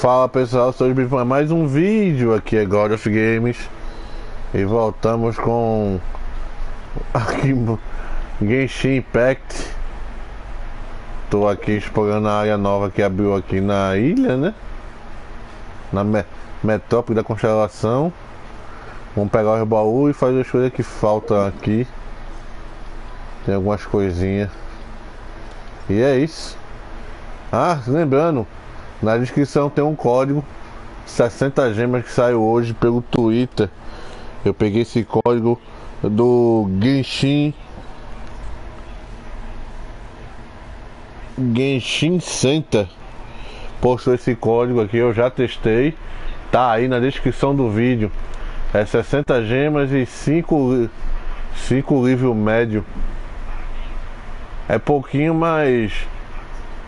Fala pessoal, sou o para mais um vídeo aqui é Varios Games e voltamos com aqui Genshim Impact. Tô aqui explorando a área nova que abriu aqui na ilha, né? Na metrópole da constelação. Vamos pegar os baús e fazer as coisas que faltam aqui. Tem algumas coisinhas. E é isso. Ah, lembrando, na descrição tem um código 60 gemas que saiu hoje pelo Twitter. Eu peguei esse código do Genshim Center. Postou esse código aqui, eu já testei. Tá aí na descrição do vídeo. É 60 gemas e 5 nível médio. É pouquinho, mas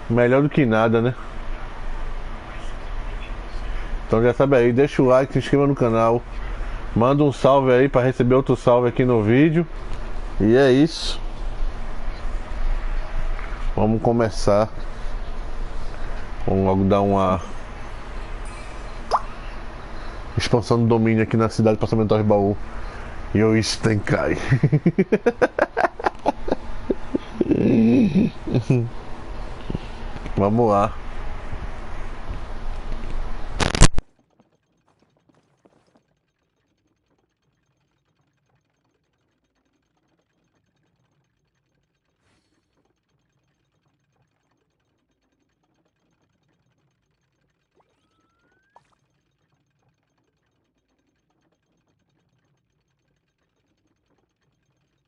melhor do que nada, né? Então já sabe aí, deixa o like, se inscreva no canal. Manda um salve aí para receber outro salve aqui no vídeo. E é isso. Vamos começar. Vamos logo dar uma expansão do domínio aqui na cidade para aumentar os baús. E o Stenkai. Vamos lá.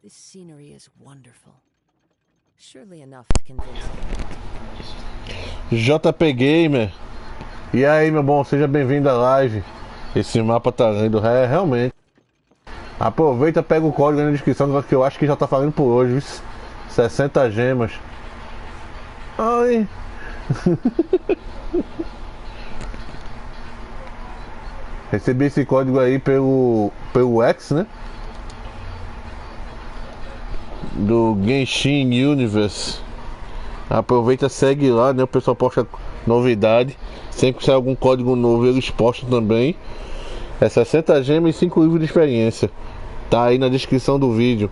This scenery is wonderful. Surely enough to convince me. JP Gamer. E aí, meu bom, seja bem-vindo à live. Esse mapa tá lindo, realmente. Aproveita, pega o código aí na descrição que eu acho que já tá falando por hoje. 60 gemas. Ai. Recebi esse código aí pelo X, né? Do Genshim Universe. Aproveita, segue lá, né? O pessoal posta novidade. Sempre que sai algum código novo, eles postam também. É 60 gemas e 5 livros de experiência. Tá aí na descrição do vídeo.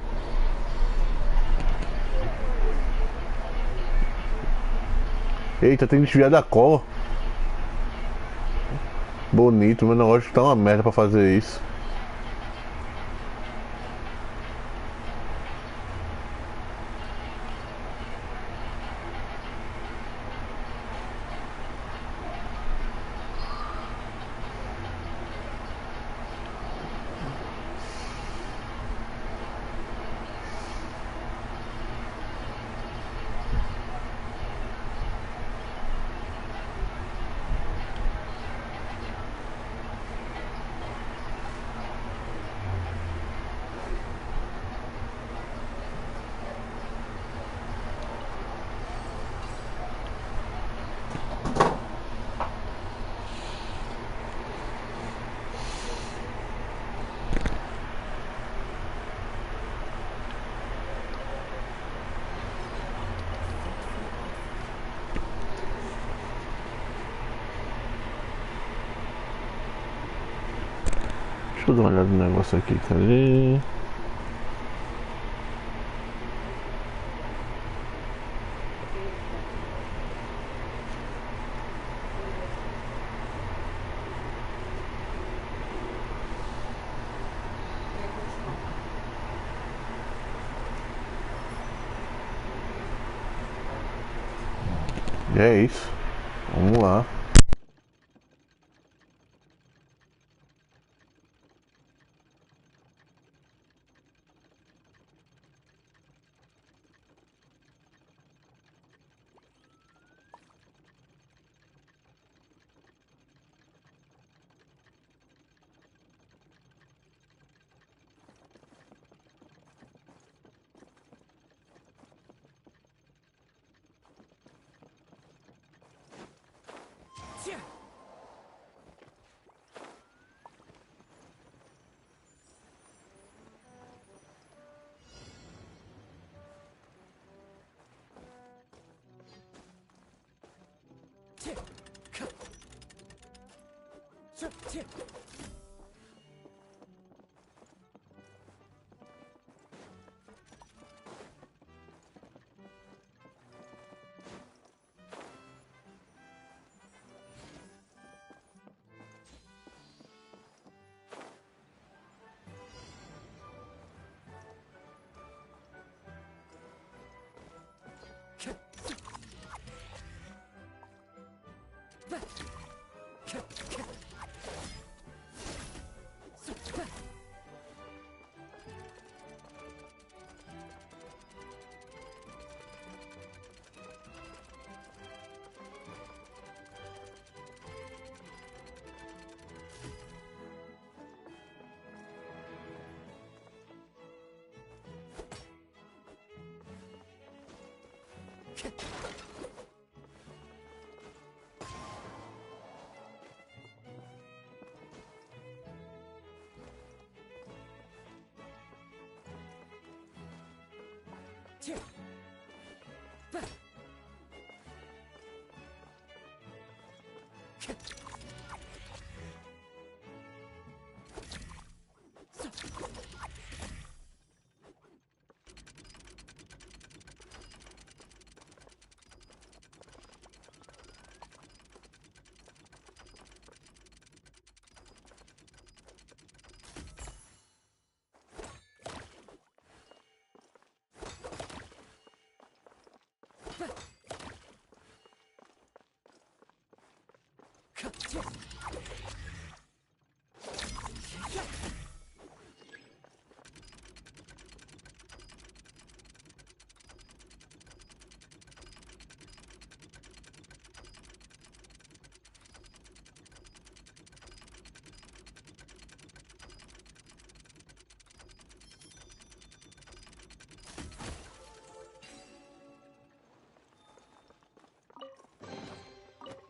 Eita, tem que desviar da cola. Bonito, meu negócio tá uma merda pra fazer isso. Deixa eu dar uma olhada no negócio aqui, cadê? E é isso. Vamos lá.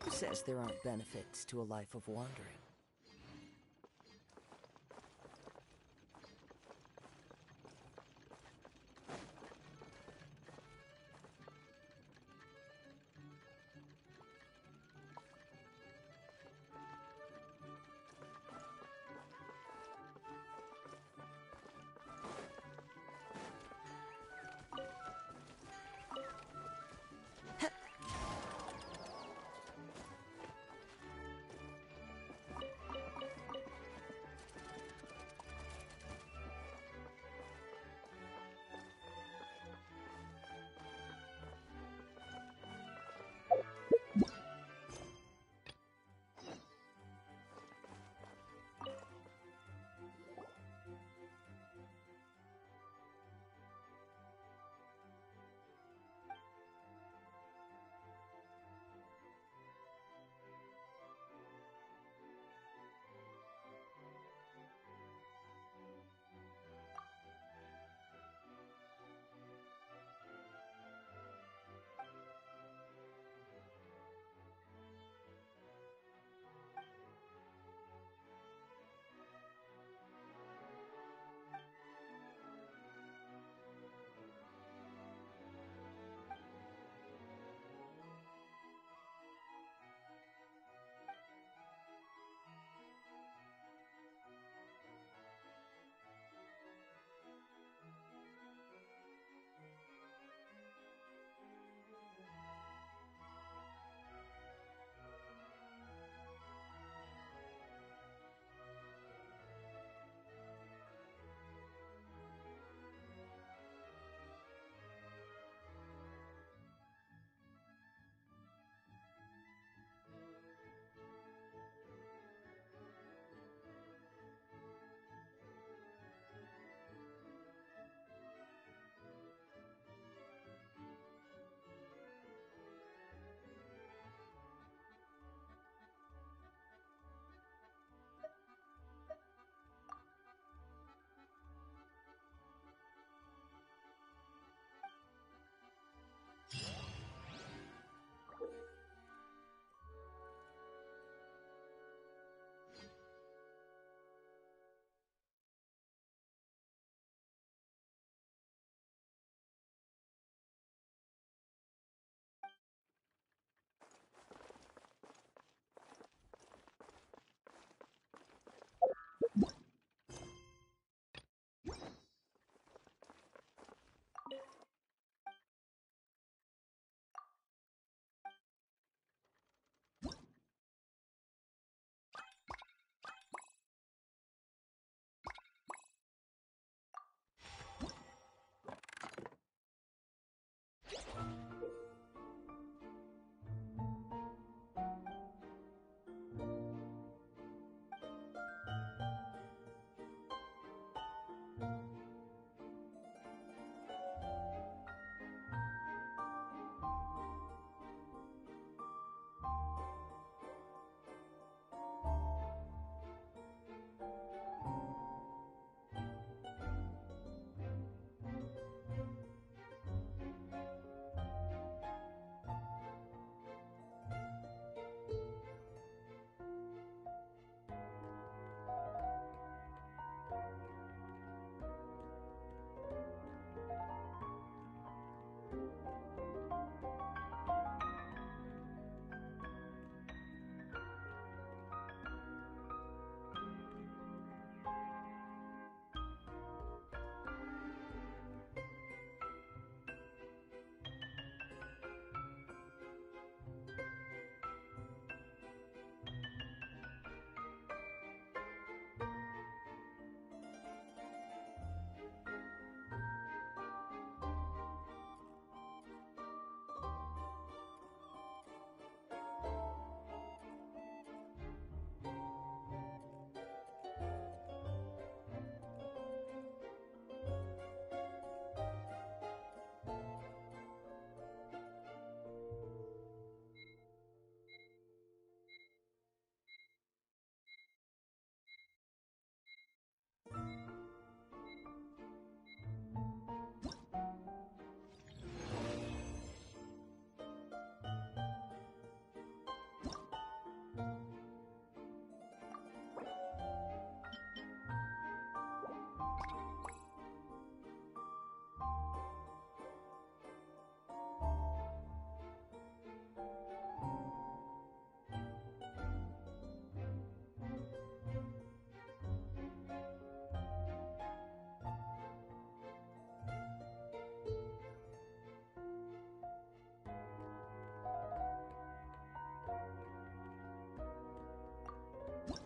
Who says there aren't benefits to a life of wandering?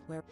Where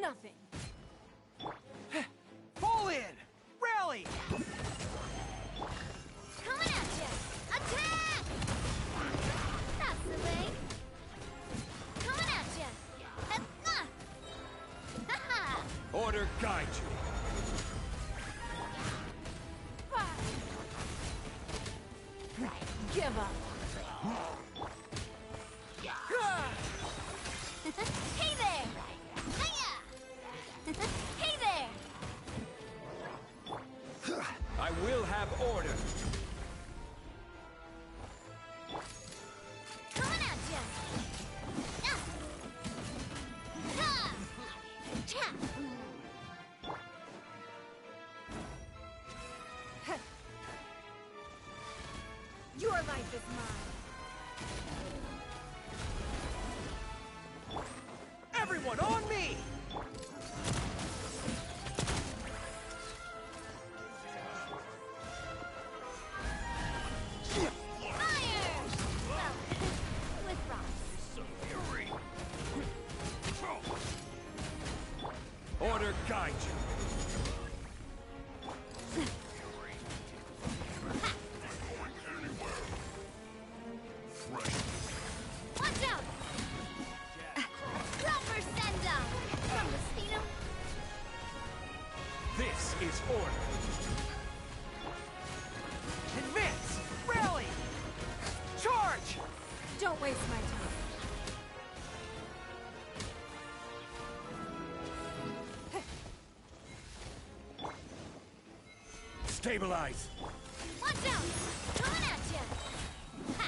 nothing. Fall in! Rally! Coming at you! Attack! That's the way. Coming at you! Ha-ha! Order guide you. Give up. Hey there! Hiya! Hey there! I will have order. Coming at ya! Ha! Cha! Your life is mine. Everyone on me! Fire! Well, with rocks. Order guide you. Watch out! Proper send-up! From the Spino. This is order. Advance! Rally! Charge! Don't waste my time. Stabilize! Watch out! Coming at ya! Ha!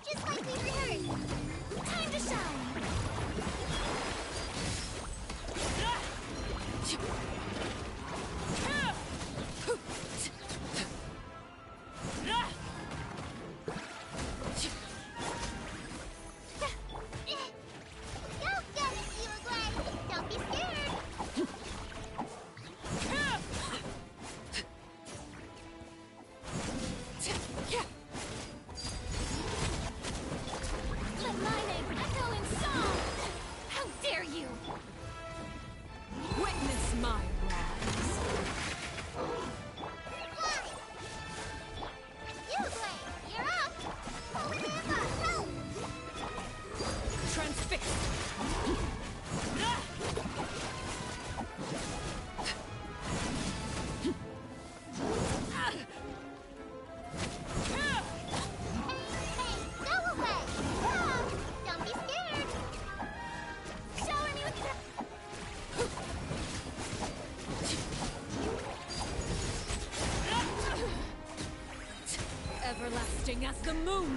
Just like we rehearsed! Time to shine! Go get it, Uruguay! Don't be scared! Let my name echo in song! How dare you! Witness my wrath! Uruguay, you're up! Help! Transfixed! Hey, go away! Don't be scared! Shower me with your... Everlasting as the moon!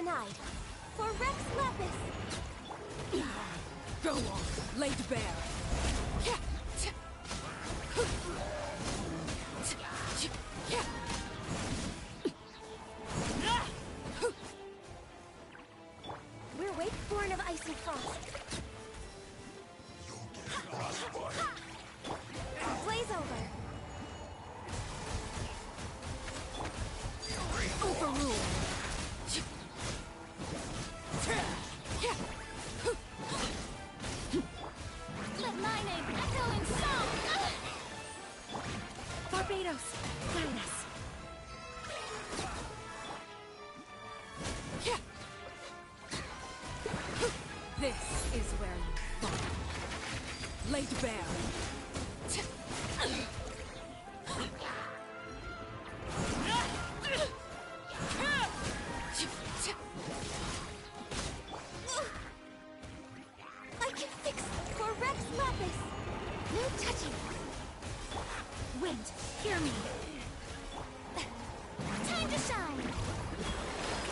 denied. For Rex Lapis. Go on, laid bare. We're wake-born of ice and frost. Blaze over. Overruled. Let my name echo in song. Barbados, guide us. This is where you fall. Laid bare. I can fix for Rex Lapis. No touching. Wind, hear me. Time to shine.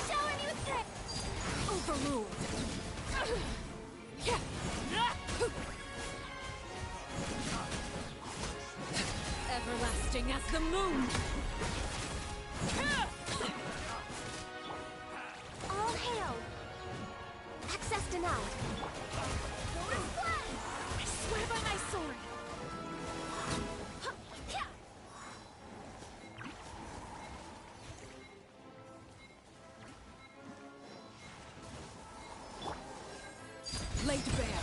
Shower me with grace. Overruled. Everlasting as the moon. All hail. Access denied. Sword fly. I swear by my sword. Laid bare.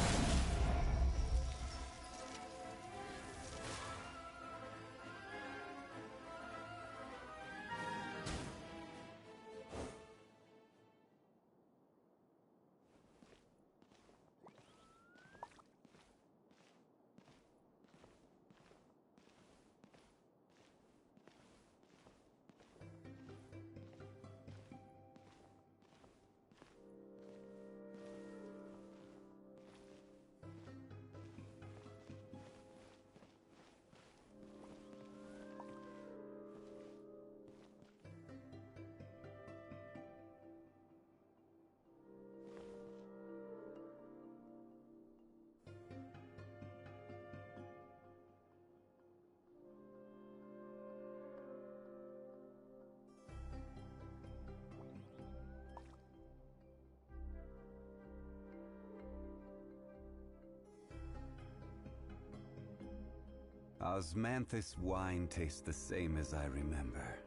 Osmanthus wine tastes the same as I remember.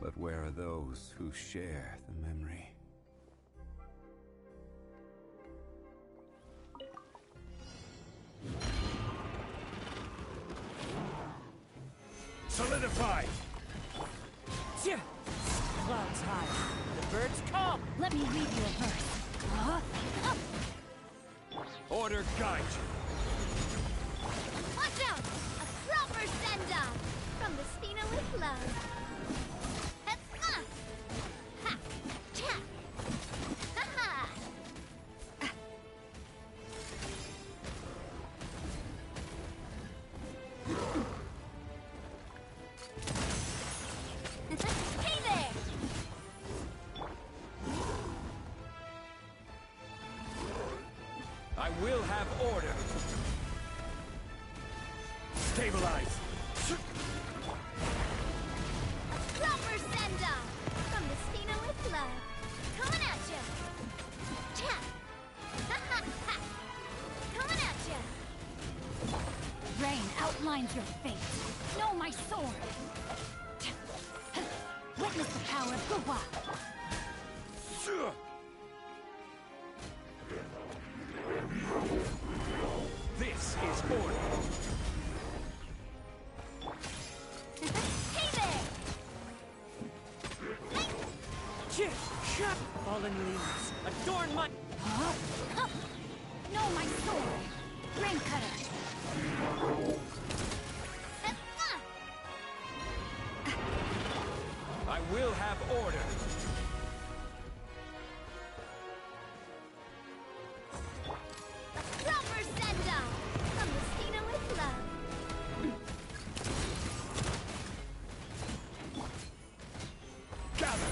But where are those who share the memory? Solidified! Clouds high. The birds call. Let me read you a verse. Order guide you! Watch out! A proper send-off from the Stina with love. Ha! Cha! Ha-ha! Hey there! I will have order! Stabilize! Proper send-off from the Stina with love. Coming at ya! Cha! Ha-ha-ha! Coming at ya! Rain outlines your fate. Know my sword. Witness the power of Guwa. This is order! Hey there! Fallen leaves. Adorn my... Know my sword. Rain cutter. I will have order! Proper send-off from the Stina with love. Gather!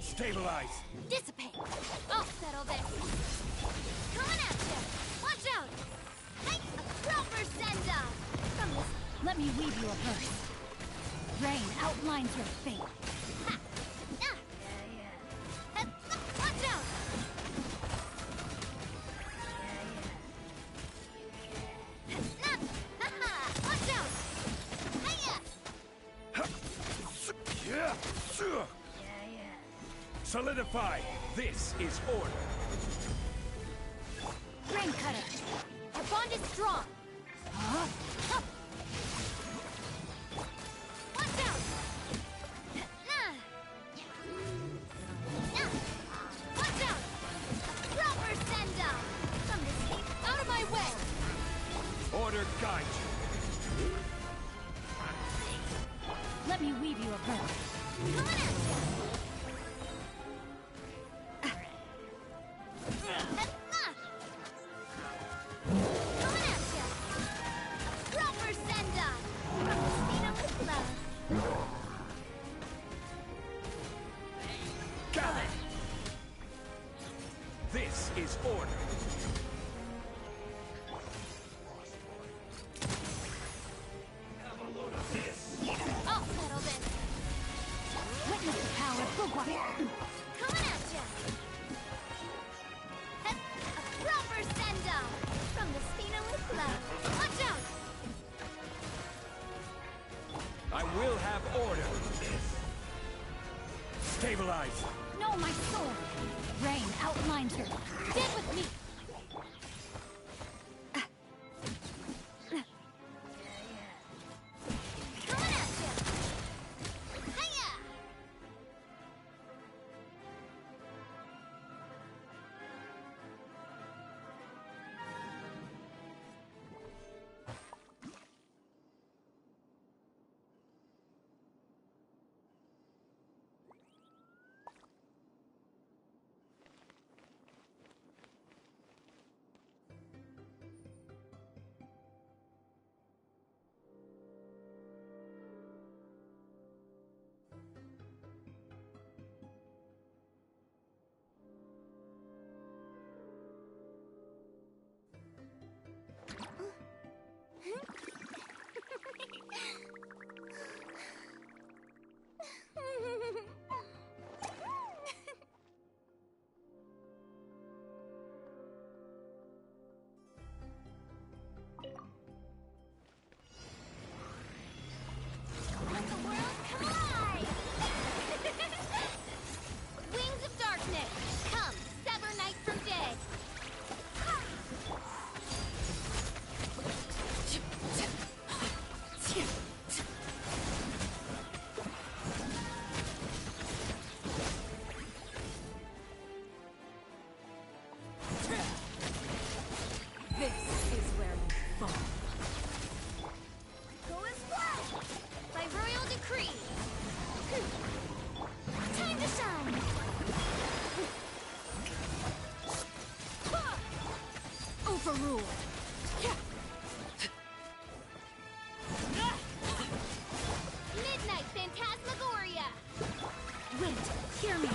Stabilize. Dissipate. I'll settle this. Coming at you. Watch out. Hey, a proper send-off. From this. Let me weave you a verse. Rain outlines your fate. Ha. Ah. Watch out. Watch out. Hiya. Solidify. This is order. Rain cutter. Our bond is strong. Huh? Watch out. Watch out. Proper send-off. From the sea. Out of my way. Order guide you. Let me weave you a verse. Coming at you. Coming at you. Proper send-off. From the Spina with love. Got it. This is order. I'll settle this. Witness the power of Bugwa. Coming at you. A proper send-off. From the Spina with love. Watch out. I will have order. Stabilize. No, my sword. Rain outlines your. Get with me. Coming at you. Hiya. Let the world come alive! Wings of darkness, come, sever night from day. This is where we fall. Go as flash! By royal decree! Time to shine! Overruled. Midnight Phantasmagoria! Wind, hear me.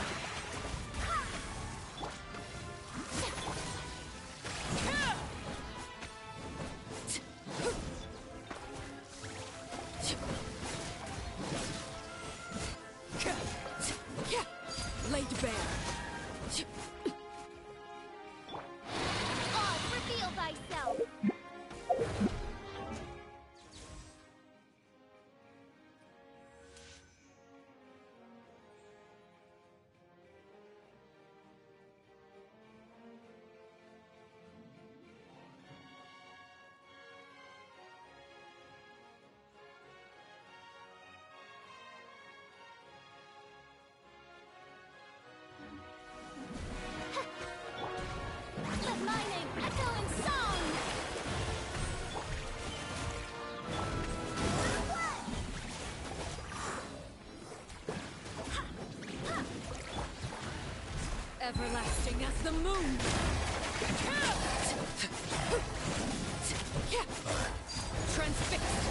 Laid bare. Oz, reveal thyself! Let my name echo in song! Everlasting as the moon. Transfixed.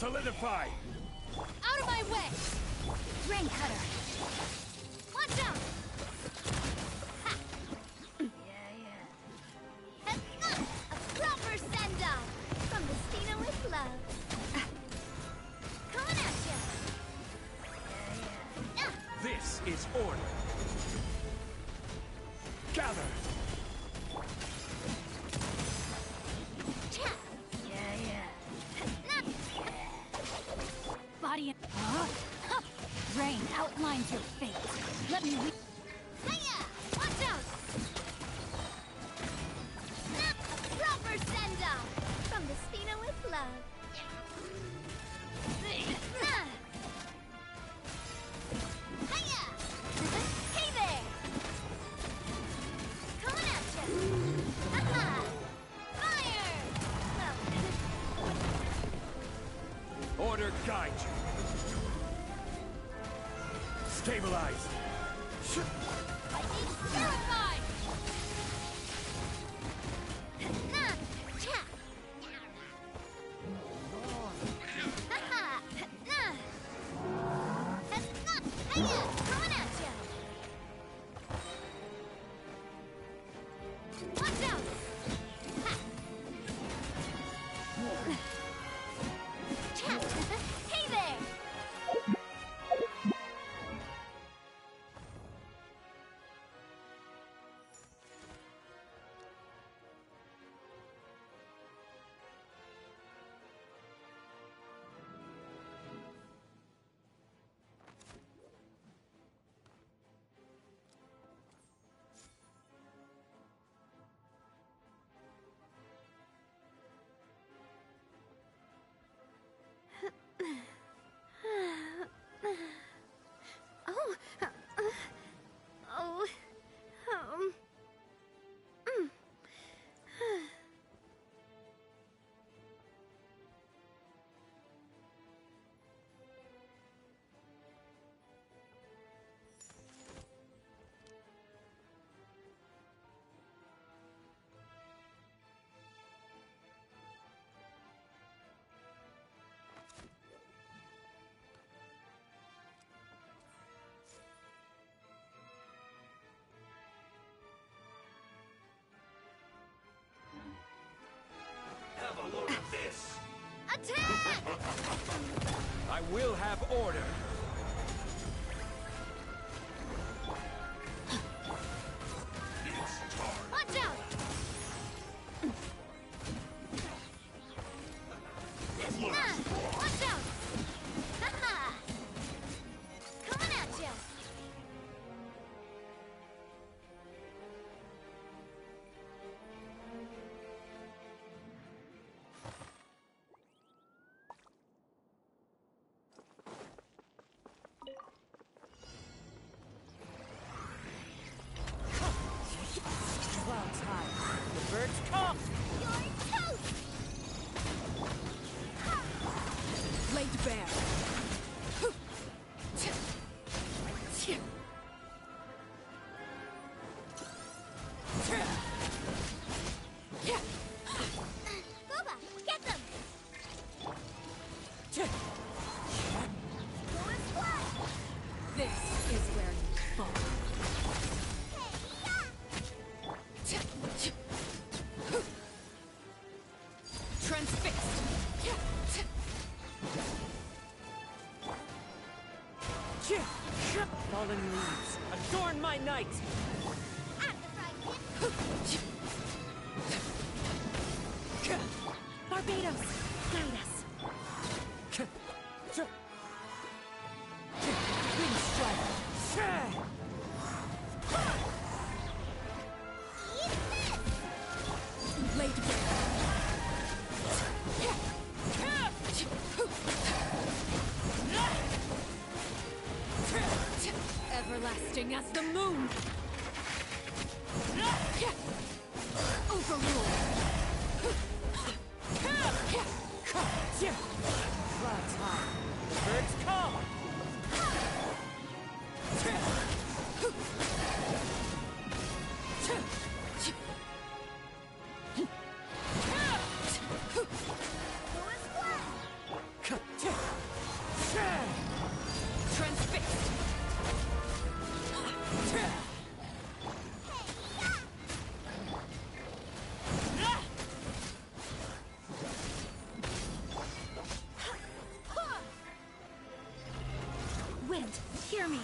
Solidify! Out of my way! Rain cutter! Watch out! Ha! A proper send-off from the Stina with love. Coming at you. This is order! Gather! Body and... Rain outlines your fate. Let me read... Hiya! Watch out! Proper send-off from the Stina with love. Hiya! Hey there! Coming at you! Haha! Fire! Order guide you! Stabilize! Lightning purify! Haha! Hiya! Coming at you! Watch out! Ha! Hey there! Oh, oh, Have a load of this! attack! I will have order! Watch out! Watch out! Haha! Coming at you! Clouds high. The birds come! You're toast! Laid bare. Boba, get them! Going flat! This is where you fall. Transfixed. Fallen leaves, adorn my night. At the fried kid! Barbados, guide us. Wind strike. Eat this! Laid bare. Everlasting as the moon. Overruled. Clouds high. The birds come. Going flat! me!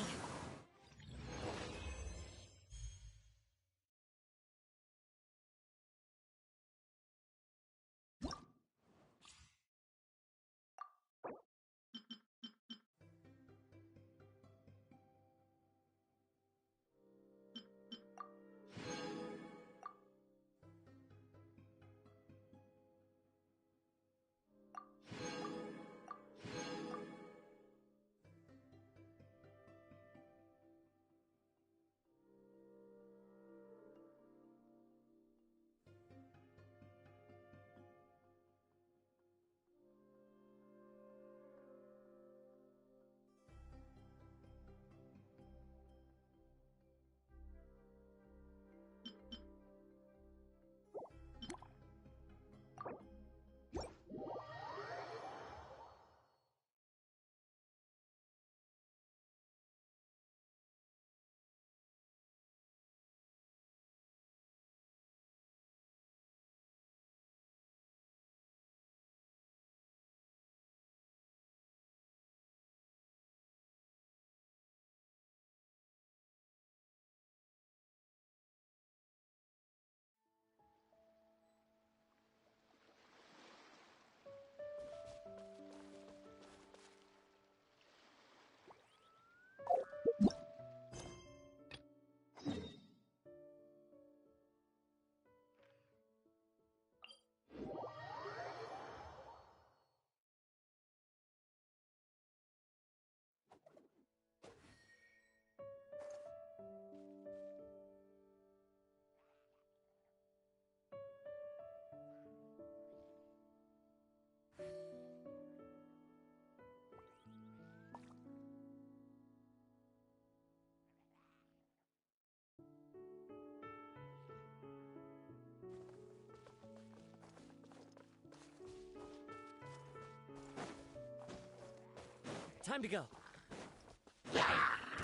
Time to go.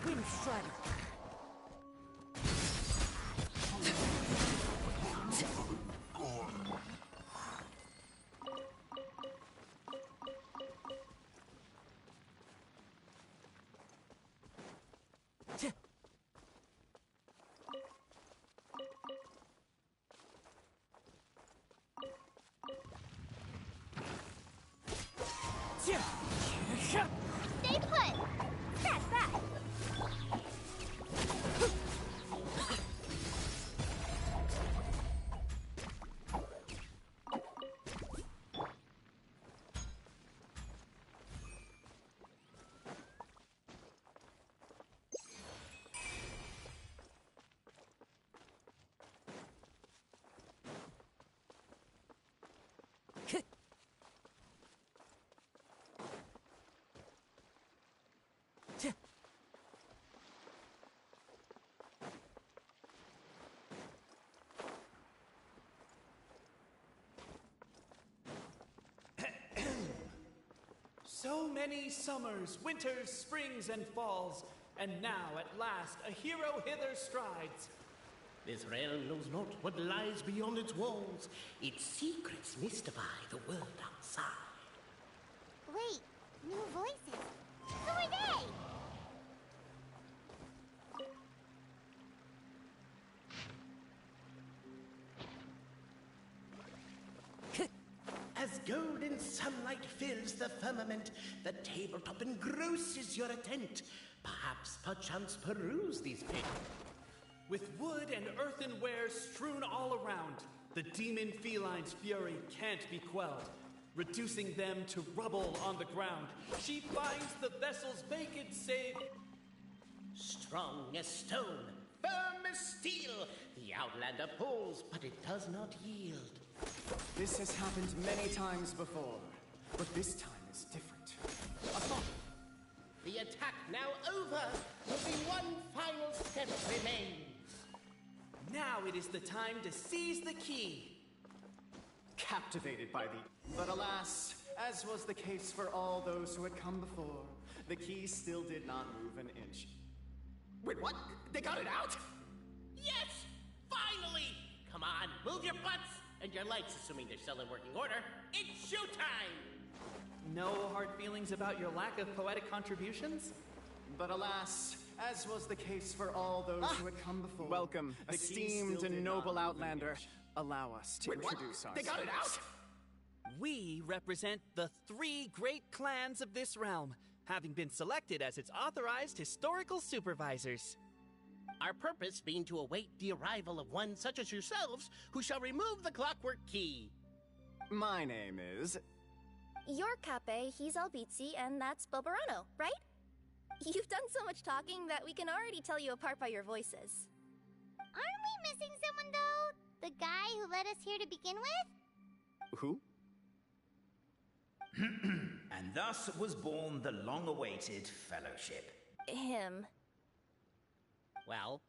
Wind Strider. Stay put! Stand back! So many summers, winters, springs, and falls, and now at last a hero hither strides. This realm knows not what lies beyond its walls. Its secrets mystify the world outside. Wait, new voices. Who are they? As golden sunlight fills the firmament, the tabletop engrosses your attent. Perchance peruse these pages. With wood and earthenware strewn all around, the demon feline's fury can't be quelled. Reducing them to rubble on the ground, she finds the vessel's vacant save. Strong as stone, firm as steel, the Outlander pulls, but it does not yield. This has happened many times before, but this time is different. A thought. The attack now over, only one final step remains. Now it is the time to seize the key. Captivated by But alas, as was the case for all those who had come before, the key still did not move an inch. Wait, what? They got it out? Yes! Finally! Come on, move your butts! And your lights, assuming they're still in working order. It's showtime! No hard feelings about your lack of poetic contributions? But alas, as was the case for all those who had come before. Welcome, esteemed and noble Outlander. Allow us to introduce ourselves. They got it out? We represent the 3 great clans of this realm, having been selected as its authorized historical supervisors. Our purpose being to await the arrival of one such as yourselves who shall remove the clockwork key. My name is... You're Cape, he's Albizzi, and that's Bobarano, right? You've done so much talking that we can already tell you apart by your voices. Aren't we missing someone, though? The guy who led us here to begin with? Who? And thus was born the long-awaited fellowship. Him. Well,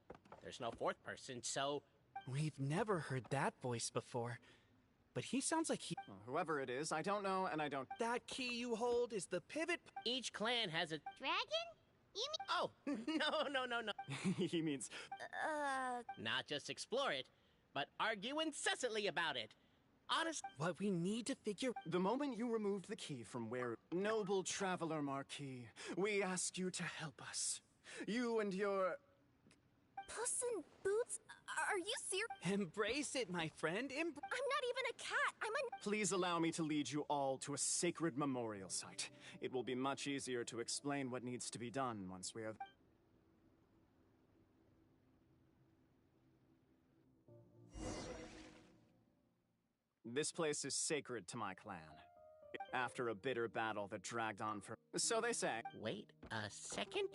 there's no 4th person, so... We've never heard that voice before. But he sounds like he... Well, whoever it is, I don't know, and I don't... That key you hold is the pivot... Each clan has a... Dragon? You mean... Oh, no. He means... Not just explore it, but argue incessantly about it. Honest... What we need to figure... The moment you removed the key from where... Noble Traveler Marquis, we ask you to help us. You and your... Puss in Boots? Are you serious? Embrace it, my friend. I'm not even a cat. I'm a... Please allow me to lead you all to a sacred memorial site. It will be much easier to explain what needs to be done once we have... This place is sacred to my clan. After a bitter battle that dragged on for... So they say. Wait a second?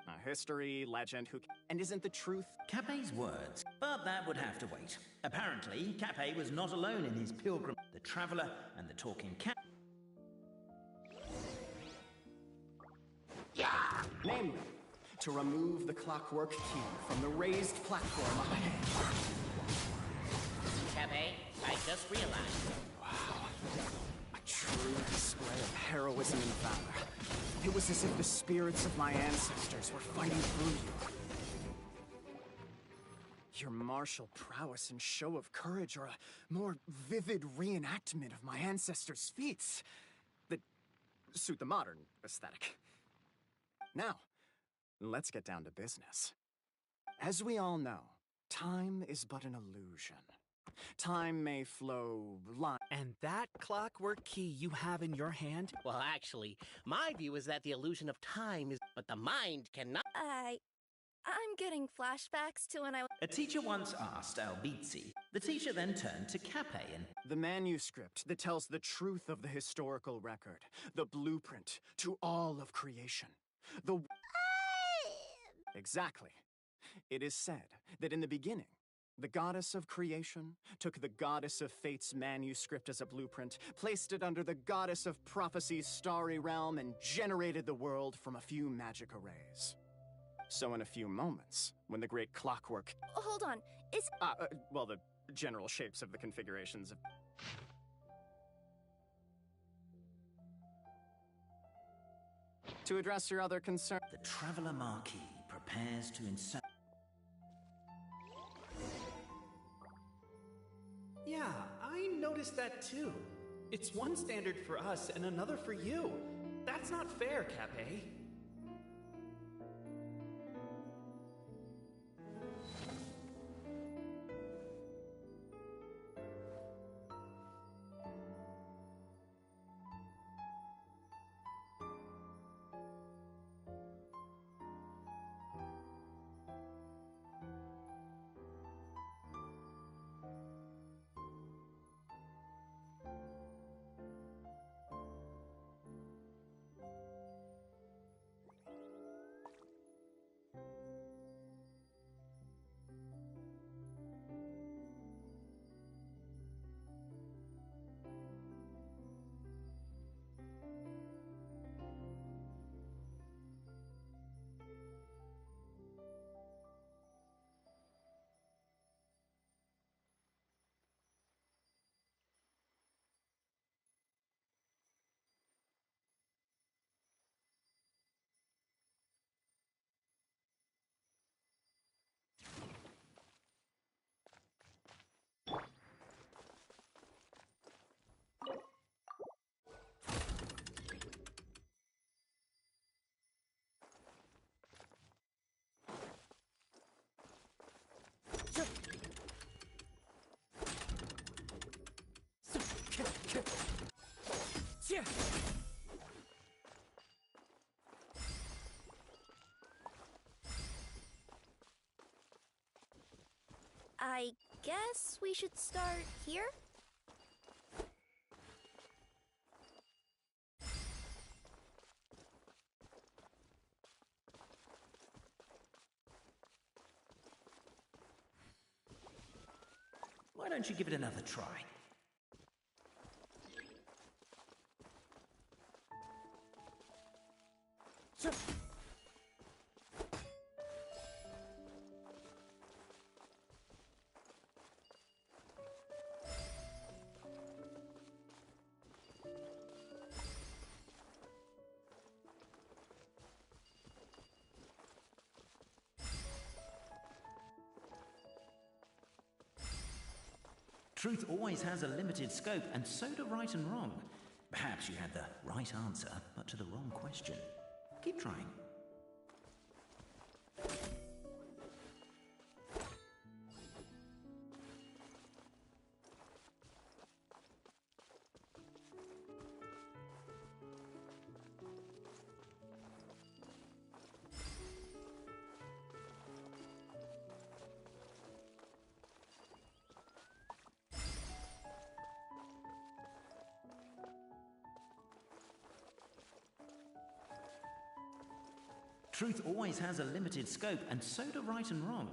A history, legend, who... And isn't the truth... Cape's words, but that would have to wait. Apparently, Cape was not alone in his pilgrim. The Traveler and the Talking Cat... Yeah! Namely, to remove the clockwork key from the raised platform up ahead. Cape, I just realized. Wow. A true display of heroism and valor. It was as if the spirits of my ancestors were fighting through you. Your martial prowess and show of courage are a more vivid reenactment of my ancestors' feats that suit the modern aesthetic. Now, let's get down to business. As we all know, time is but an illusion. Time may flow And that clockwork key you have in your hand? Well, actually, my view is that the illusion of time is... But the mind cannot... I'm getting flashbacks to when I... A teacher once asked Albizzi. The teacher then turned to Cape and... The manuscript that tells the truth of the historical record. The blueprint to all of creation. The... Exactly. It is said that in the beginning, the goddess of creation took the goddess of fate's manuscript as a blueprint, placed it under the goddess of prophecy's starry realm, and generated the world from a few magic arrays. So in a few moments, when the great clockwork... Hold on, is... well, the general shapes of the configurations of... To address your other concern... The Traveler Marquis prepares to insert... Yeah, I noticed that too. It's one standard for us and another for you. That's not fair, Cape. guess we should start here? Why don't you give it another try? Truth always has a limited scope, and so do right and wrong. Perhaps you had the right answer, but to the wrong question. Keep trying. Truth always has a limited scope, and so do right and wrong.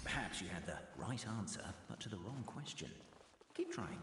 Perhaps you had the right answer, but to the wrong question. Keep trying.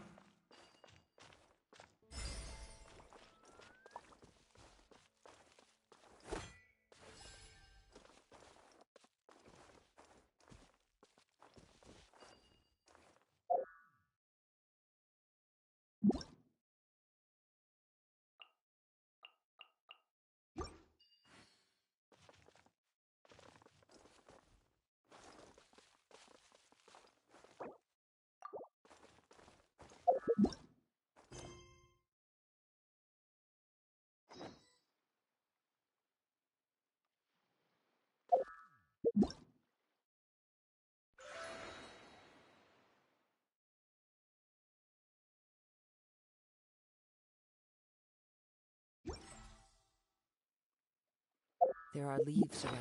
There are leaves around.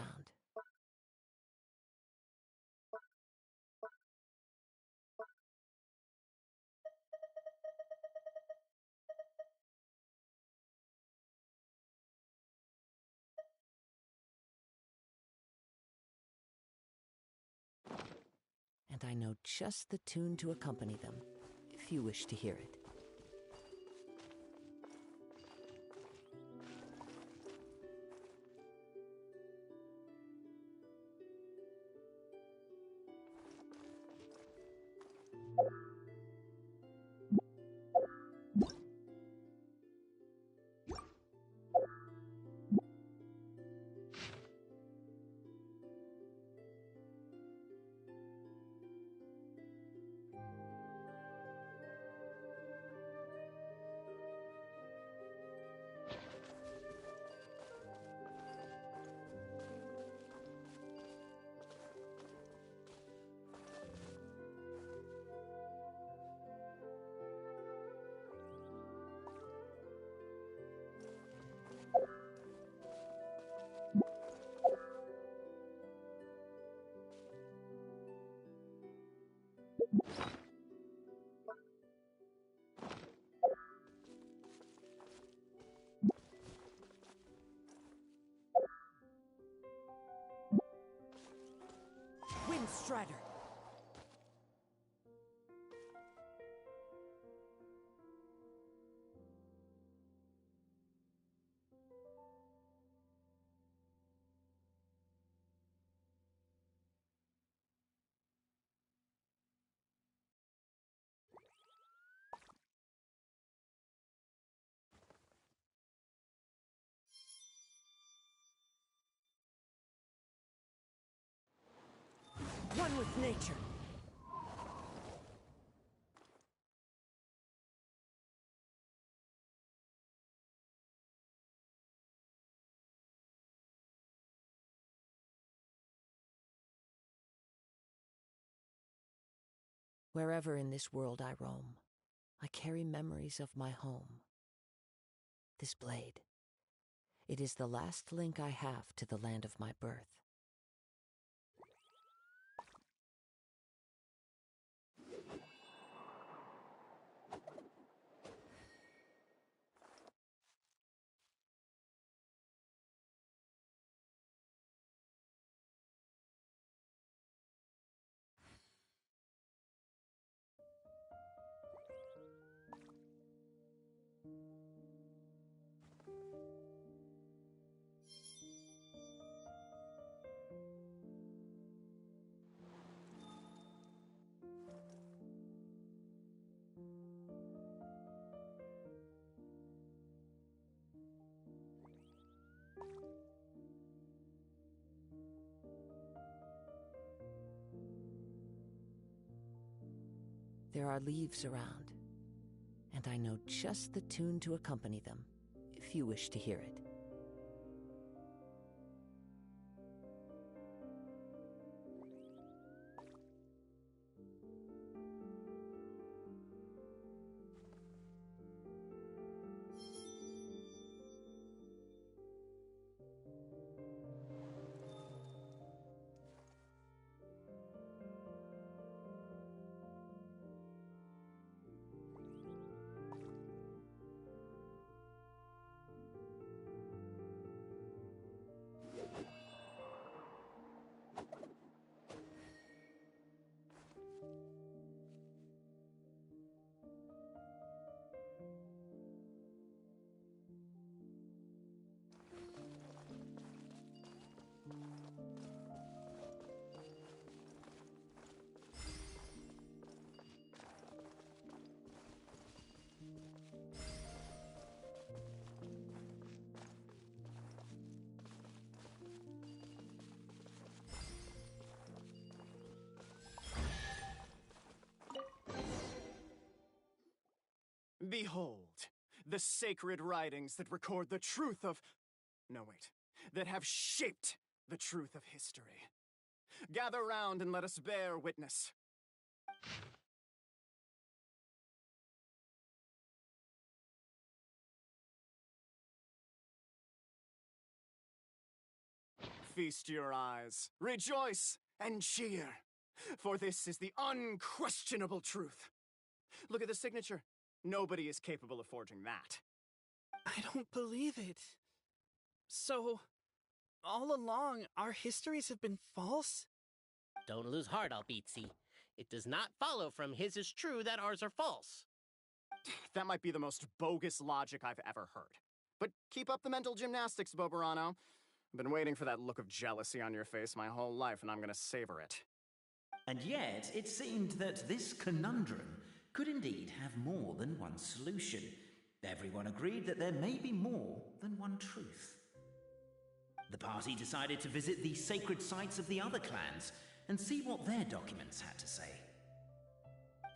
And I know just the tune to accompany them, if you wish to hear it. Strider. One with nature. Wherever in this world I roam, I carry memories of my home. This blade, it is the last link I have to the land of my birth. There are leaves around, and I know just the tune to accompany them, if you wish to hear it. Behold, the sacred writings that record the truth of... No, wait. That have shaped the truth of history. Gather round and let us bear witness. Feast your eyes, rejoice, and cheer, for this is the unquestionable truth. Look at the signature. Nobody is capable of forging that. I don't believe it. So, all along, our histories have been false? Don't lose heart, Albizzi. It does not follow from his is true that ours are false. That might be the most bogus logic I've ever heard. But keep up the mental gymnastics, Boberano. I've been waiting for that look of jealousy on your face my whole life, and I'm gonna savor it. And yet, it seemed that this conundrum could indeed have more than one solution. Everyone agreed that there may be more than one truth. The party decided to visit the sacred sites of the other clans and see what their documents had to say.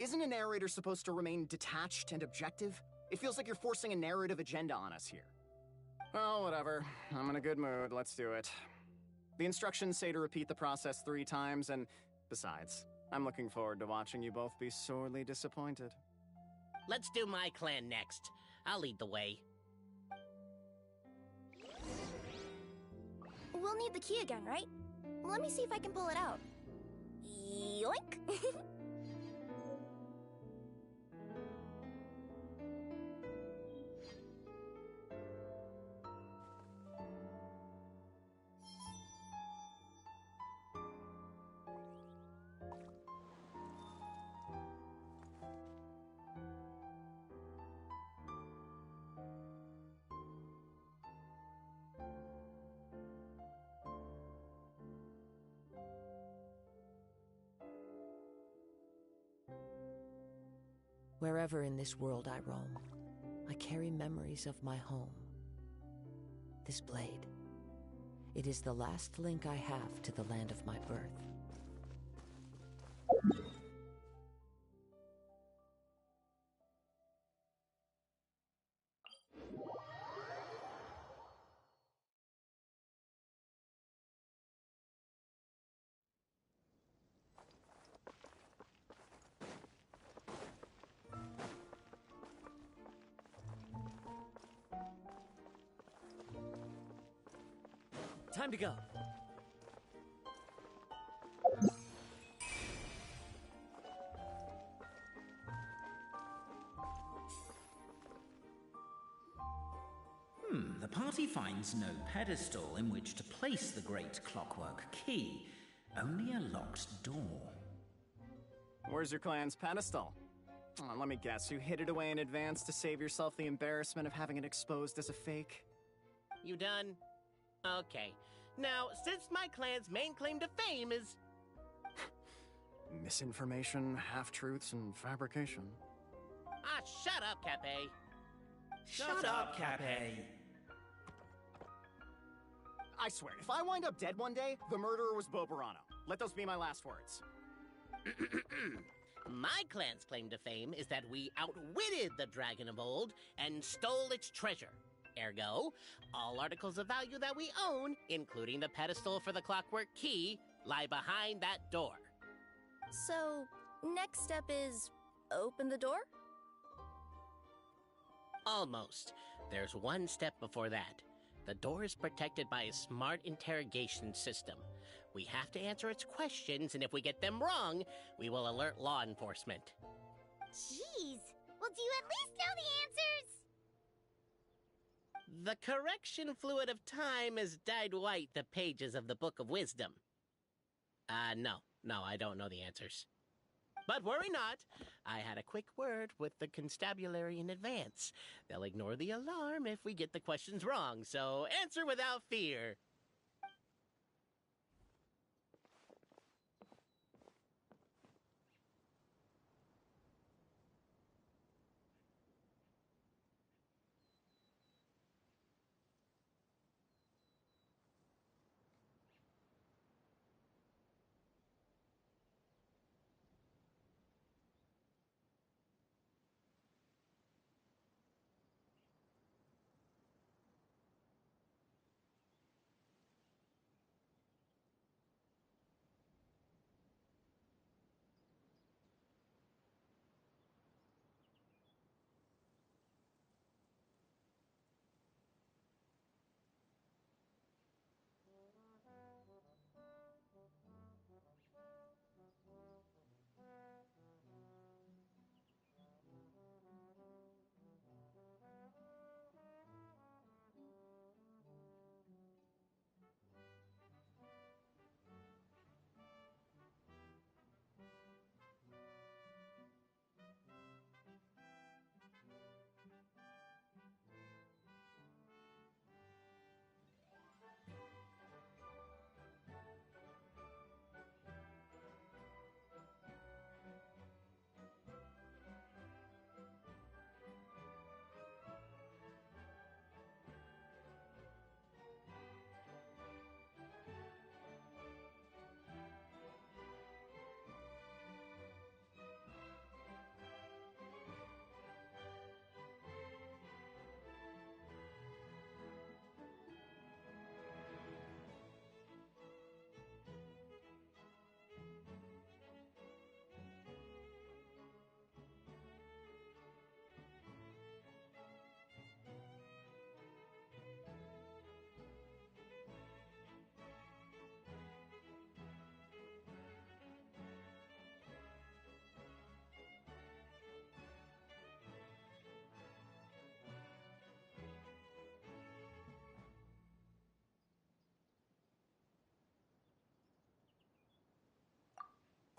Isn't a narrator supposed to remain detached and objective? It feels like you're forcing a narrative agenda on us here. Well, whatever. I'm in a good mood. Let's do it. The instructions say to repeat the process 3 times, and besides, I'm looking forward to watching you both be sorely disappointed. Let's do my clan next. I'll lead the way. We'll need the key again, right? Let me see if I can pull it out. Yoink! Wherever in this world I roam, I carry memories of my home. This blade, it is the last link I have to the land of my birth. Time to go. The party finds no pedestal in which to place the great clockwork key, only a locked door. Where's your clan's pedestal? Let me guess, you hid it away in advance to save yourself the embarrassment of having it exposed as a fake? You done? Okay. Now, since my clan's main claim to fame is... Misinformation, half-truths, and fabrication. Ah, shut up, Cape. Shut up, Cape. I swear, if I wind up dead one day, the murderer was Boberano. Let those be my last words. My clan's claim to fame is that we outwitted the dragon of old and stole its treasure. Ergo, all articles of value that we own, including the pedestal for the clockwork key, lie behind that door. So, next step is open the door? Almost. There's one step before that. The door is protected by a smart interrogation system. We have to answer its questions, and if we get them wrong, we will alert law enforcement. Jeez. Well, do you at least know the answers? The correction fluid of time has dyed white the pages of the Book of Wisdom. No, I don't know the answers. But worry not. I had a quick word with the constabulary in advance. They'll ignore the alarm if we get the questions wrong, so answer without fear.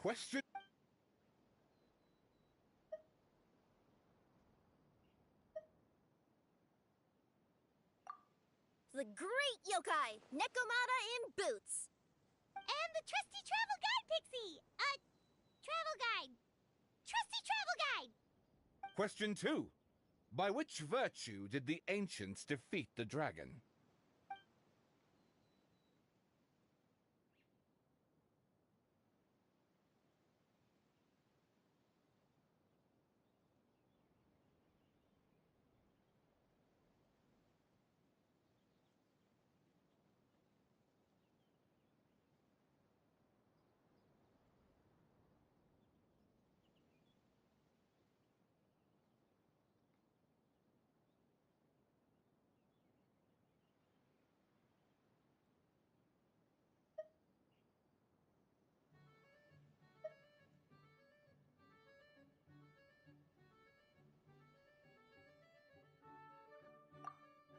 Question. The great yokai, Nekomata in boots. And the trusty travel guide, Pixie! Travel guide. Trusty travel guide! Question 2. By which virtue did the ancients defeat the dragon?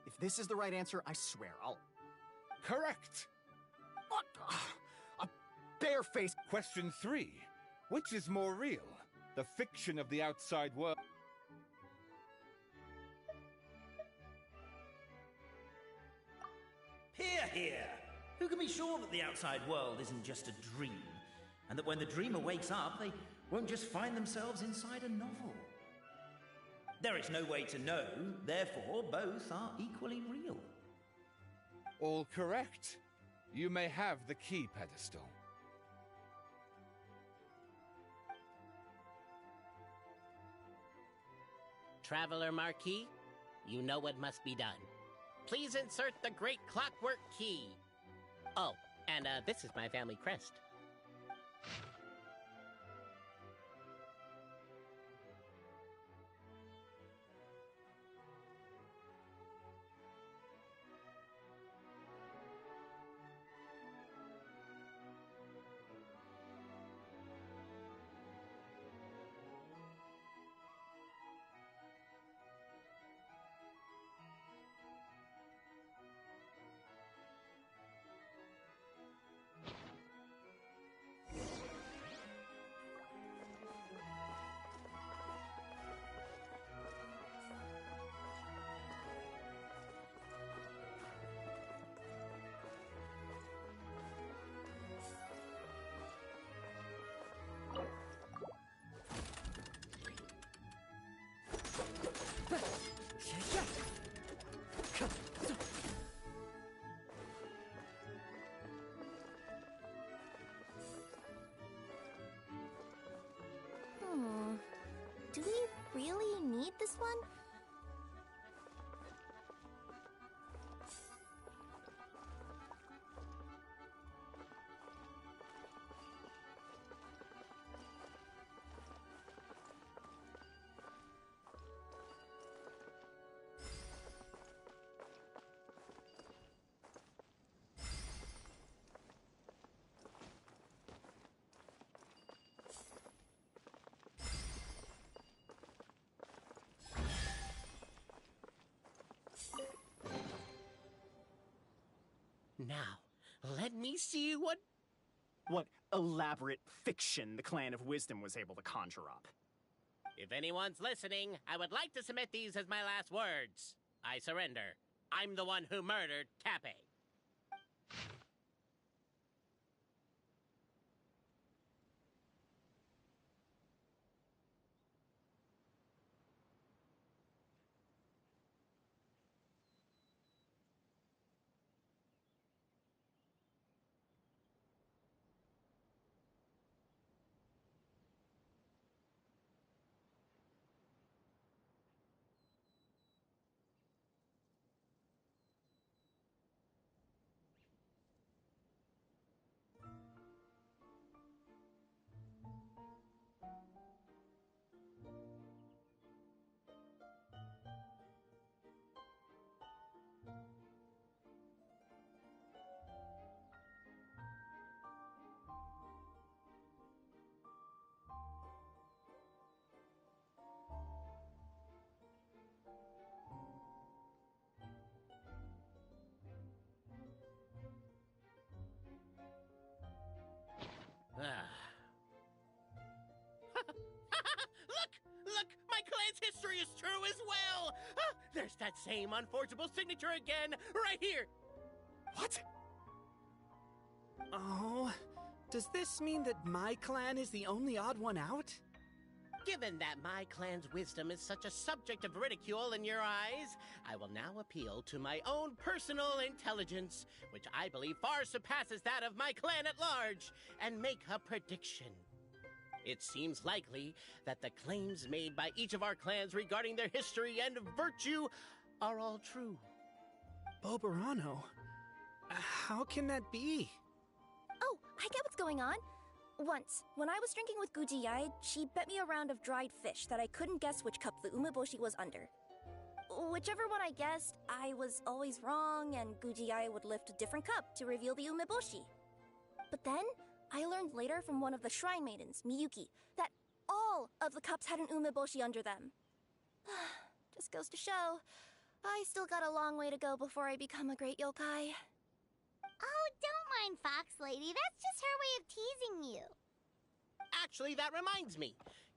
If this is the right answer, I swear I'll... Correct! What? A bare-faced... Question 3. Which is more real? The fiction of the outside world... Hear, hear! Who can be sure that the outside world isn't just a dream? And that when the dreamer wakes up, they won't just find themselves inside a novel? There is no way to know, therefore both are equally real. All correct. You may have the key pedestal. Traveler Marquis, you know what must be done. Please insert the great clockwork key. Oh, and this is my family crest. Do we really need this one? Now, let me see what elaborate fiction the Clan of Wisdom was able to conjure up. If anyone's listening, I would like to submit these as my last words. I surrender. I'm the one who murdered Tappe. Look! My clan's history is true as well! There's that same unforgeable signature again, right here! What? Oh, does this mean that my clan is the only odd one out? Given that my clan's wisdom is such a subject of ridicule in your eyes, I will now appeal to my own personal intelligence, which I believe far surpasses that of my clan at large, and make a prediction. It seems likely that the claims made by each of our clans regarding their history and virtue are all true. Boberano? How can that be? Oh, I get what's going on. Once, when I was drinking with Guji-ai, she bet me a round of dried fish that I couldn't guess which cup the umeboshi was under. Whichever one I guessed, I was always wrong, and Guji-ai would lift a different cup to reveal the umeboshi. But then, I learned later from one of the shrine maidens, Miyuki, that all of the cups had an umeboshi under them. Just goes to show, I still got a long way to go before I become a great yokai. Oh, don't mind Fox Lady. That's just her way of teasing you. Actually, that reminds me.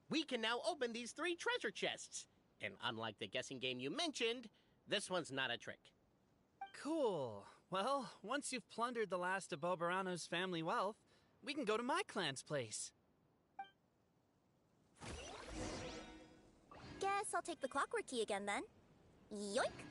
We can now open these 3 treasure chests. And unlike the guessing game you mentioned, this one's not a trick. Cool. Well, once you've plundered the last of Boberano's family wealth, we can go to my clan's place. Guess I'll take the clockwork key again then. Yoink!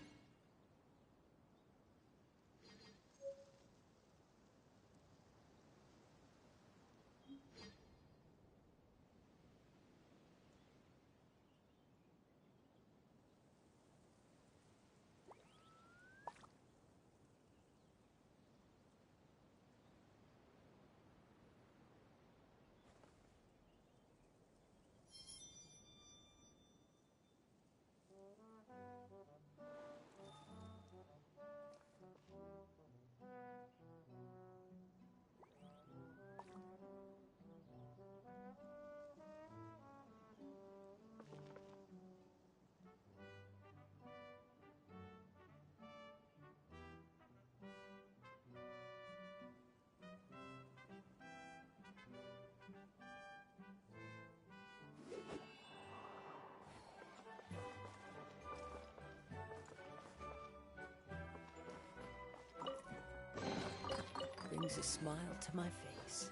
brings a smile to my face.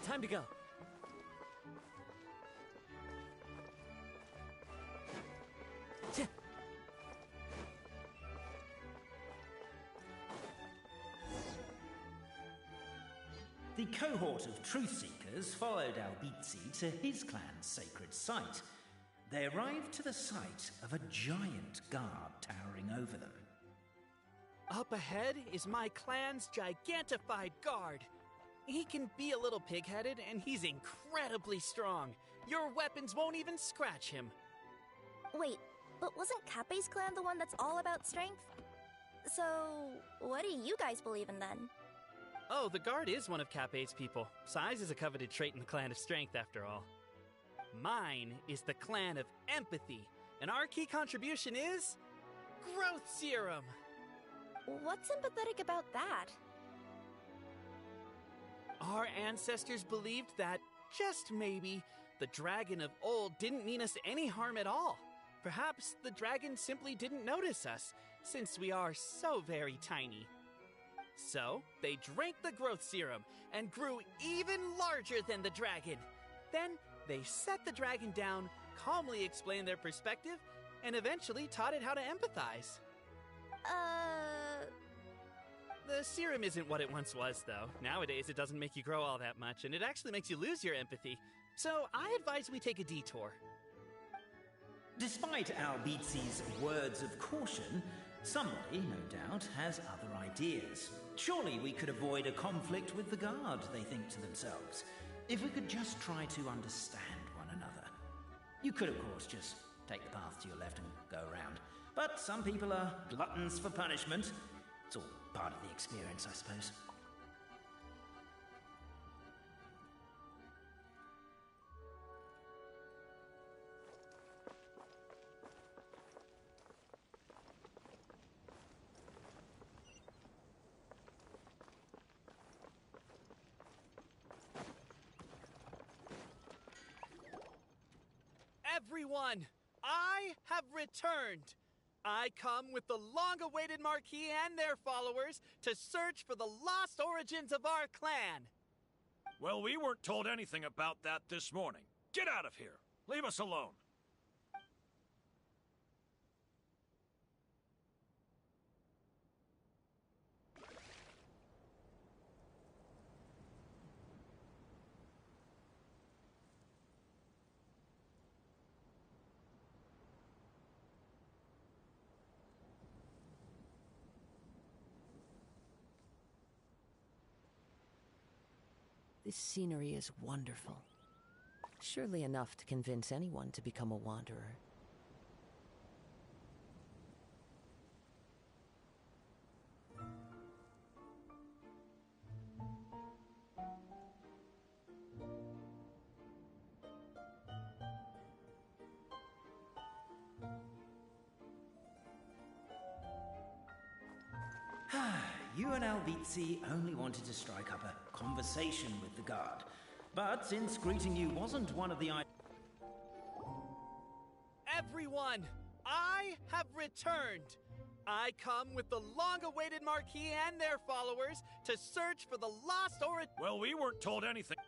Time to go. The cohort of truth seekers followed Albizzi to his clan's sacred site. They arrived to the site of a giant guard towering over them. Up ahead is my clan's gigantified guard. He can be a little pig-headed, and he's incredibly strong. Your weapons won't even scratch him. Wait, but wasn't Kappei's clan the one that's all about strength? So, what do you guys believe in then? Oh, the guard is one of Kappei's people. Size is a coveted trait in the clan of strength, after all. Mine is the clan of empathy, and our key contribution is growth serum. What's empathetic about that? Our ancestors believed that, just maybe, the dragon of old didn't mean us any harm at all. Perhaps the dragon simply didn't notice us, since we are so very tiny. So, they drank the growth serum and grew even larger than the dragon. Then, they set the dragon down, calmly explained their perspective, and eventually taught it how to empathize. The serum isn't what it once was, though. Nowadays, it doesn't make you grow all that much, and it actually makes you lose your empathy. So, I advise we take a detour. Despite Albizzi's words of caution, somebody, no doubt, has other ideas. Surely we could avoid a conflict with the guard, they think to themselves, if we could just try to understand one another. You could, of course, just take the path to your left and go around. But some people are gluttons for punishment. It's all part of the experience, I suppose. Everyone, I have returned. I come with the long-awaited Marquis and their followers to search for the lost origins of our clan. Well, we weren't told anything about that this morning. Get out of here. Leave us alone. This scenery is wonderful. Surely enough to convince anyone to become a wanderer. You and Albizi only wanted to strike up a conversation with the guard. But since greeting you wasn't one of the Everyone, I have returned. I come with the long-awaited Marquis and their followers to search for the lost origin. Well, we weren't told anything.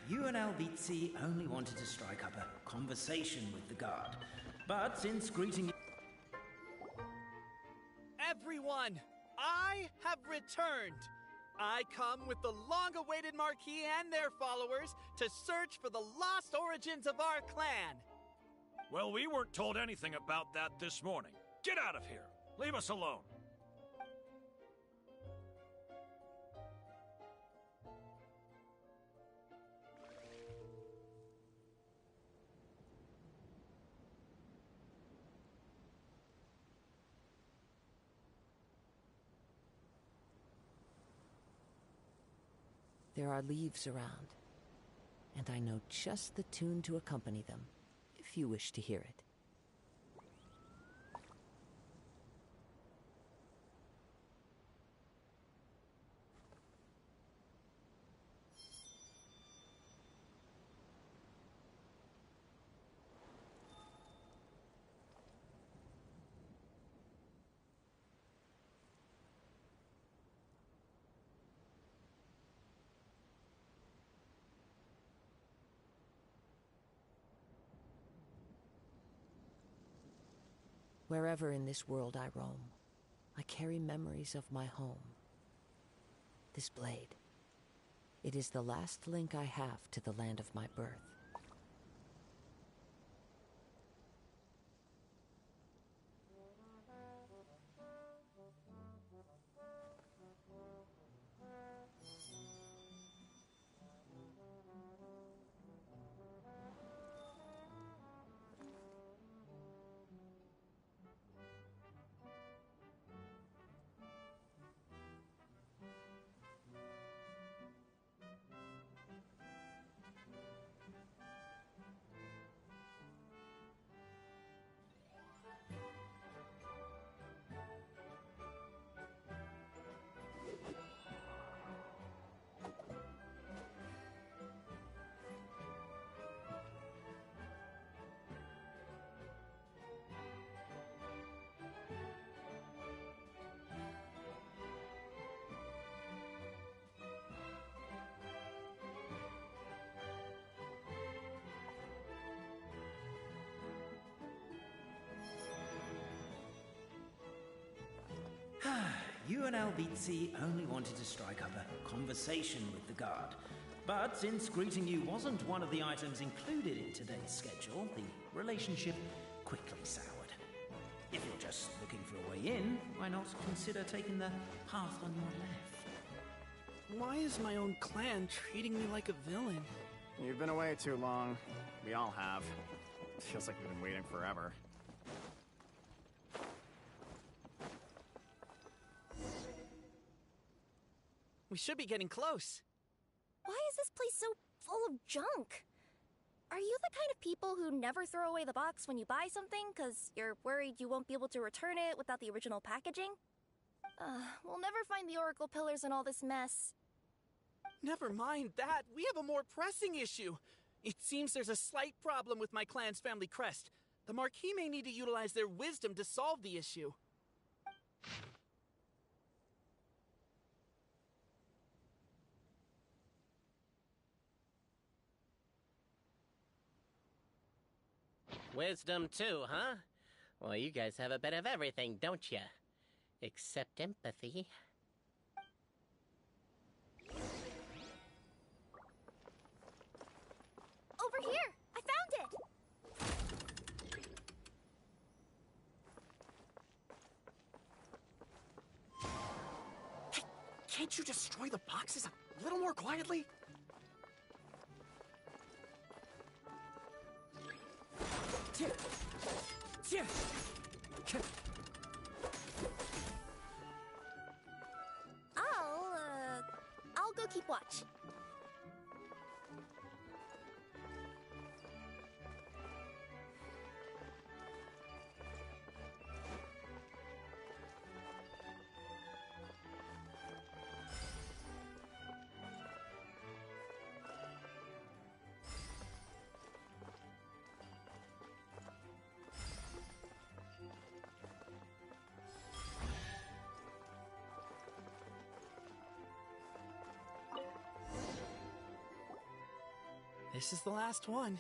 You and Albizi only wanted to strike up a conversation with the guard. But since greeting you... Everyone, I have returned. I come with the long-awaited Marquis and their followers to search for the lost origins of our clan. Well, we weren't told anything about that this morning. Get out of here. Leave us alone. There are leaves around, and I know just the tune to accompany them, if you wish to hear it. Wherever in this world I roam, I carry memories of my home. This blade, it is the last link I have to the land of my birth. You and Albizi only wanted to strike up a conversation with the guard. But since greeting you wasn't one of the items included in today's schedule, the relationship quickly soured. If you're just looking for a way in, why not consider taking the path on your left? Why is my own clan treating me like a villain? You've been away too long. We all have. Feels like we've been waiting forever. We should be getting close. Why is this place so full of junk? Are you the kind of people who never throw away the box when you buy something because you're worried you won't be able to return it without the original packaging? We'll never find the Oracle Pillars in all this mess. Never mind that. We have a more pressing issue. It seems there's a slight problem with my clan's family crest. The Marquis may need to utilize their wisdom to solve the issue. Wisdom too, huh? Well, you guys have a bit of everything, don't you? Except empathy. Over here! I found it! Hey, can't you destroy the boxes a little more quietly? I'll go keep watch. This is the last one.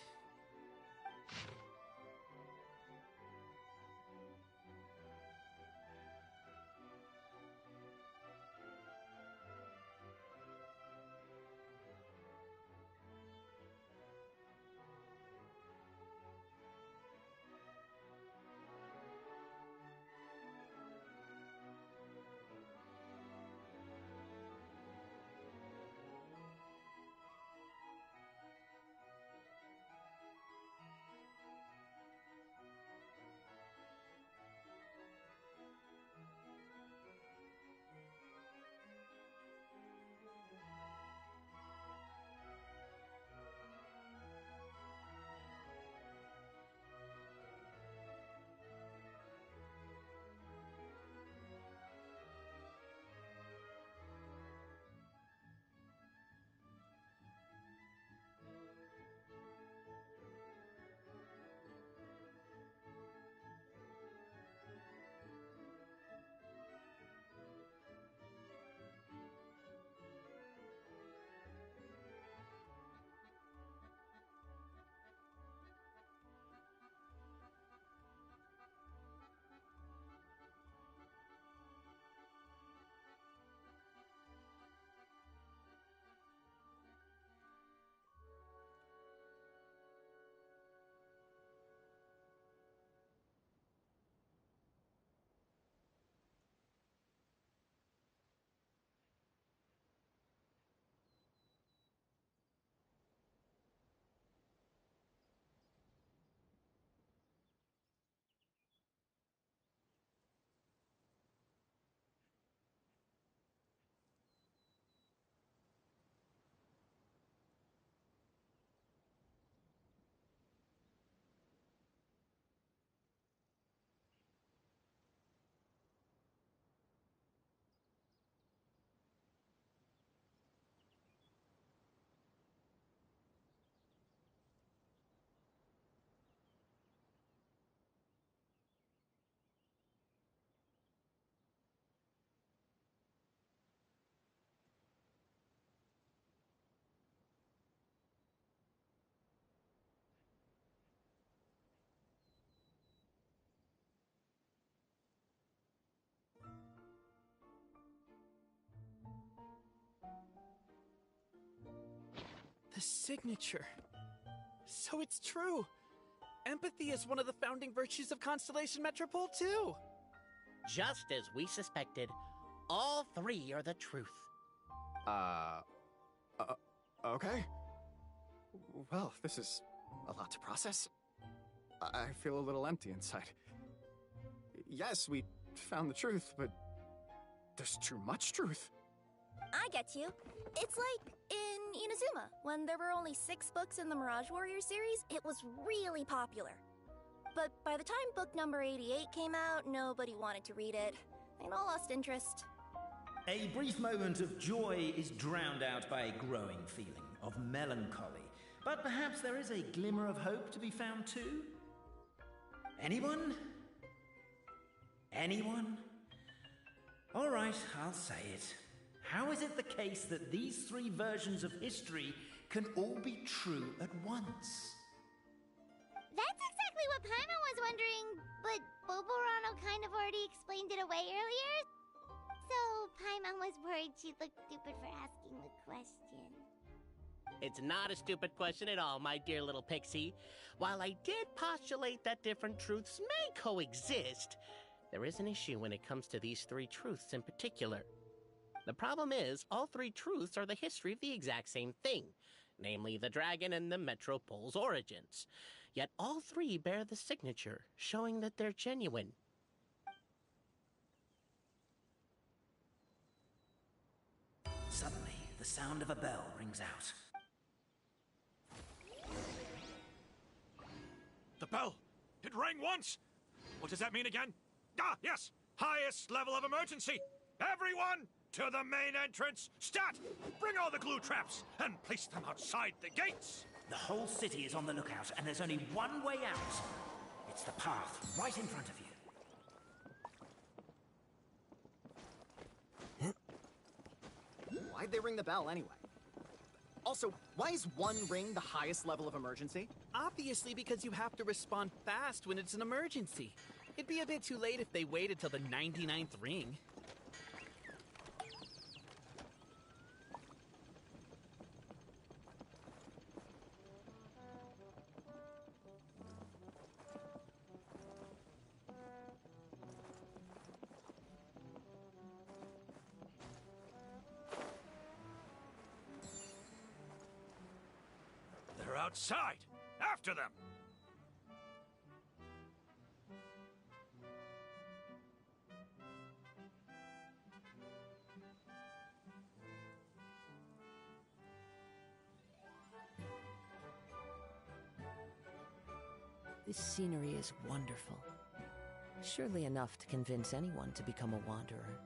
The signature. So it's true. Empathy is one of the founding virtues of Constellation Metropole, too. Just as we suspected, all three are the truth. Okay. Well, this is a lot to process. I feel a little empty inside. Yes, we found the truth, but there's too much truth. I get you. It's like in Inazuma, when there were only 6 books in the Mirage Warrior series, it was really popular. But by the time book number 88 came out, nobody wanted to read it. They'd all lost interest. A brief moment of joy is drowned out by a growing feeling of melancholy. But perhaps there is a glimmer of hope to be found too? Anyone? Anyone? All right, I'll say it. How is it the case that these 3 versions of history can all be true at once? That's exactly what Paimon was wondering, but Boborano kind of already explained it away earlier. So Paimon was worried she'd look stupid for asking the question. It's not a stupid question at all, my dear little pixie. While I did postulate that different truths may coexist, there is an issue when it comes to these three truths in particular. The problem is, all three truths are the history of the exact same thing, namely the dragon and the Metropole's origins. Yet all three bear the signature, showing that they're genuine. Suddenly, the sound of a bell rings out. The bell! It rang once! What does that mean again? Ah, yes! Highest level of emergency! Everyone, to the main entrance! Stat! Bring all the glue traps and place them outside the gates! The whole city is on the lookout, and there's only one way out. It's the path right in front of you. Why'd they ring the bell anyway? Also, why is one ring the highest level of emergency? Obviously because you have to respond fast when it's an emergency. It'd be a bit too late if they waited till the 99th ring. They're outside! After them! This scenery is wonderful. Surely enough to convince anyone to become a wanderer.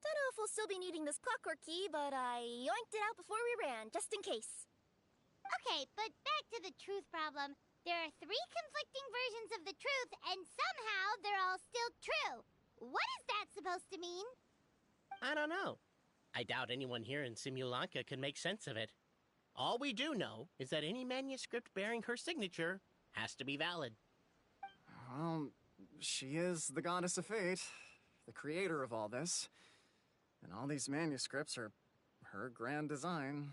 Don't know if we'll still be needing this clockwork key, but I yoinked it out before we ran, just in case. Okay, but back to the truth problem. There are 3 conflicting versions of the truth, and somehow they're all still true. What is that supposed to mean? I don't know. I doubt anyone here in Simulanka could make sense of it. All we do know is that any manuscript bearing her signature has to be valid. Well, she is the goddess of fate, the creator of all this. And all these manuscripts are her grand design.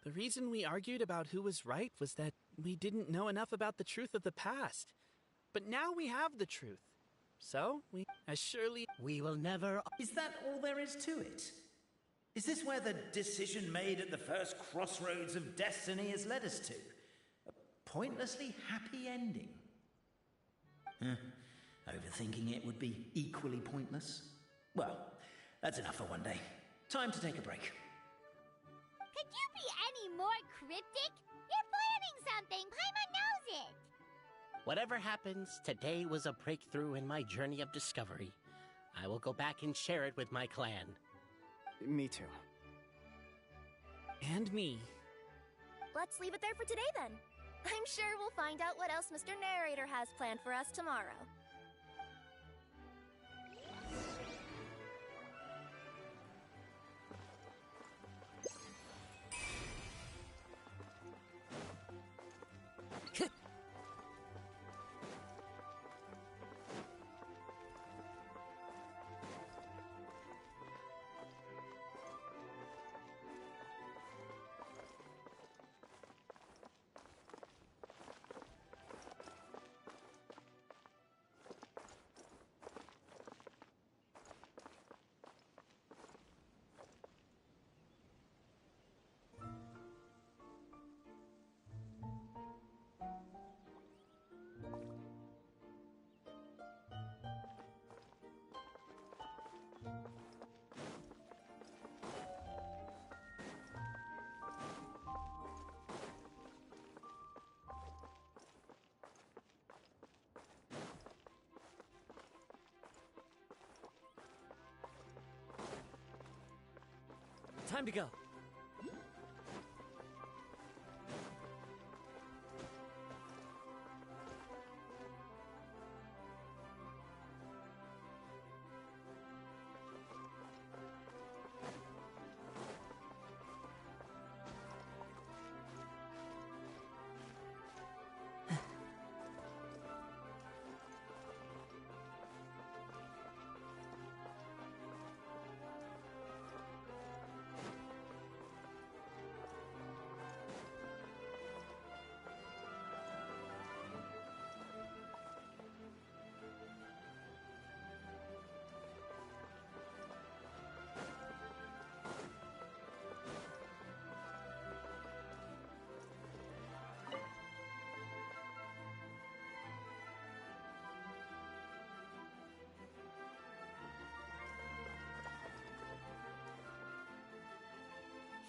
The reason we argued about who was right was that we didn't know enough about the truth of the past. But now we have the truth. So, we will never... Is that all there is to it? Is this where the decision made at the first crossroads of destiny has led us to? A pointlessly happy ending? Overthinking it would be equally pointless. Well, that's enough for one day. Time to take a break. Could you be any more cryptic? You're planning something. Paimon knows it. Whatever happens, today was a breakthrough in my journey of discovery. I will go back and share it with my clan. Me too. And me. Let's leave it there for today then. I'm sure we'll find out what else Mr. Narrator has planned for us tomorrow. Time to go.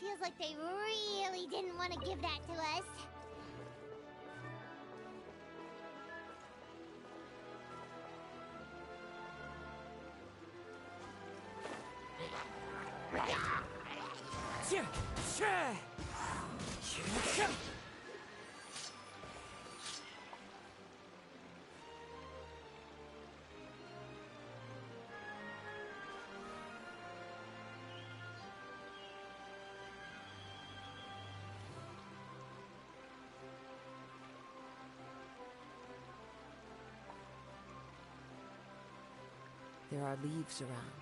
Feels like they really didn't want to give that to us. There are leaves around,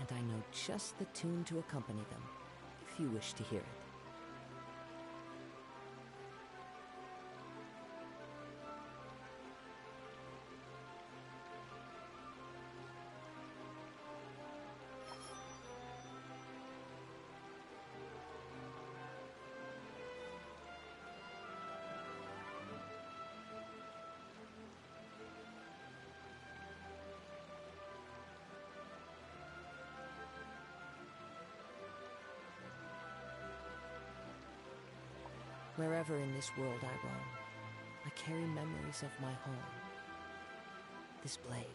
and I know just the tune to accompany them, if you wish to hear it. Wherever in this world I roam, I carry memories of my home. This blade,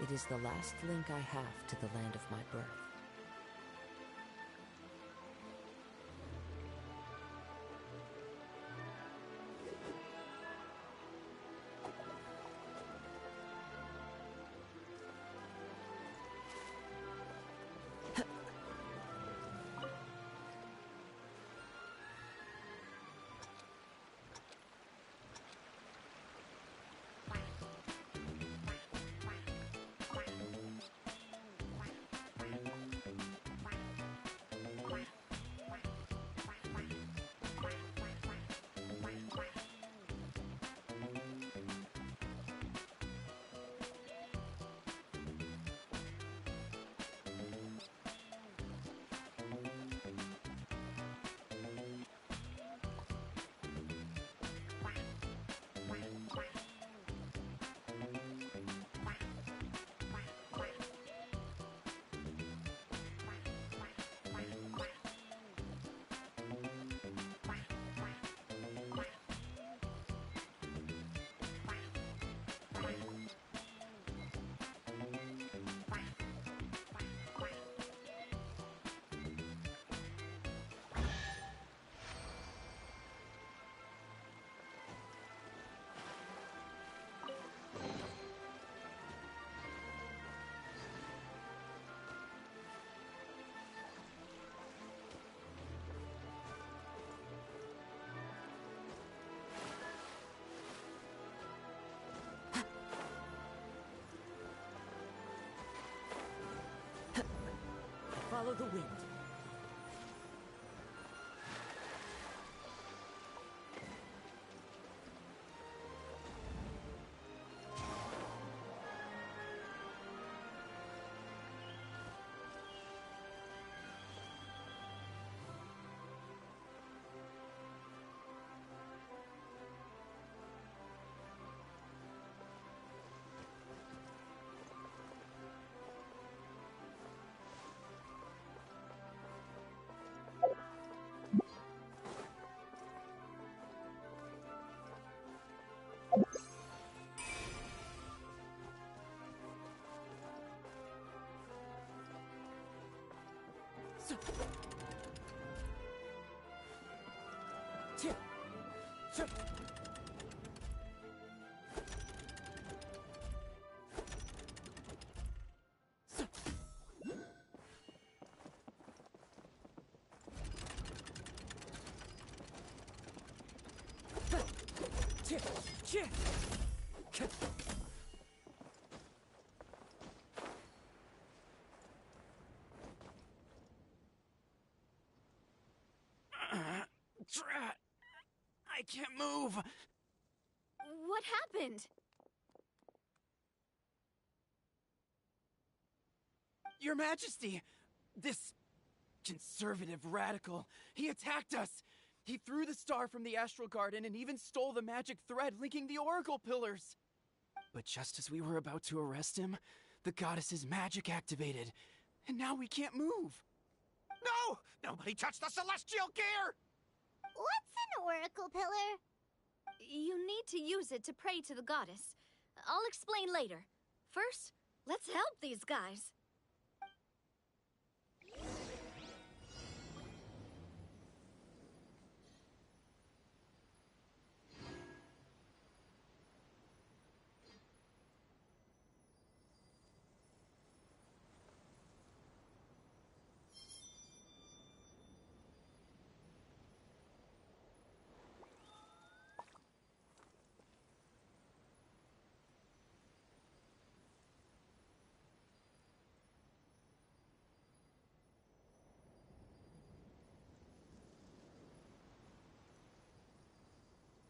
it is the last link I have to the land of my birth. Follow the wind. Drat! I can't move! What happened? Your Majesty! This conservative radical, he attacked us! He threw the star from the Astral Garden and even stole the magic thread linking the Oracle Pillars! But just as we were about to arrest him, the goddess's magic activated, and now we can't move! No! Nobody touch the celestial gear! What's an oracle pillar? You need to use it to pray to the goddess. I'll explain later. First, let's help these guys.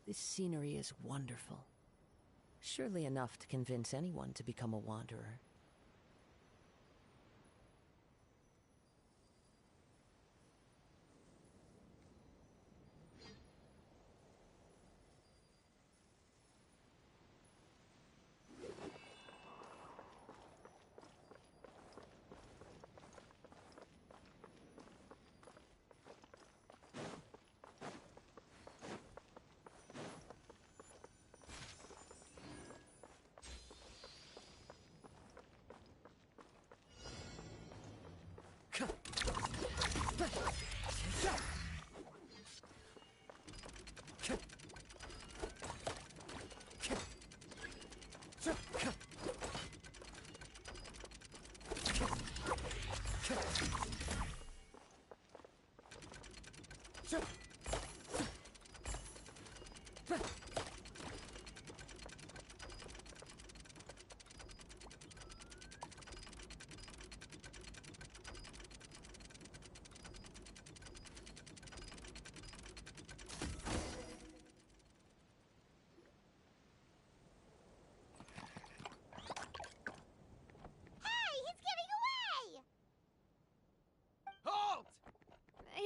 This scenery is wonderful. Surely enough to convince anyone to become a wanderer.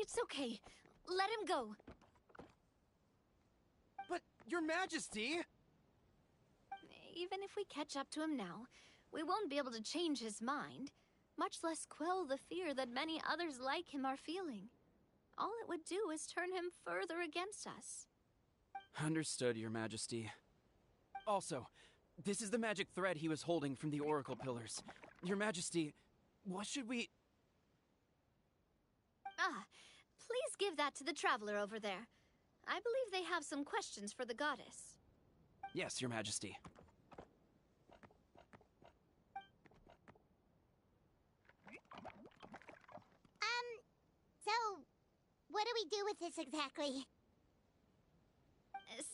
It's okay. Let him go. But, Your Majesty! Even if we catch up to him now, we won't be able to change his mind, much less quell the fear that many others like him are feeling. All it would do is turn him further against us. Understood, Your Majesty. Also, this is the magic thread he was holding from the Oracle Pillars. Your Majesty, what should we... Please give that to the traveler over there. I believe they have some questions for the goddess. Yes, Your Majesty. So, what do we do with this exactly?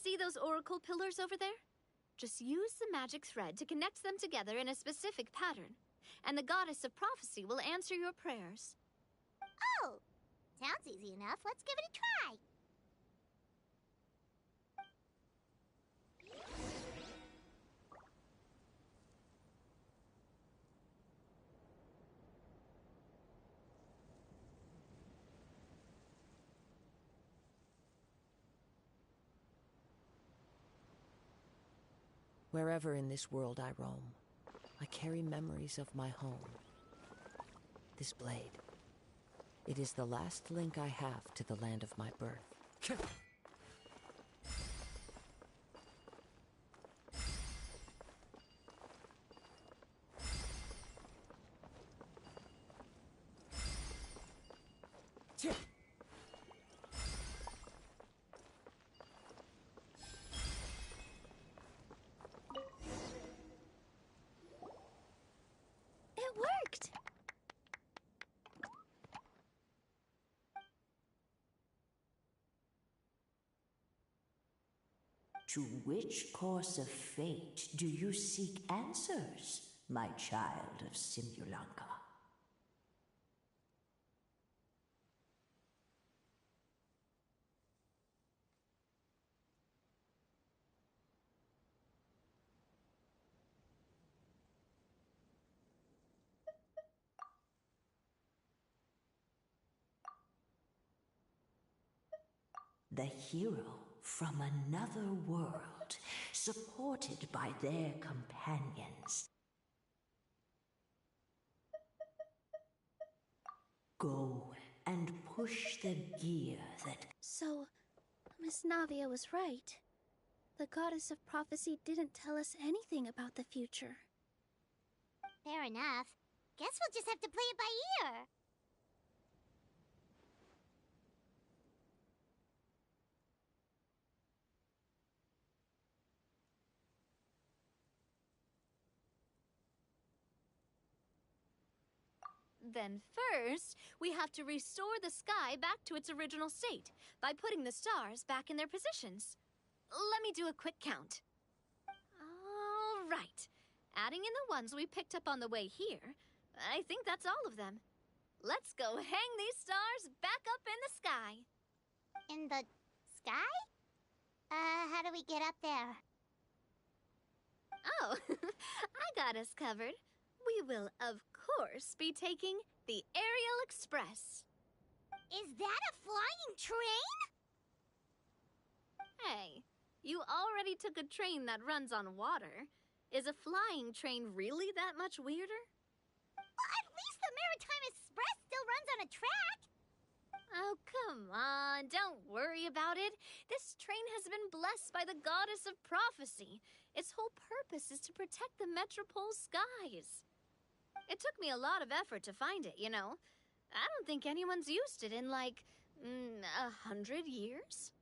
See those oracle pillars over there? Just use the magic thread to connect them together in a specific pattern, and the goddess of prophecy will answer your prayers. Oh! Sounds easy enough. Let's give it a try. Wherever in this world I roam, I carry memories of my home. This blade. It is the last link I have to the land of my birth. To which course of fate do you seek answers, my child of Simulanka? The hero from another world, supported by their companions. Go and push the gear that... So, Miss Navia was right. The goddess of prophecy didn't tell us anything about the future. Fair enough. Guess we'll just have to play it by ear. Then first, we have to restore the sky back to its original state by putting the stars back in their positions. Let me do a quick count. All right. Adding in the ones we picked up on the way here, I think that's all of them. Let's go hang these stars back up in the sky. In the sky? How do we get up there? Oh, I got us covered. We will, of course, be taking the Aerial Express. Is that a flying train? Hey, you already took a train that runs on water. Is a flying train really that much weirder? Well, at least the Maritime Express still runs on a track. Oh, come on, don't worry about it. This train has been blessed by the goddess of prophecy. Its whole purpose is to protect the Metropole's skies. It took me a lot of effort to find it, you know. I don't think anyone's used it in, like, 100 years.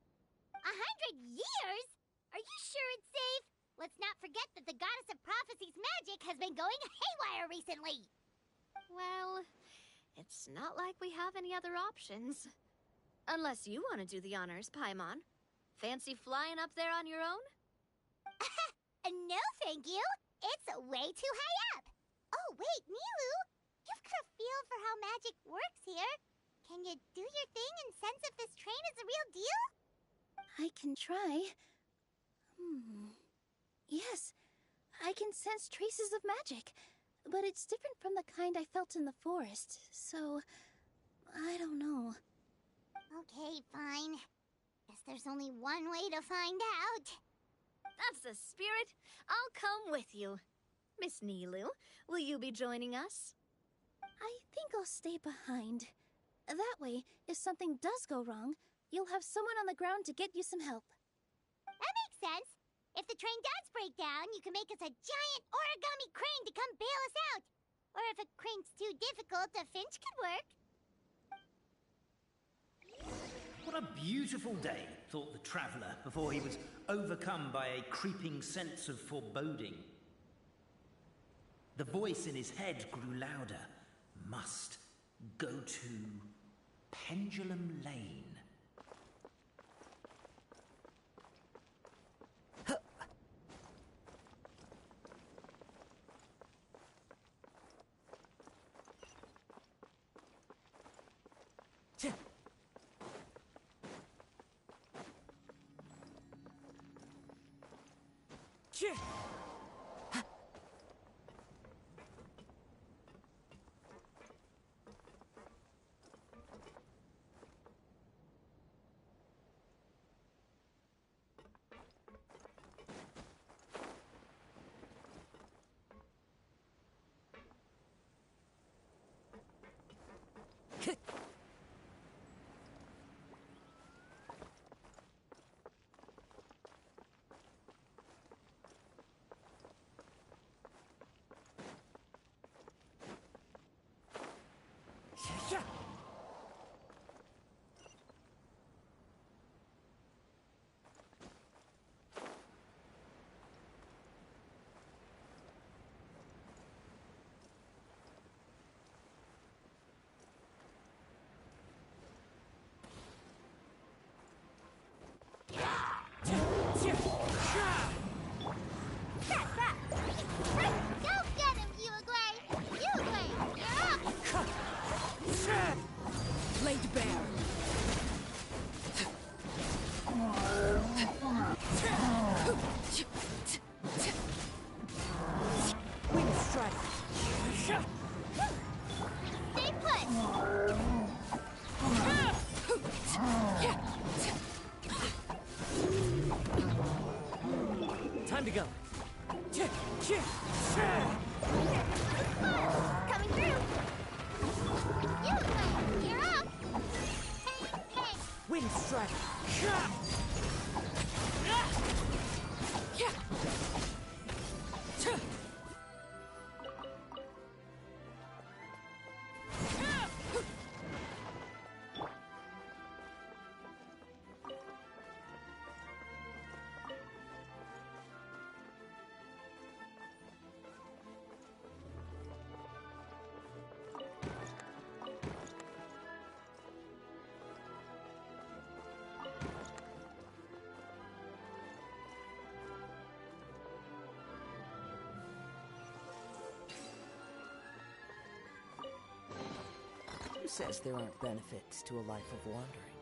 100 years? Are you sure it's safe? Let's not forget that the goddess of prophecy's magic has been going haywire recently. Well, it's not like we have any other options. Unless you want to do the honors, Paimon. Fancy flying up there on your own? No, thank you. It's way too high up. Oh, wait, Nilu. You've got a feel for how magic works here. Can you do your thing and sense if this train is the real deal? I can try. Yes, I can sense traces of magic, but it's different from the kind I felt in the forest, so I don't know. Okay, fine. Guess there's only one way to find out. That's the spirit. I'll come with you. Miss Nilu, will you be joining us? I think I'll stay behind. That way, if something does go wrong, you'll have someone on the ground to get you some help. That makes sense. If the train does break down, you can make us a giant origami crane to come bail us out. Or if a crane's too difficult, a finch could work. What a beautiful day, thought the traveller, before he was overcome by a creeping sense of foreboding. The voice in his head grew louder. Must go to Pendulum Lane. Go get him, Uruguay! Uruguay, you're up! Laid bare. Wind strike. Stay put! Time to go. Coming through! Uruguay, you're up! Hey! Wind strike. Who says there aren't benefits to a life of wandering?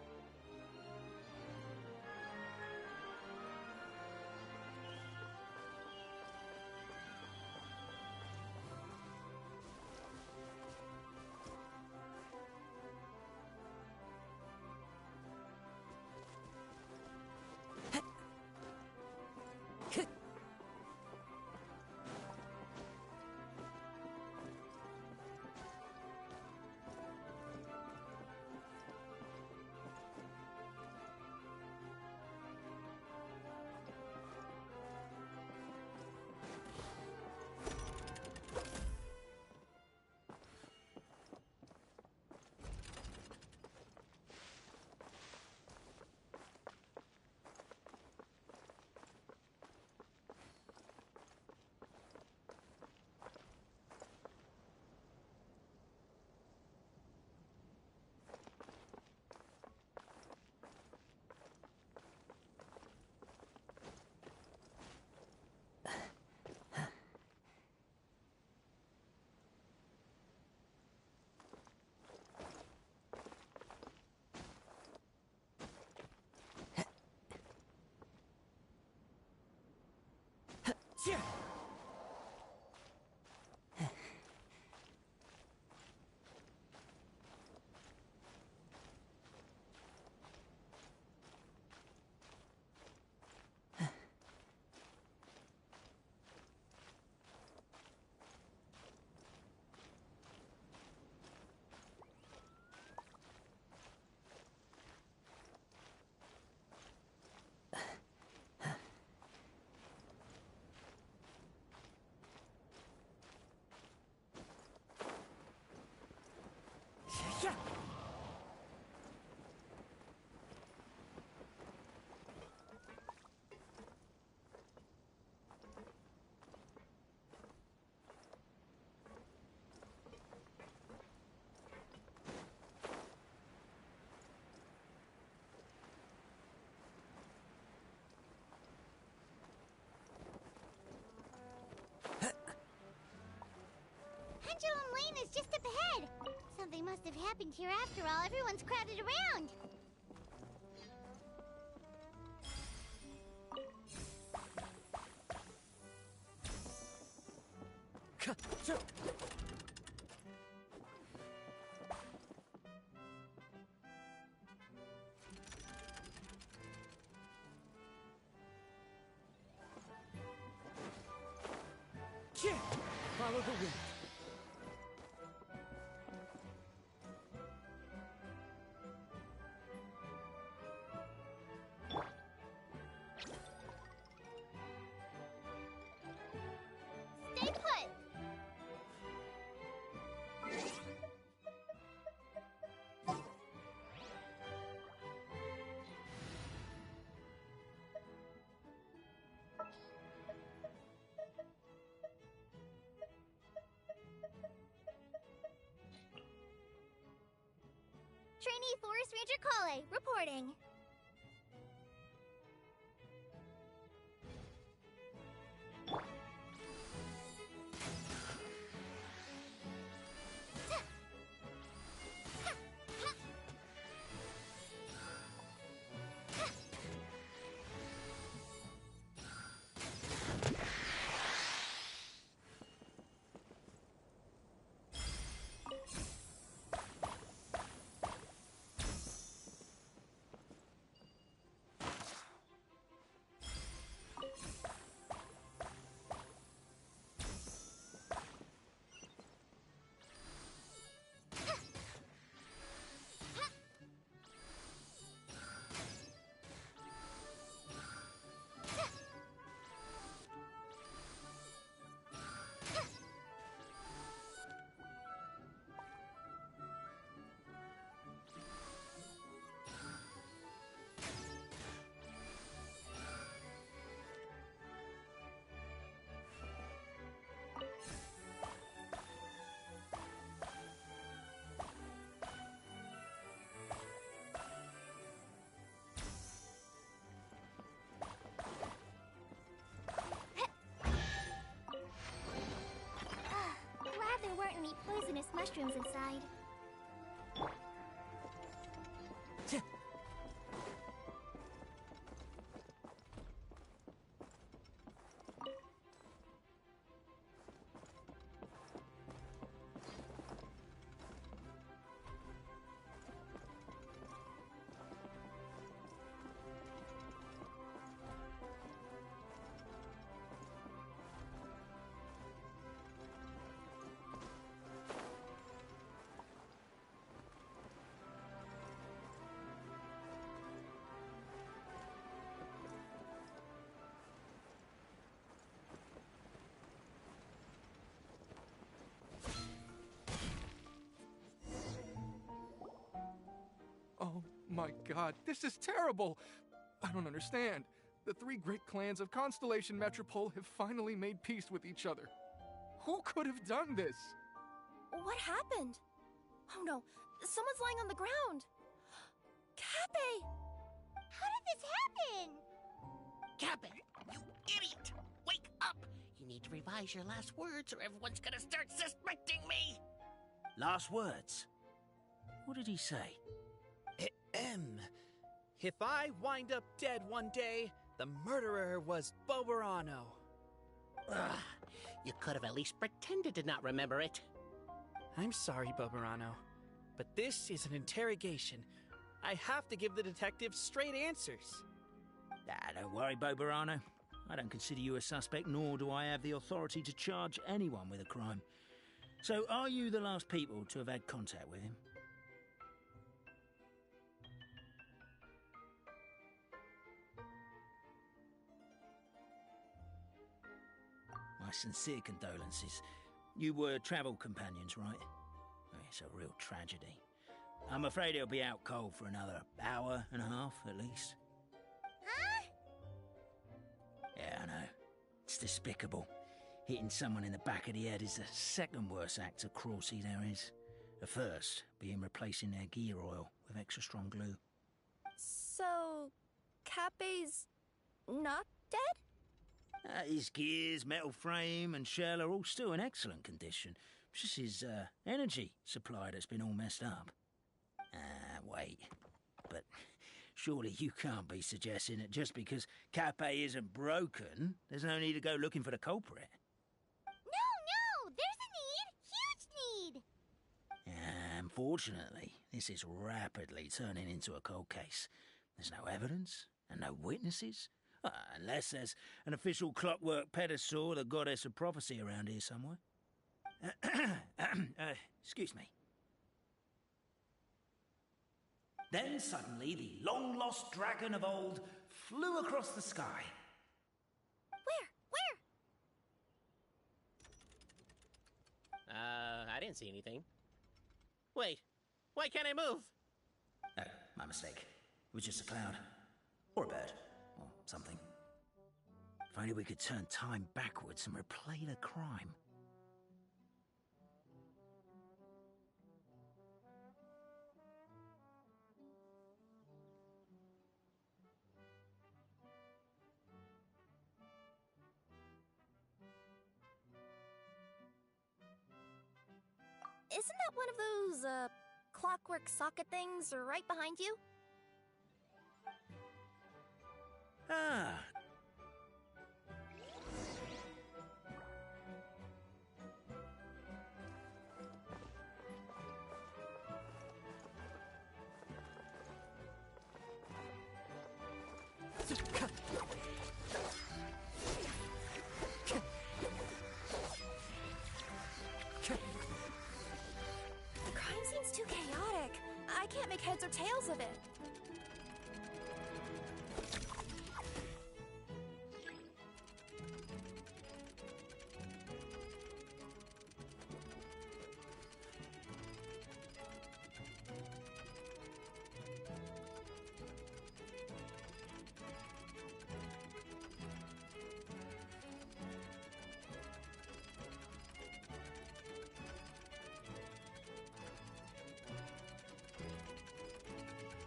Pendulum Lane is just up ahead. Something must have happened here after all. Everyone's crowded around. Follow the wind. Stay put. Trainee Forest Ranger Kale, reporting. mushrooms inside. Oh my god, this is terrible! I don't understand. The three great clans of Constellation Metropole have finally made peace with each other. Who could have done this? What happened? Oh no, someone's lying on the ground! Cappe! How did this happen? Cappe, you idiot! Wake up! You need to revise your last words or everyone's gonna start suspecting me! Last words? What did he say? If I wind up dead one day, the murderer was Boberano. Ugh, you could have at least pretended to not remember it. I'm sorry, Boberano, but this is an interrogation. I have to give the detectives straight answers. Don't worry, Boberano. I don't consider you a suspect, nor do I have the authority to charge anyone with a crime. So, are you the last people to have had contact with him? My sincere condolences. You were travel companions, right? It's a real tragedy. I'm afraid he'll be out cold for another hour and a half, at least. Huh? Yeah, I know. It's despicable. Hitting someone in the back of the head is the second worst act of cruelty there is. The first being replacing their gear oil with extra strong glue. So, Cappe's not dead? His gears, metal frame and shell are all still in excellent condition. It's just his energy supply that's been all messed up. Wait. But surely you can't be suggesting that just because Cappe isn't broken, there's no need to go looking for the culprit. No! There's a need! Huge need! Unfortunately, this is rapidly turning into a cold case. There's no evidence and no witnesses. Unless there's an official clockwork pedestal or the goddess of prophecy around here somewhere. Excuse me. Then suddenly the long-lost dragon of old flew across the sky. Where? I didn't see anything. Wait, why can't I move? Oh, my mistake. It was just a cloud. Or a bird. Or something. If only we could turn time backwards and replay the crime. Isn't that one of those, clockwork socket things right behind you? Ah. The crime seems too chaotic. I can't make heads or tails of it.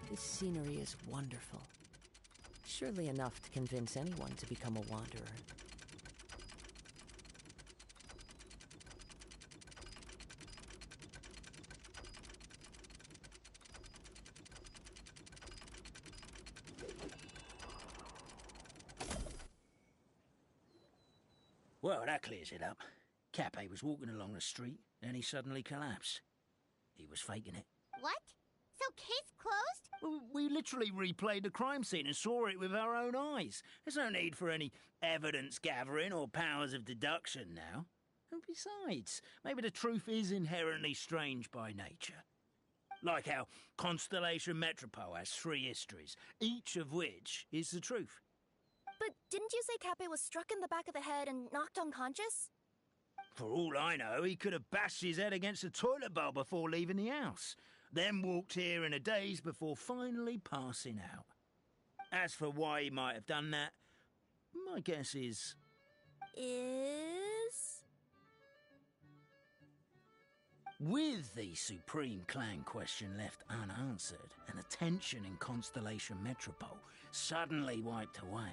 This scenery is wonderful. Surely enough to convince anyone to become a wanderer. Well, that clears it up. Cappe was walking along the street, then he suddenly collapsed. He was faking it. What? So case closed? Well, we literally replayed the crime scene and saw it with our own eyes. There's no need for any evidence gathering or powers of deduction now. And besides, maybe the truth is inherently strange by nature. Like how Constellation Metropole has 3 histories, each of which is the truth. But didn't you say Cappe was struck in the back of the head and knocked unconscious? For all I know, he could have bashed his head against a toilet bowl before leaving the house, then walked here in a daze before finally passing out. As for why he might have done that, my guess is... With the Supreme Clan question left unanswered and the tension in Constellation Metropole suddenly wiped away,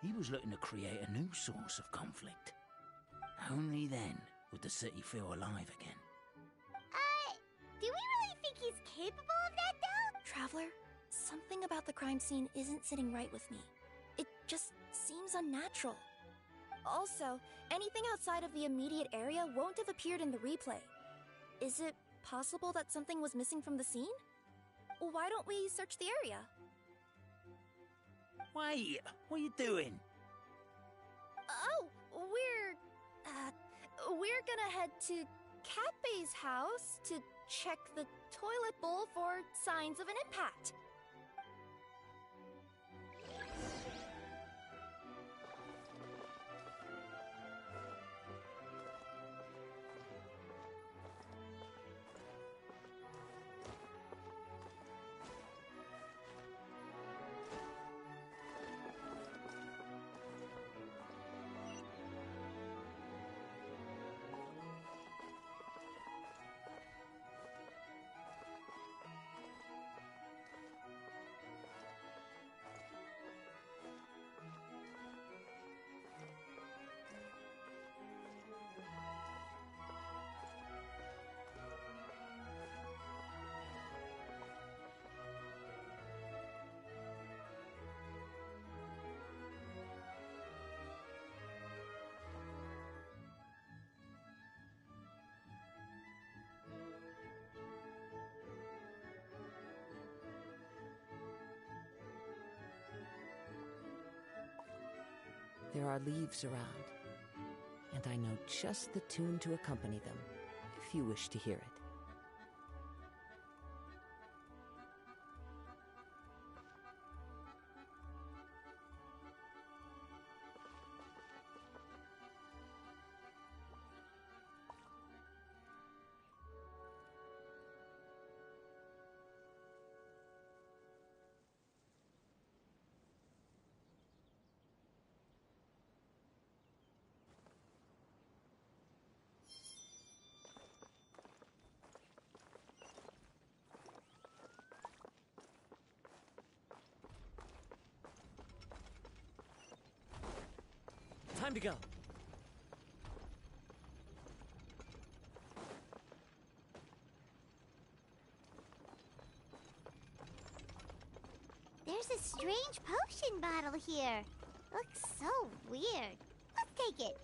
he was looking to create a new source of conflict. Only then would the city feel alive again. Do we really think he's capable of that, though? Traveler, something about the crime scene isn't sitting right with me. It just seems unnatural. Also, anything outside of the immediate area won't have appeared in the replay. Is it possible that something was missing from the scene? Why don't we search the area? Wait, what are you doing? Oh, we're gonna head to Cappe's house to check the toilet bowl for signs of an impact. There are leaves around, and I know just the tune to accompany them, if you wish to hear it. Time to go. There's a strange potion bottle here. Looks so weird. Let's take it.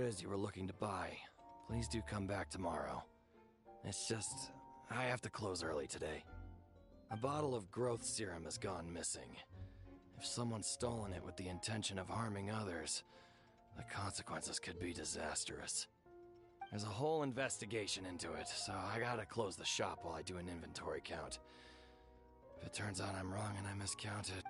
it is you were looking to buy, please do come back tomorrow. It's just, I have to close early today. A bottle of growth serum has gone missing. If someone's stolen it with the intention of harming others, the consequences could be disastrous. There's a whole investigation into it, so I gotta close the shop while I do an inventory count. If it turns out I'm wrong and I miscounted...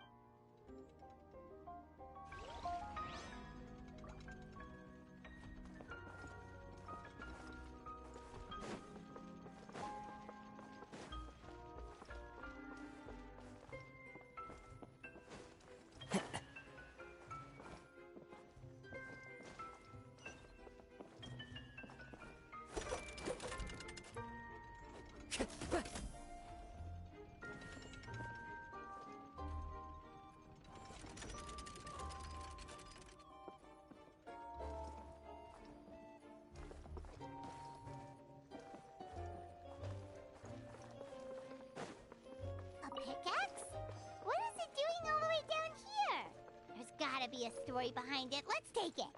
Pickaxe? What is it doing all the way down here? There's gotta be a story behind it. Let's take it.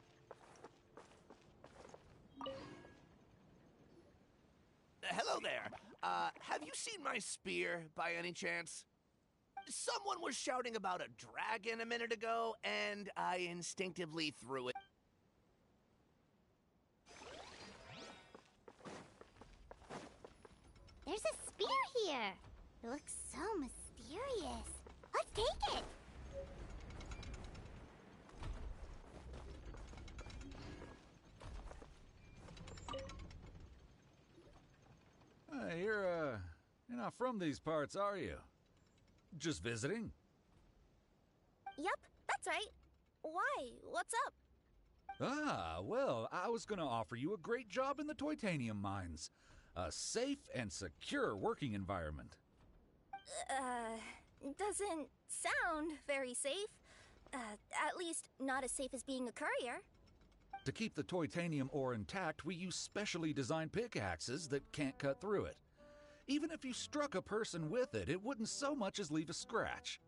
Hello there. Have you seen my spear by any chance? Someone was shouting about a dragon a minute ago, and I instinctively threw it. There's a spear here. It looks so mysterious. Let's take it. You're not from these parts, are you? Just visiting? Yep, that's right. Why? What's up? Ah, well, I was gonna offer you a great job in the Titanium mines. A safe and secure working environment. Doesn't sound very safe. At least not as safe as being a courier. To keep the titanium ore intact, we use specially designed pickaxes that can't cut through it. Even if you struck a person with it, it wouldn't so much as leave a scratch.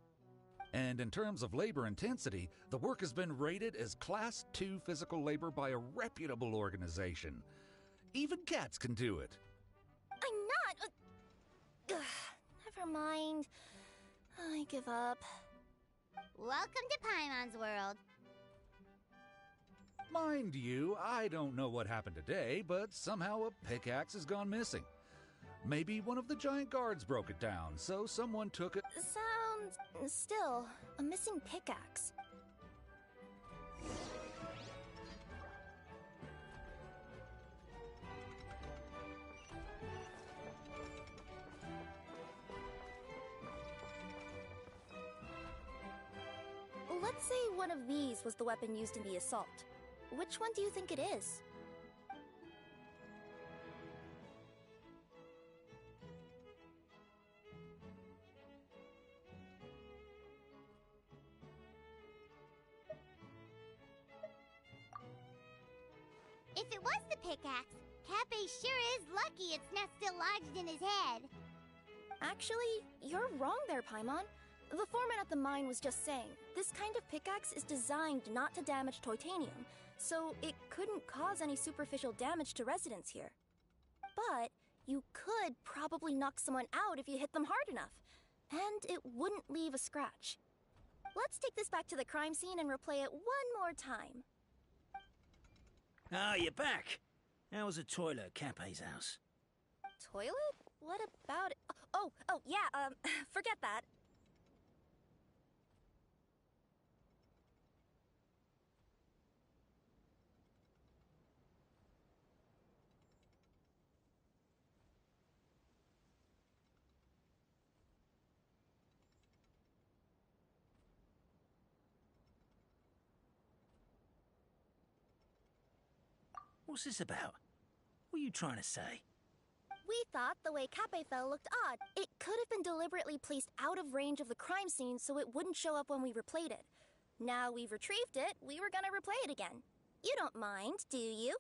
And in terms of labor intensity, the work has been rated as Class 2 physical labor by a reputable organization. Even cats can do it. I'm not... never mind. I give up. Welcome to Paimon's world. Mind you, I don't know what happened today, but somehow a pickaxe has gone missing. Maybe one of the giant guards broke it down, so someone took it. Sounds... still, a missing pickaxe. Let's say one of these was the weapon used in the assault. Which one do you think it is? If it was the pickaxe, Cafe sure is lucky it's not still lodged in his head. Actually, you're wrong there, Paimon. The foreman at the mine was just saying, this kind of pickaxe is designed not to damage titanium, so it couldn't cause any superficial damage to residents here. But you could probably knock someone out if you hit them hard enough, and it wouldn't leave a scratch. Let's take this back to the crime scene and replay it one more time. Ah, you're back. How was the toilet at Cape's house? Toilet? What about it? Oh, yeah, forget that. What's this about? What are you trying to say? We thought the way Cape fell looked odd. It could have been deliberately placed out of range of the crime scene so it wouldn't show up when we replayed it. Now we've retrieved it, we were gonna replay it again. You don't mind, do you?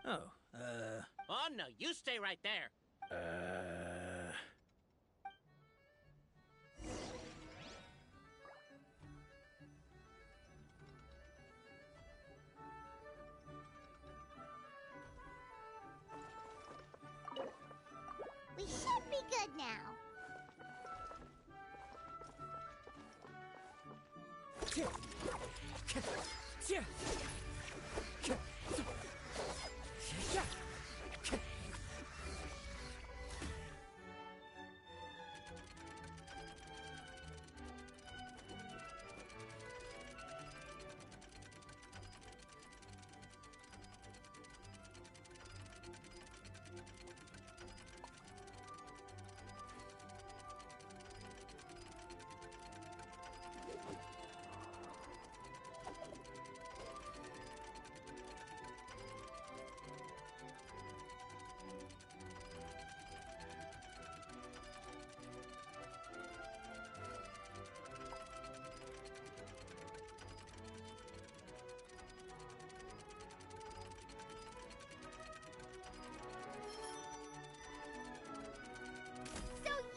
Oh, Oh, no, you stay right there. good now.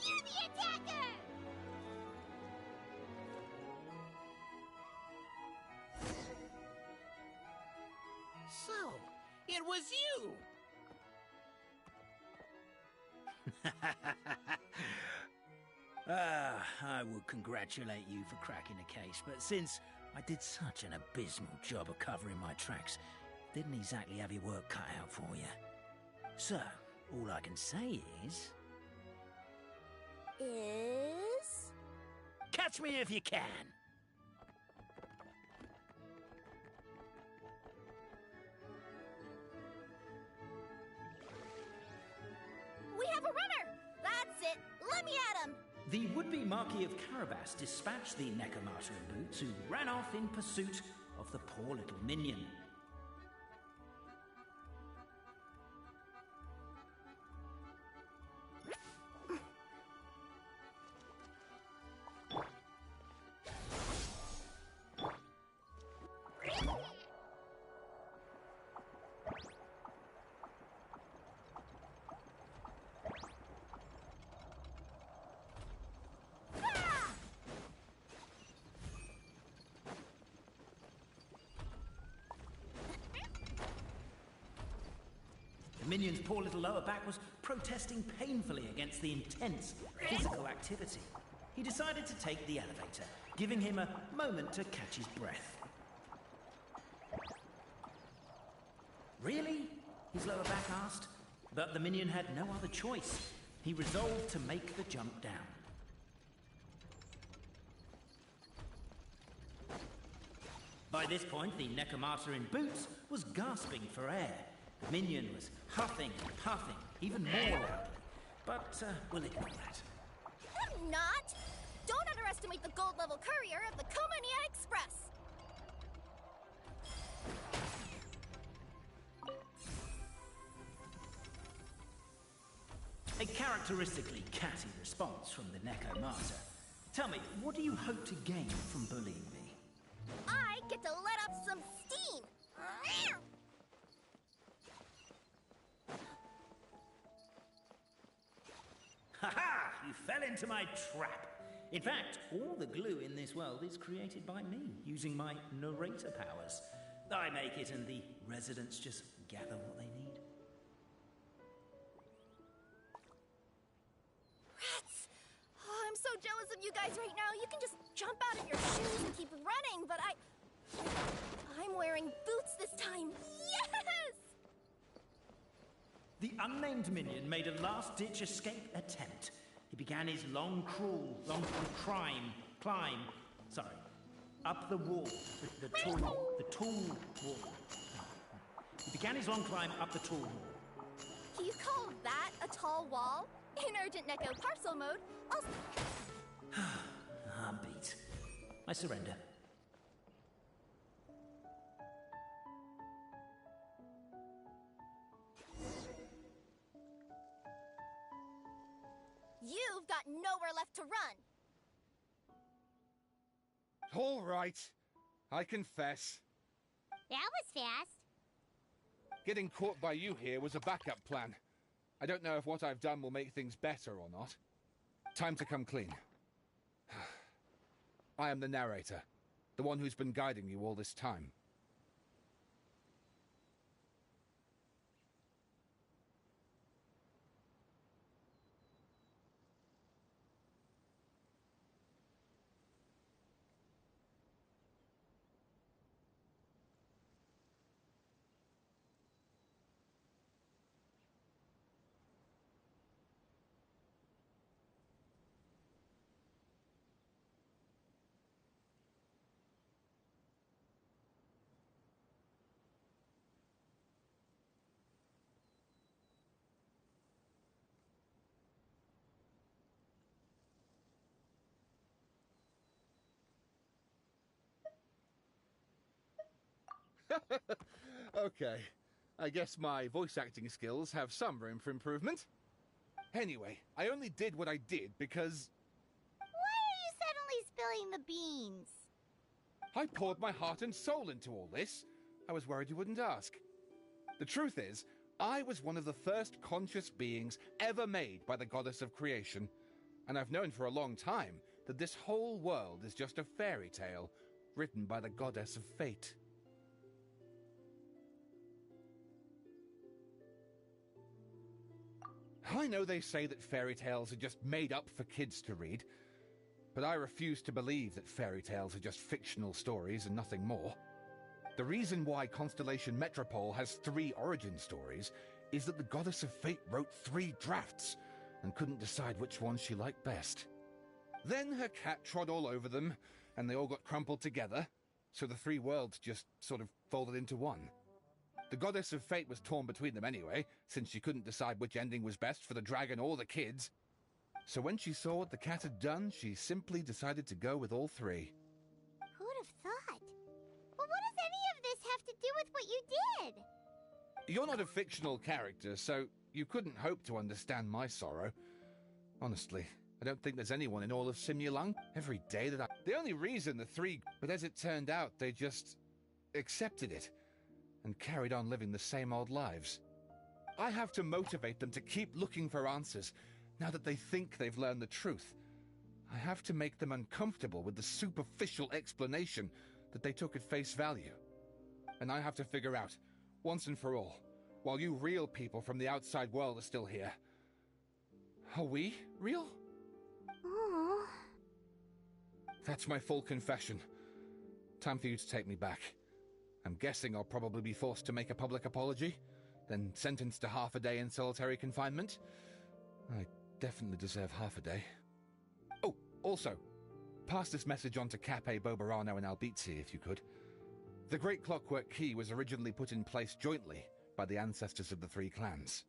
You're the attacker! So, it was you! I would congratulate you for cracking the case, but since I did such an abysmal job of covering my tracks, didn't exactly have your work cut out for you. So, all I can say is... Catch me if you can! We have a runner! That's it! Let me at him! The would-be Marquis of Carabas dispatched the Necromata in boots, who ran off in pursuit of the poor little minion. The minion's poor little lower back was protesting painfully against the intense physical activity. He decided to take the elevator, giving him a moment to catch his breath. Really? His lower back asked. But the minion had no other choice. He resolved to make the jump down. By this point, the Necromata in boots was gasping for air. The minion was huffing and puffing, even more loudly. But we'll ignore that. I'm not! Don't underestimate the gold-level courier of the Komania Express! A characteristically catty response from the Necromata. Tell me, what do you hope to gain from bullying me? I get to let off some steam! Ha-ha! You fell into my trap! In fact, all the glue in this world is created by me, using my narrator powers. I make it and the residents just gather what they need. Rats! Oh, I'm so jealous of you guys right now. You can just jump out of your shoes and keep running, but I'm wearing boots this time. Yes! The unnamed minion made a last-ditch escape attempt. He began his long climb, up the wall, the tall wall. He began his long climb up the tall wall. Do you call that a tall wall? In urgent Neko parcel mode, I'm beat. I surrender. You've got nowhere left to run. All right. I confess. That was fast. Getting caught by you here was a backup plan. I don't know if what I've done will make things better or not. Time to come clean. I am the narrator, the one who's been guiding you all this time. Okay, I guess my voice acting skills have some room for improvement. Anyway, I only did what I did because Why are you suddenly spilling the beans? I poured my heart and soul into all this. I was worried you wouldn't ask. The truth is, I was one of the first conscious beings ever made by the goddess of creation, and I've known for a long time that this whole world is just a fairy tale written by the goddess of fate. I know they say that fairy tales are just made up for kids to read, but I refuse to believe that fairy tales are just fictional stories and nothing more. The reason why Constellation Metropole has 3 origin stories is that the Goddess of Fate wrote 3 drafts and couldn't decide which one she liked best. Then her cat trod all over them, and they all got crumpled together, so the 3 worlds just sort of folded into one. The Goddess of Fate was torn between them anyway, since she couldn't decide which ending was best for the dragon or the kids. So when she saw what the cat had done, she simply decided to go with all 3. Who'd have thought? Well, what does any of this have to do with what you did? You're not a fictional character, so you couldn't hope to understand my sorrow. Honestly, I don't think there's anyone in all of Simulung. Every day that The only reason the 3... But as it turned out, they just accepted it and carried on living the same old lives. I have to motivate them to keep looking for answers now that they think they've learned the truth. I have to make them uncomfortable with the superficial explanation that they took at face value. And I have to figure out, once and for all, while you real people from the outside world are still here, are we real? Aww. That's my full confession. Time for you to take me back. I'm guessing I'll probably be forced to make a public apology, then sentenced to half a day in solitary confinement. I definitely deserve half a day. Oh, also, pass this message on to Cape, Bobarano, and Albizzi if you could. The Great Clockwork Key was originally put in place jointly by the ancestors of the 3 clans.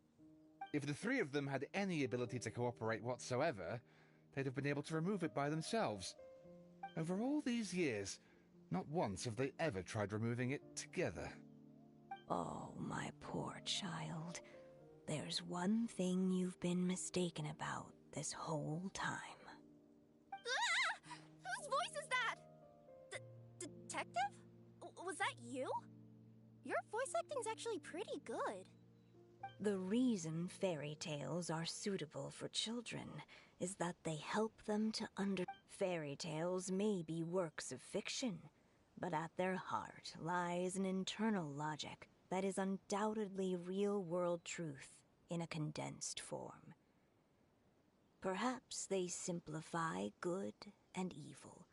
If the 3 of them had any ability to cooperate whatsoever, they'd have been able to remove it by themselves. Over all these years, not once have they ever tried removing it together. Oh, my poor child. There's one thing you've been mistaken about this whole time. Ah! Whose voice is that? Detective? Was that you? Your voice acting's actually pretty good. The reason fairy tales are suitable for children is that they help them to Fairy tales may be works of fiction, but at their heart lies an internal logic that is undoubtedly real-world truth in a condensed form. Perhaps they simplify good and evil,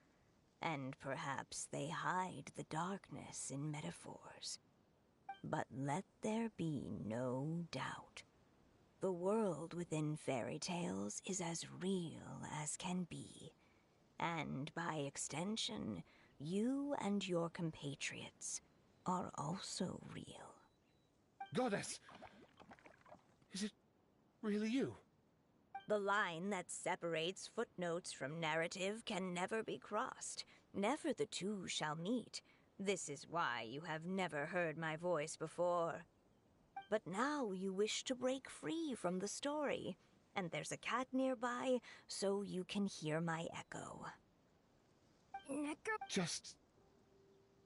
and perhaps they hide the darkness in metaphors. But let there be no doubt. The world within fairy tales is as real as can be, and by extension, you and your compatriots are also real. Goddess! Is it really you? The line that separates footnotes from narrative can never be crossed. Never the two shall meet. This is why you have never heard my voice before. But now you wish to break free from the story, and there's a cat nearby, so you can hear my echo. Just...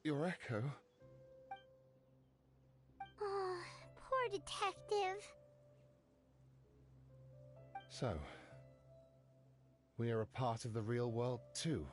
your echo? Oh, poor detective. So, we are a part of the real world too.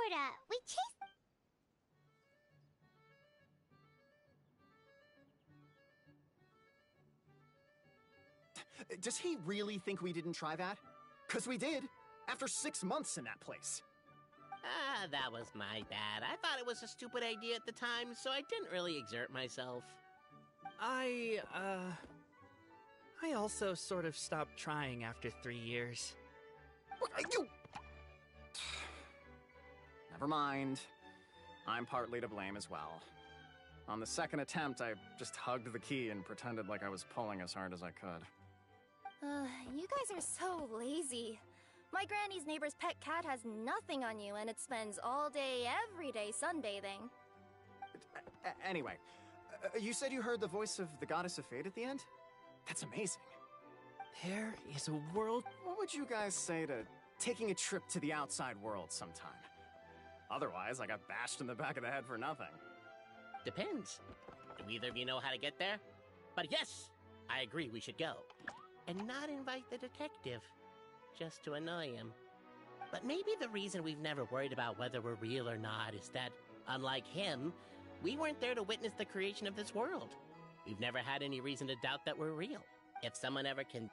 Florida. We chased... Does he really think we didn't try that? 'Cause we did, after 6 months in that place. Ah, that was my bad. I thought it was a stupid idea at the time, so I didn't really exert myself. I also sort of stopped trying after 3 years. You... Never mind. I'm partly to blame as well. On the second attempt, I just hugged the key and pretended like I was pulling as hard as I could. You guys are so lazy. My granny's neighbor's pet cat has nothing on you, and it spends all day, every day sunbathing. Anyway, you said you heard the voice of the goddess of fate at the end? That's amazing. There is a world... What would you guys say to taking a trip to the outside world sometime? Otherwise, I got bashed in the back of the head for nothing. Depends. Do either of you know how to get there? But yes, I agree we should go. And not invite the detective, just to annoy him. But maybe the reason we've never worried about whether we're real or not is that, unlike him, we weren't there to witness the creation of this world. We've never had any reason to doubt that we're real. If someone ever can...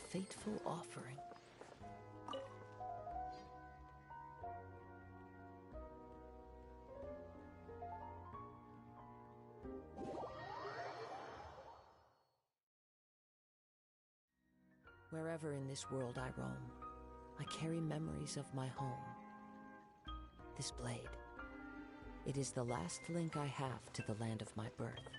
fateful offering. Wherever in this world I roam, I carry memories of my home. This blade, it is the last link I have to the land of my birth.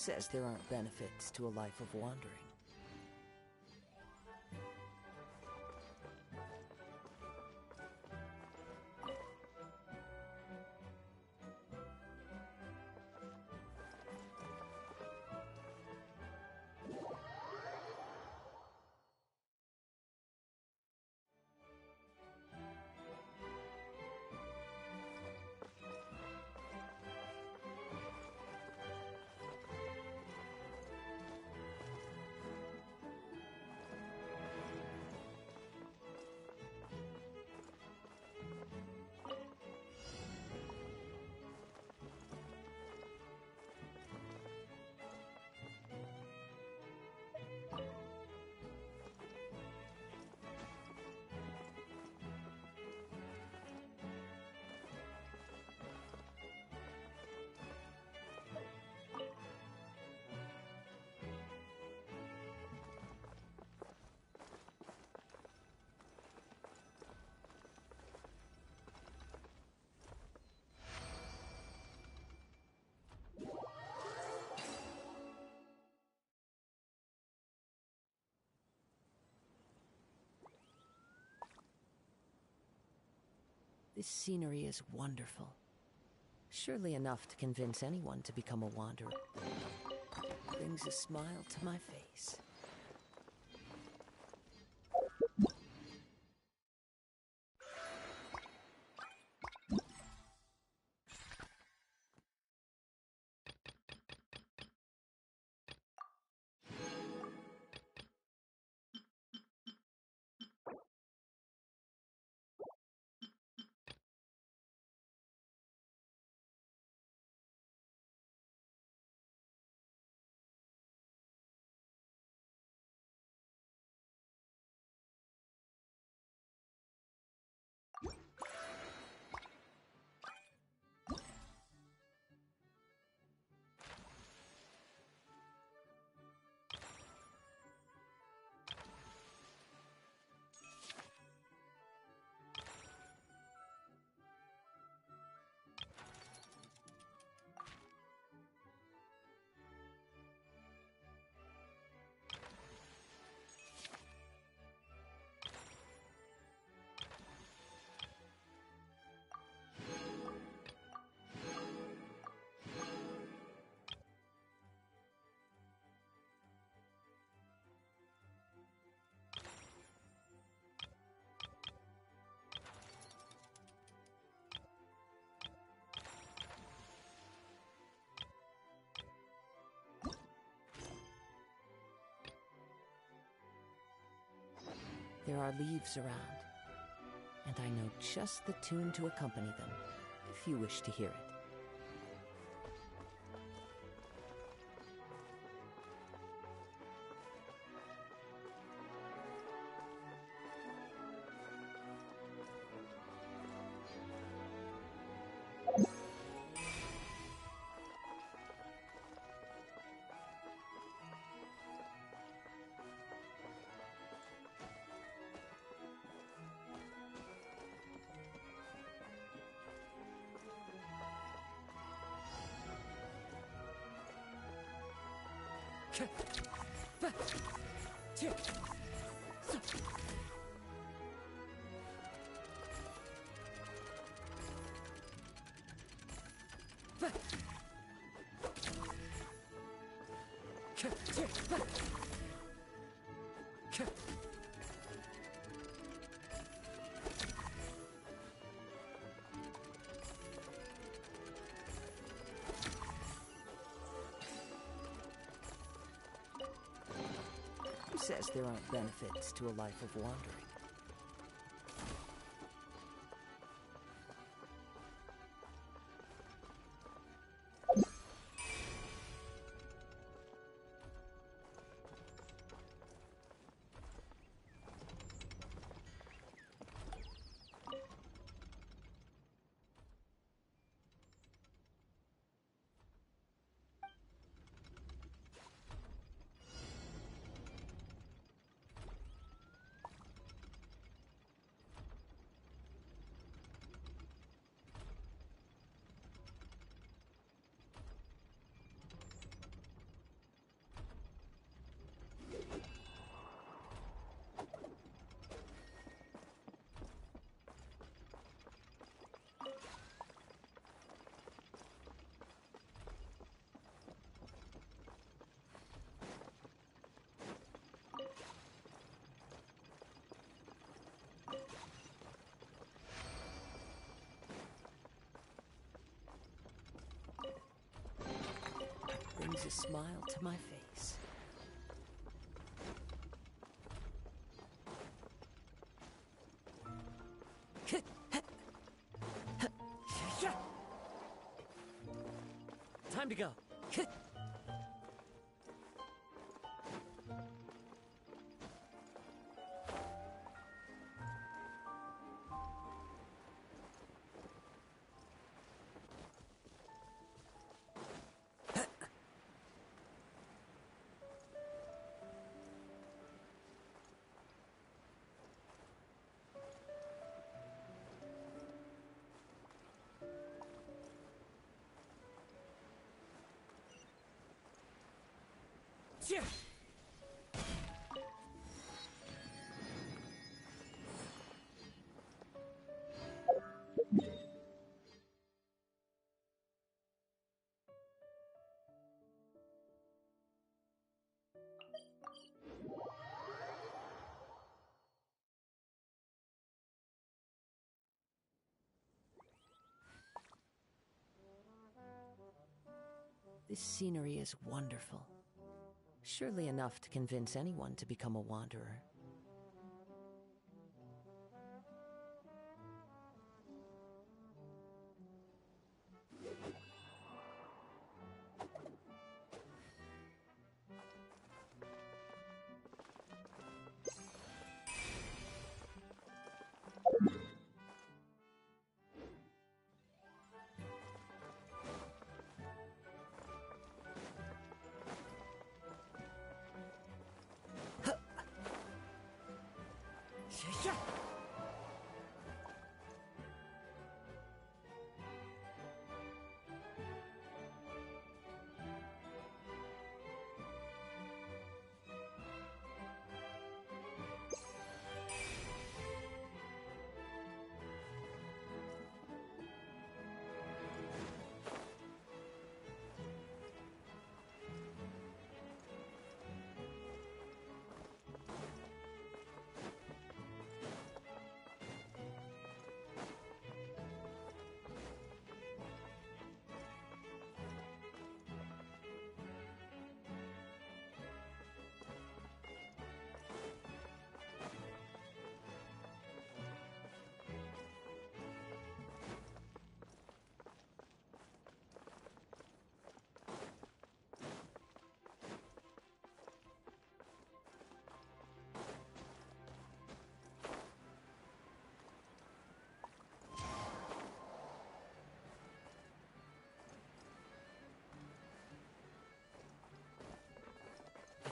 says there aren't benefits to a life of wandering? This scenery is wonderful. Surely enough to convince anyone to become a wanderer. Brings a smile to my face. There are leaves around, and I know just the tune to accompany them, if you wish to hear it. Who says there aren't benefits to a life of wandering? brings a smile to my face. Time to go. This scenery is wonderful. Surely enough to convince anyone to become a wanderer.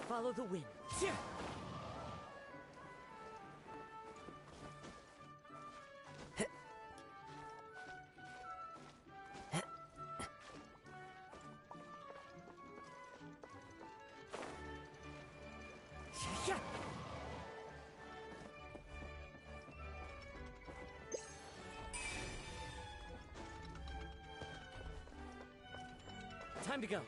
Follow the wind. Time to go.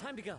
Time to go.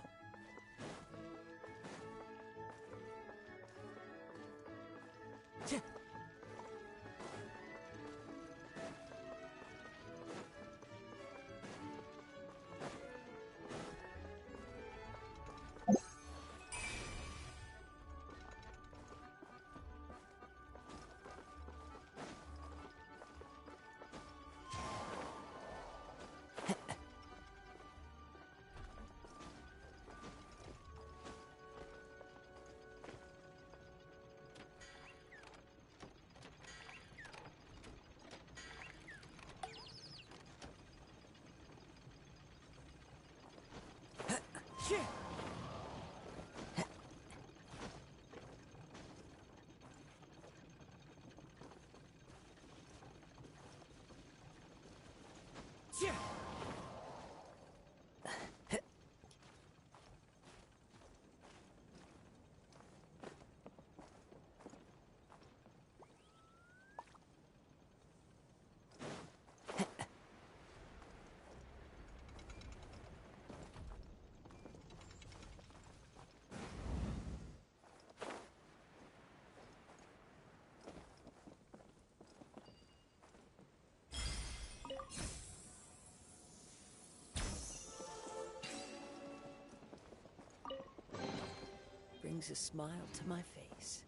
brings a smile to my face.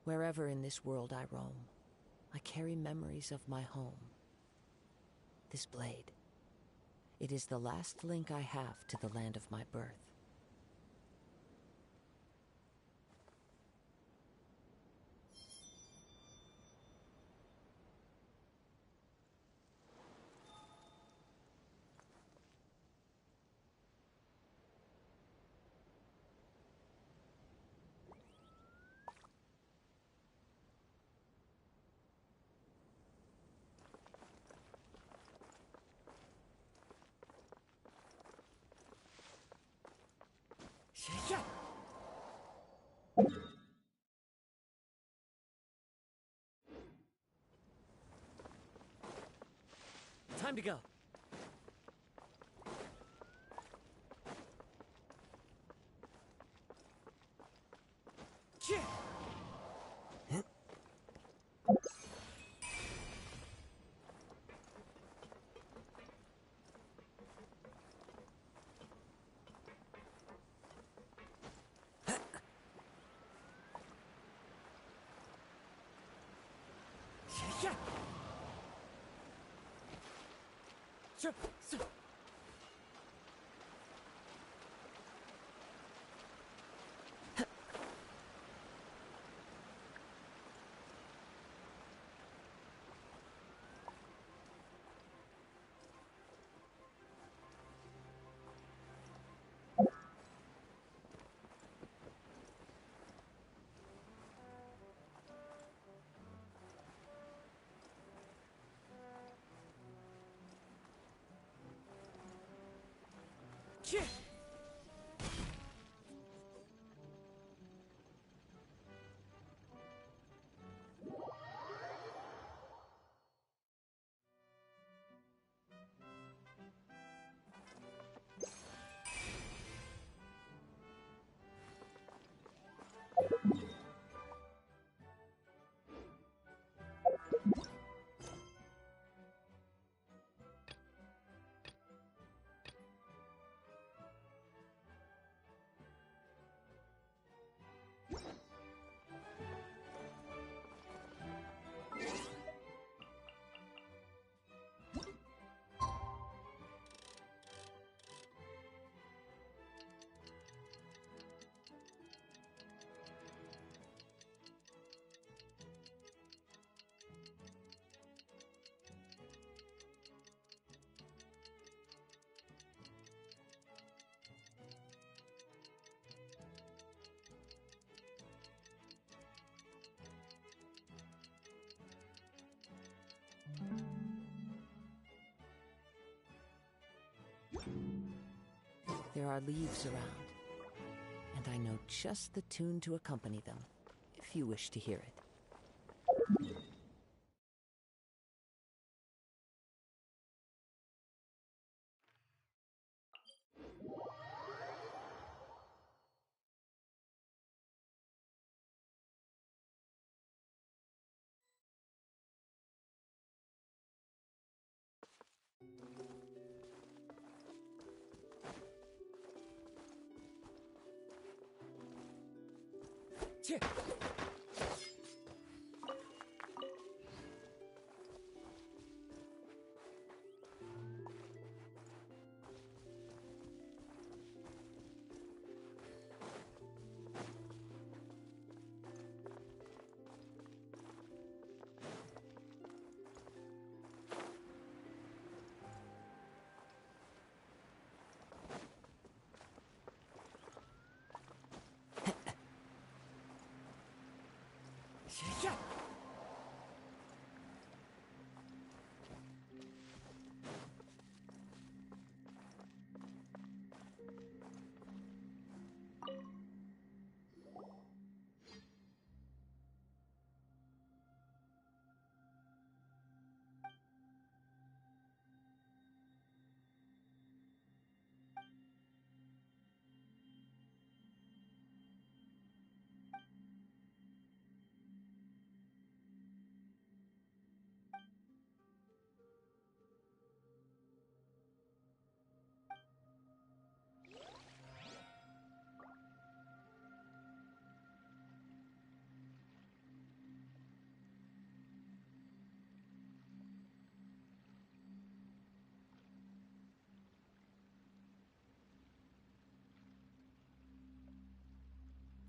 Wherever in this world I roam, I carry memories of my home. This blade, it is the last link I have to the land of my birth. Time to go. There are leaves around, and I know just the tune to accompany them, if you wish to hear it.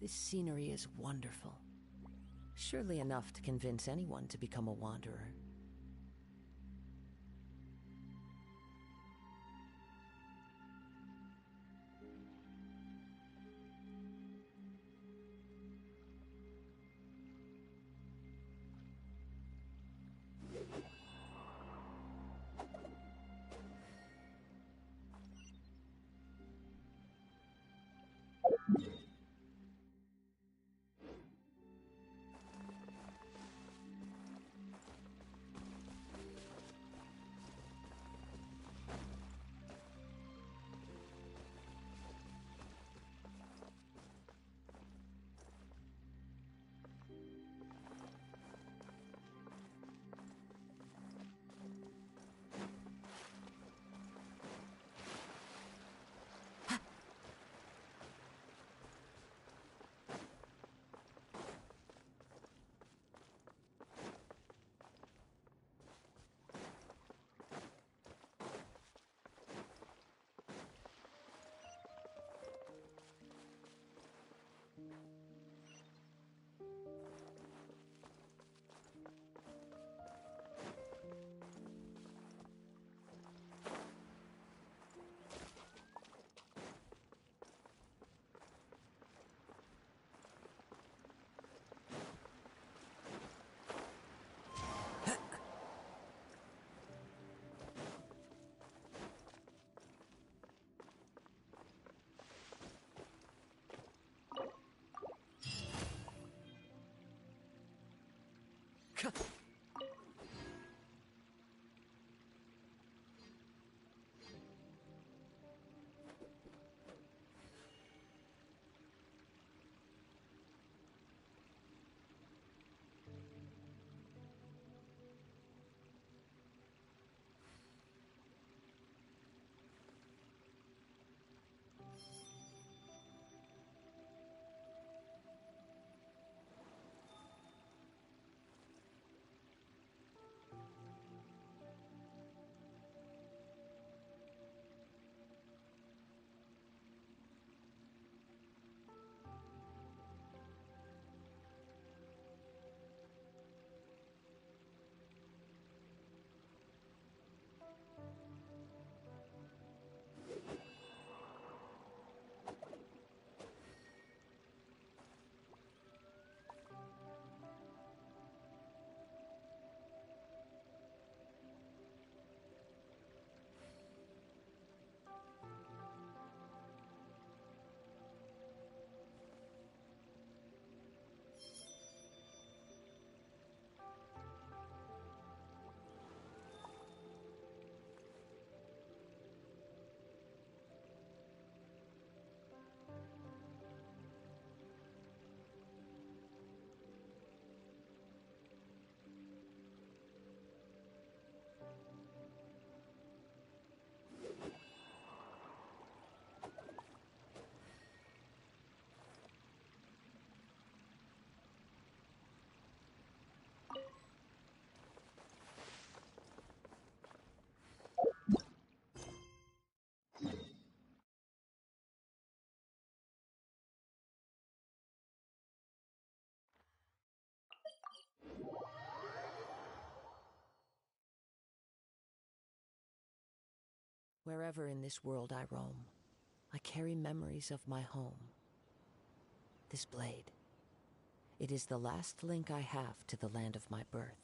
This scenery is wonderful. Surely enough to convince anyone to become a wanderer. Wherever in this world I roam, I carry memories of my home. This blade, it is the last link I have to the land of my birth.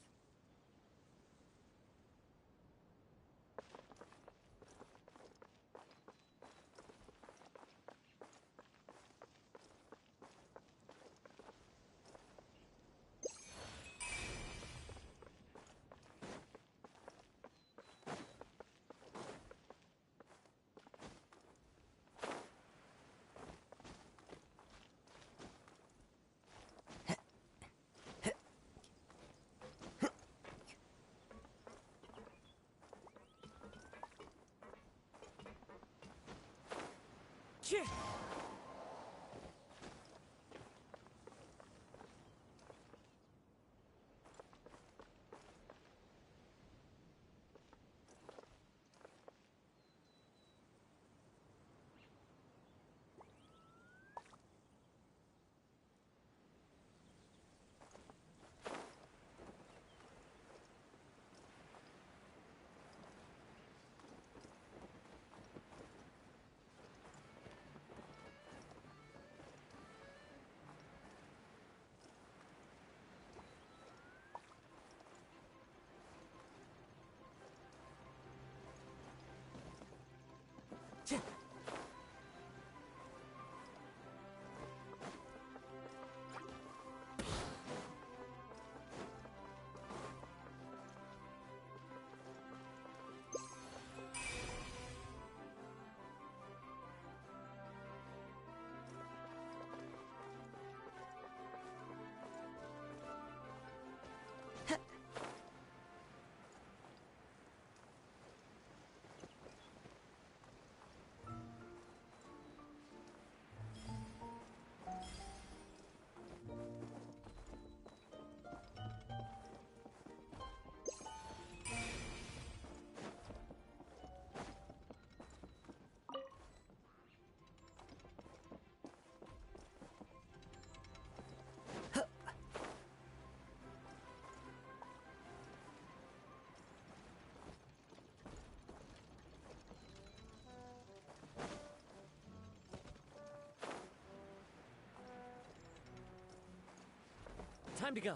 Time to go.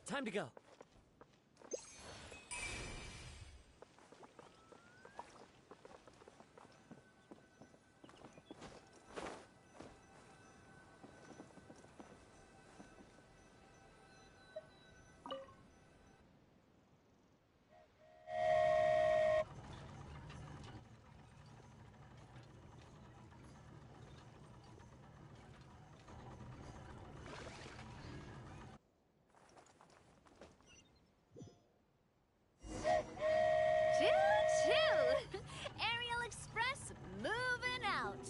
Time to go. Choo-choo! Aerial Express moving out.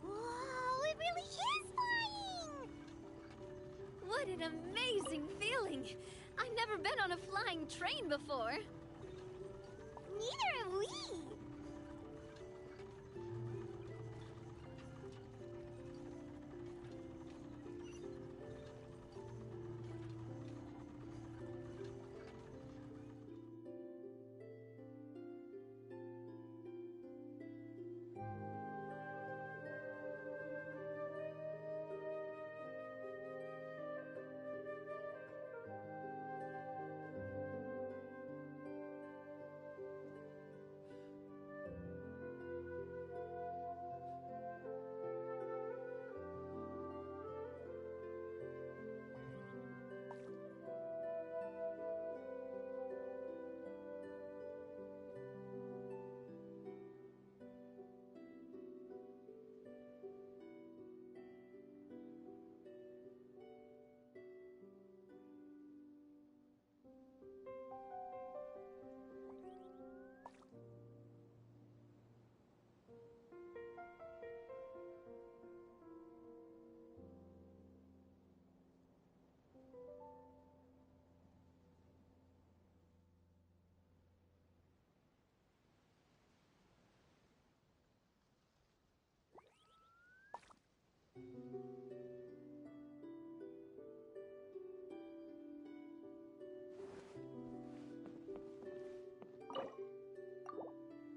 Whoa, it really is flying! What an amazing feeling! I've never been on a flying train before. Neither have we.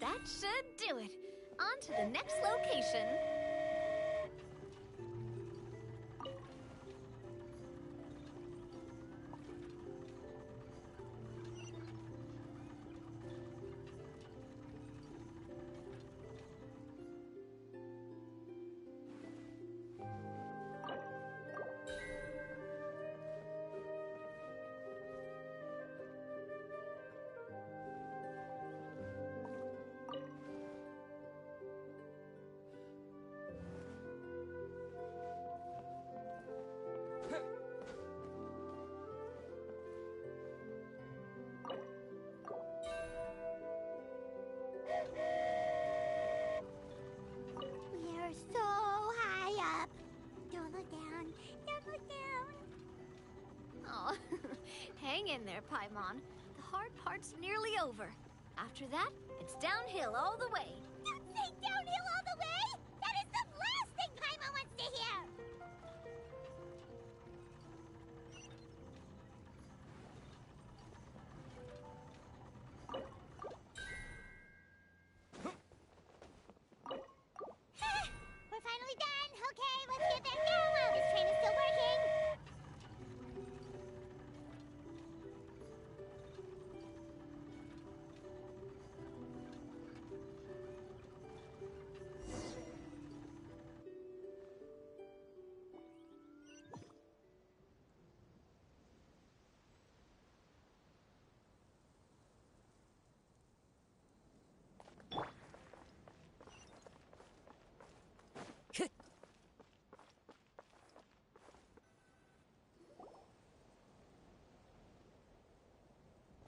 That should do it. On to the next location. We're so high up. Don't look down. Don't look down. Oh, hang in there, Paimon. The hard part's nearly over. After that, it's downhill all the way. Don't say downhill all the way! That is the last thing Paimon wants to hear! We're finally done! Okay, let's get back down while this train is still working!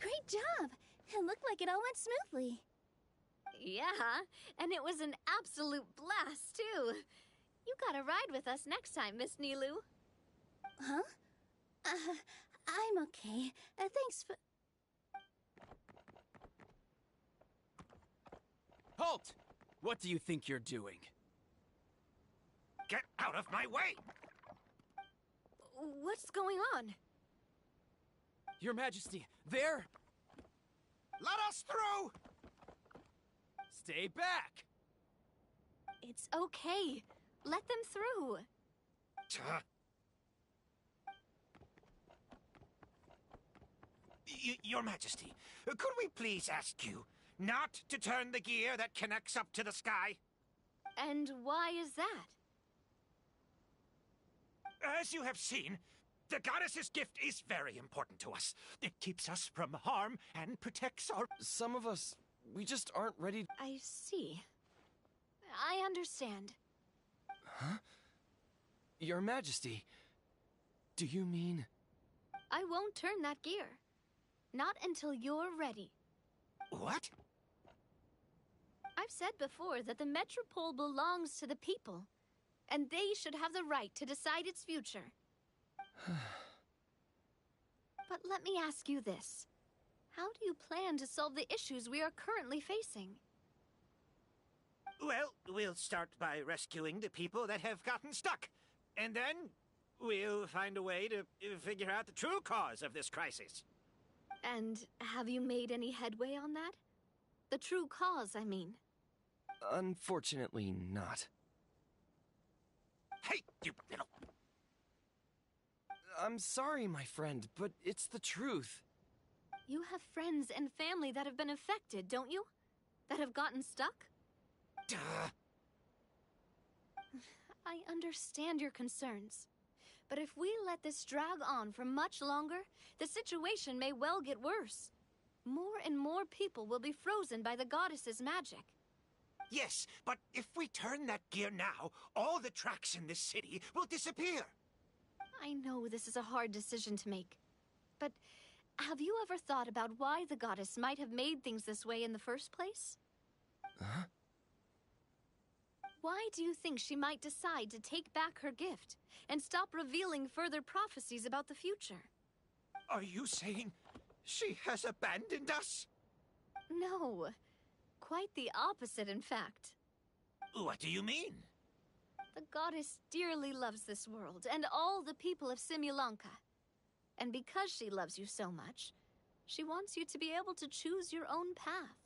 Great job! It looked like it all went smoothly. Yeah, and it was an absolute blast, too. You gotta ride with us next time, Miss Nilu. Huh? I'm okay. Thanks for... Halt! What do you think you're doing? Get out of my way! What's going on? Your Majesty, there! Let us through! Stay back! It's okay. Let them through. Your Majesty, could we please ask you not to turn the gear that connects up to the sky? And why is that? As you have seen, the goddess's gift is very important to us. It keeps us from harm and protects our... Some of us, we just aren't ready... I see. I understand. Huh? Your Majesty, do you mean... I won't turn that gear. Not until you're ready. What? I've said before that the Metropole belongs to the people, and they should have the right to decide its future. But let me ask you this. How do you plan to solve the issues we are currently facing? Well, we'll start by rescuing the people that have gotten stuck. And then we'll find a way to figure out the true cause of this crisis. And have you made any headway on that? The true cause, I mean. Unfortunately not. Hey, you little... I'm sorry, my friend, but it's the truth. You have friends and family that have been affected, don't you? That have gotten stuck? Duh. I understand your concerns. But if we let this drag on for much longer, the situation may well get worse. More and more people will be frozen by the goddess's magic. Yes, but if we turn that gear now, all the tracks in this city will disappear. I know this is a hard decision to make. But have you ever thought about why the goddess might have made things this way in the first place? Huh? Why do you think she might decide to take back her gift and stop revealing further prophecies about the future? Are you saying she has abandoned us? No. Quite the opposite, in fact. What do you mean? The goddess dearly loves this world and all the people of Simulanka. And because she loves you so much, she wants you to be able to choose your own path.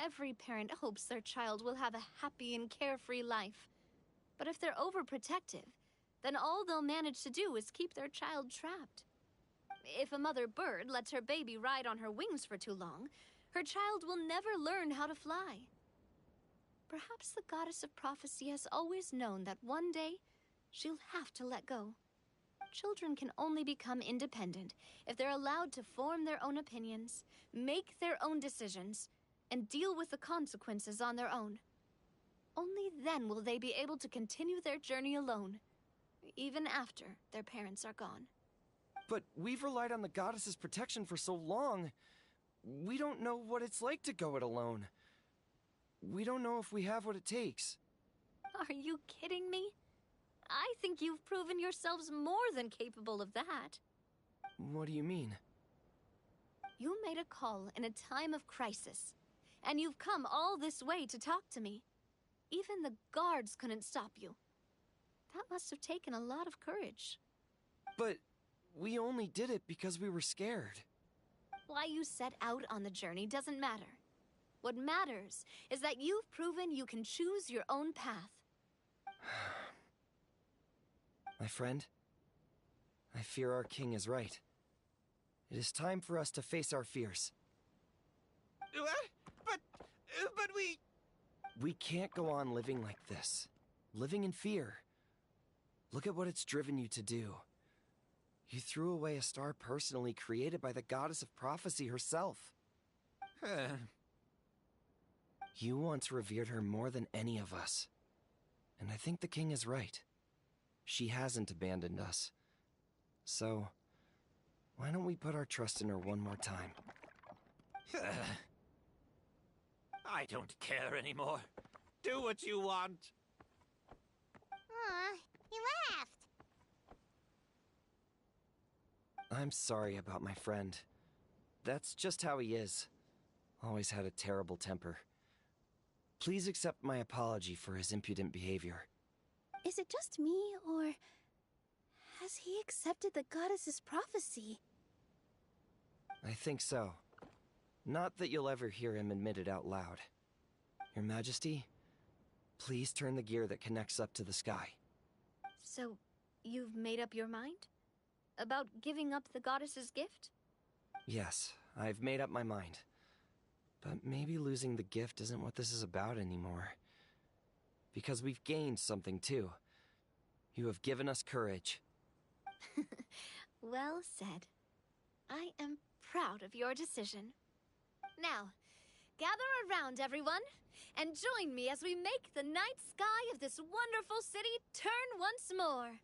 Every parent hopes their child will have a happy and carefree life. But if they're overprotective, then all they'll manage to do is keep their child trapped. If a mother bird lets her baby ride on her wings for too long, her child will never learn how to fly. Perhaps the goddess of prophecy has always known that one day she'll have to let go. Children can only become independent if they're allowed to form their own opinions, make their own decisions, and deal with the consequences on their own. Only then will they be able to continue their journey alone, even after their parents are gone. But we've relied on the goddess's protection for so long. We don't know what it's like to go it alone. We don't know if we have what it takes. Are you kidding me? I think you've proven yourselves more than capable of that. What do you mean? You made a call in a time of crisis, and you've come all this way to talk to me. Even the guards couldn't stop you. That must have taken a lot of courage. But we only did it because we were scared. Why you set out on the journey doesn't matter. What matters is that you've proven you can choose your own path. My friend, I fear our king is right. It is time for us to face our fears. But we... We can't go on living like this. Living in fear. Look at what it's driven you to do. You threw away a star personally created by the goddess of prophecy herself. You once revered her more than any of us. And I think the king is right. She hasn't abandoned us. So, why don't we put our trust in her one more time? I don't care anymore. Do what you want. Aw, he laughed. I'm sorry about my friend. That's just how he is. Always had a terrible temper. Please accept my apology for his impudent behavior. Is it just me, or has he accepted the goddess's prophecy? I think so. Not that you'll ever hear him admit it out loud. Your Majesty, please turn the gear that connects up to the sky. So, you've made up your mind? About giving up the goddess's gift? Yes, I've made up my mind. But maybe losing the gift isn't what this is about anymore. Because we've gained something too. You have given us courage. Well said. I am proud of your decision. Now, gather around, everyone, and join me as we make the night sky of this wonderful city turn once more.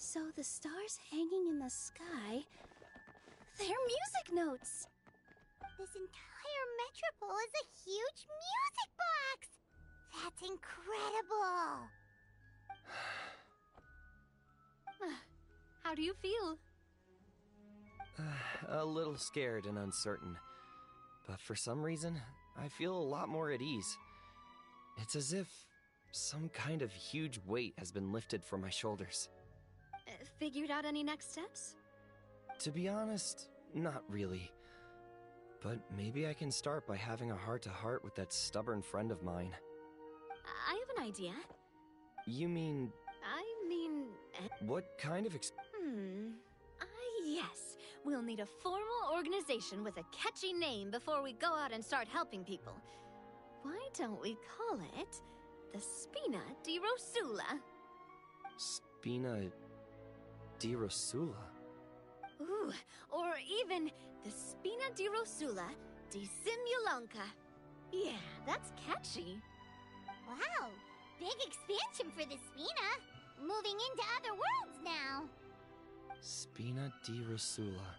So the stars hanging in the sky, they're music notes. This entire metropole is a huge music box! That's incredible! How do you feel? A little scared and uncertain. But for some reason, I feel a lot more at ease. It's as if some kind of huge weight has been lifted from my shoulders. Figured out any next steps? To be honest, not really. But maybe I can start by having a heart-to-heart with that stubborn friend of mine. I have an idea. You mean... I mean... What kind of yes. we'll need a formal organization with a catchy name before we go out and start helping people. Why don't we call it the Spina di Rosula? Spina di Rosula? Ooh, or even the Spina di Rosula di Simulonca. Yeah, that's catchy. Wow, big expansion for the Spina. Moving into other worlds now. Spina di Rosula.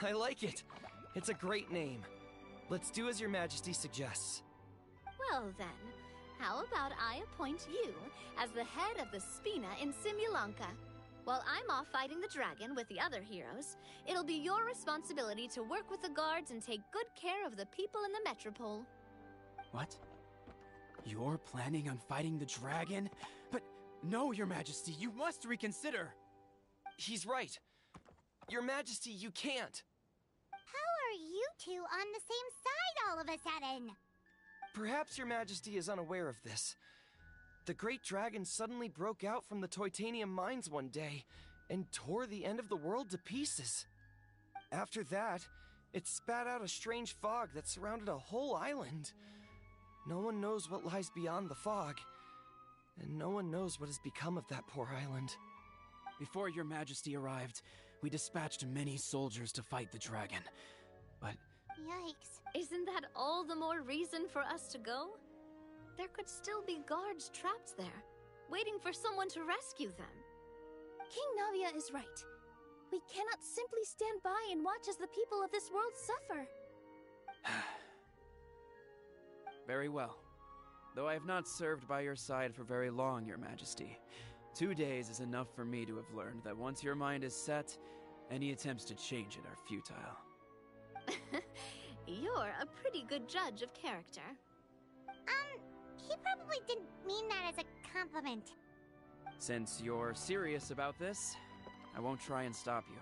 I like it. It's a great name. Let's do as Your Majesty suggests. Well then, how about I appoint you as the head of the Spina in Simulonca? While I'm off fighting the dragon with the other heroes, it'll be your responsibility to work with the guards and take good care of the people in the metropole. What? You're planning on fighting the dragon? But no, Your Majesty, you must reconsider. He's right. Your Majesty, you can't. How are you two on the same side all of a sudden? Perhaps Your Majesty is unaware of this. The great dragon suddenly broke out from the Toitanium mines one day and tore the end of the world to pieces. After that, it spat out a strange fog that surrounded a whole island. No one knows what lies beyond the fog, and no one knows what has become of that poor island. Before Your Majesty arrived, we dispatched many soldiers to fight the dragon, but... Yikes. Isn't that all the more reason for us to go? There could still be guards trapped there, waiting for someone to rescue them. King Navia is right. We cannot simply stand by and watch as the people of this world suffer. Very well. Though I have not served by your side for very long, Your Majesty. 2 days is enough for me to have learned that once your mind is set, any attempts to change it are futile. You're a pretty good judge of character. He probably didn't mean that as a compliment. Since you're serious about this, I won't try and stop you.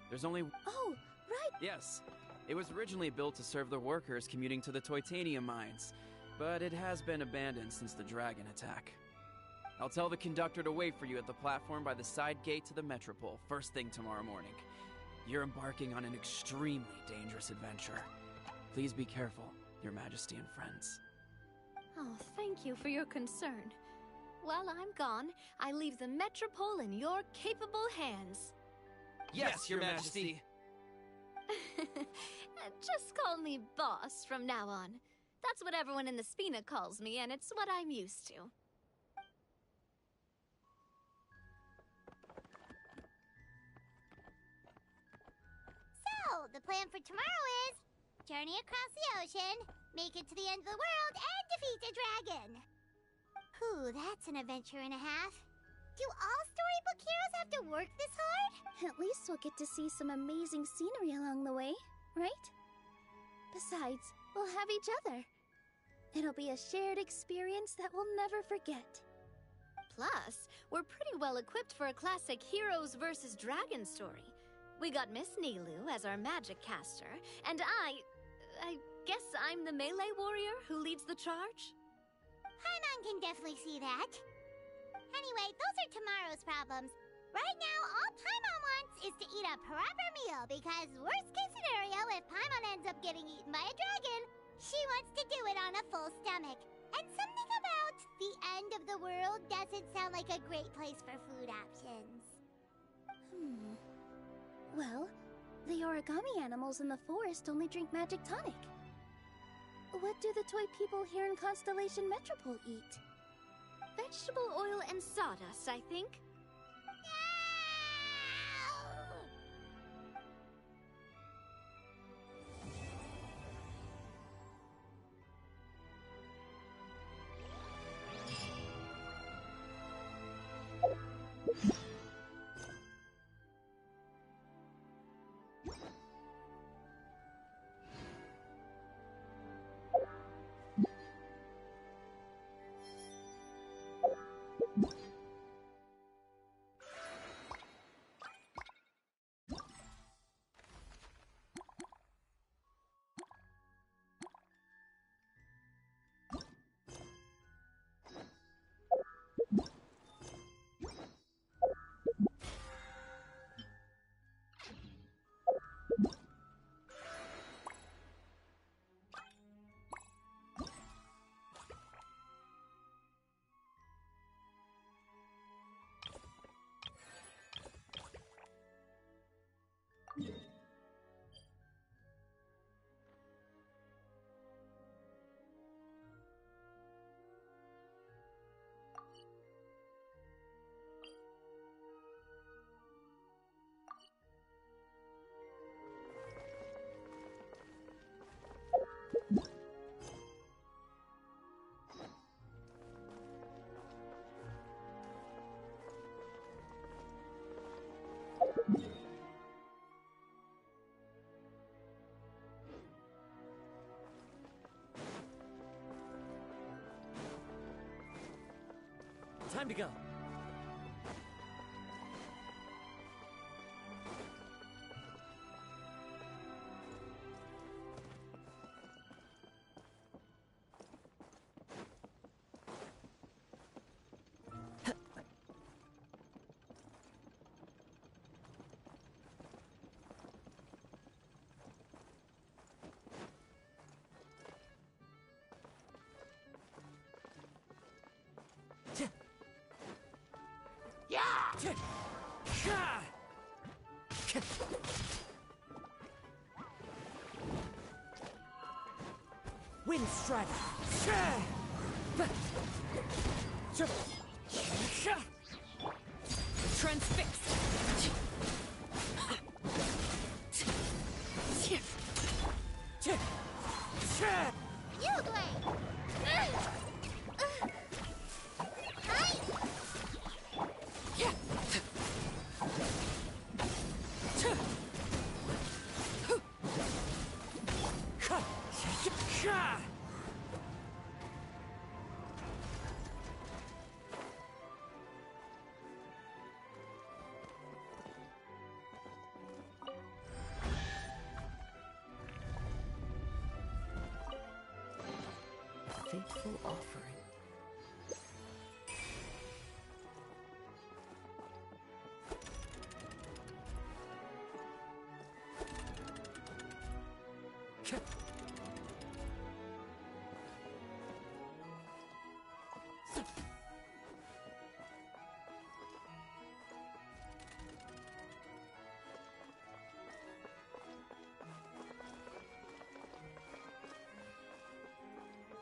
There's only... Oh, right! Yes. It was originally built to serve the workers commuting to the Toitanium mines, but it has been abandoned since the dragon attack. I'll tell the conductor to wait for you at the platform by the side gate to the Metropole first thing tomorrow morning. You're embarking on an extremely dangerous adventure. Please be careful, Your Majesty and friends. Oh, thank you for your concern. While I'm gone, I leave the Metropole in your capable hands. Yes, Your Majesty. Just call me boss from now on. That's what everyone in the Spina calls me, and it's what I'm used to. So, the plan for tomorrow is journey across the ocean, make it to the end of the world, and defeat a dragon. Whew, that's an adventure and a half. Do all storybook heroes have to work this hard? At least we'll get to see some amazing scenery along the way, right? Besides, we'll have each other. It'll be a shared experience that we'll never forget. Plus, we're pretty well equipped for a classic heroes versus dragon story. We got Miss Nilu as our magic caster, and I guess I'm the melee warrior who leads the charge? Paimon can definitely see that. Anyway, those are tomorrow's problems. Right now, all Paimon wants is to eat a proper meal, because worst case scenario, if Paimon ends up getting eaten by a dragon, she wants to do it on a full stomach. And something about the end of the world doesn't sound like a great place for food options. Well, the origami animals in the forest only drink magic tonic. What do the toy people here in Constellation Metropole eat? Vegetable oil and sawdust, I think. Time to go. Wind Strider! Transfix! You Blade! Fateful offering.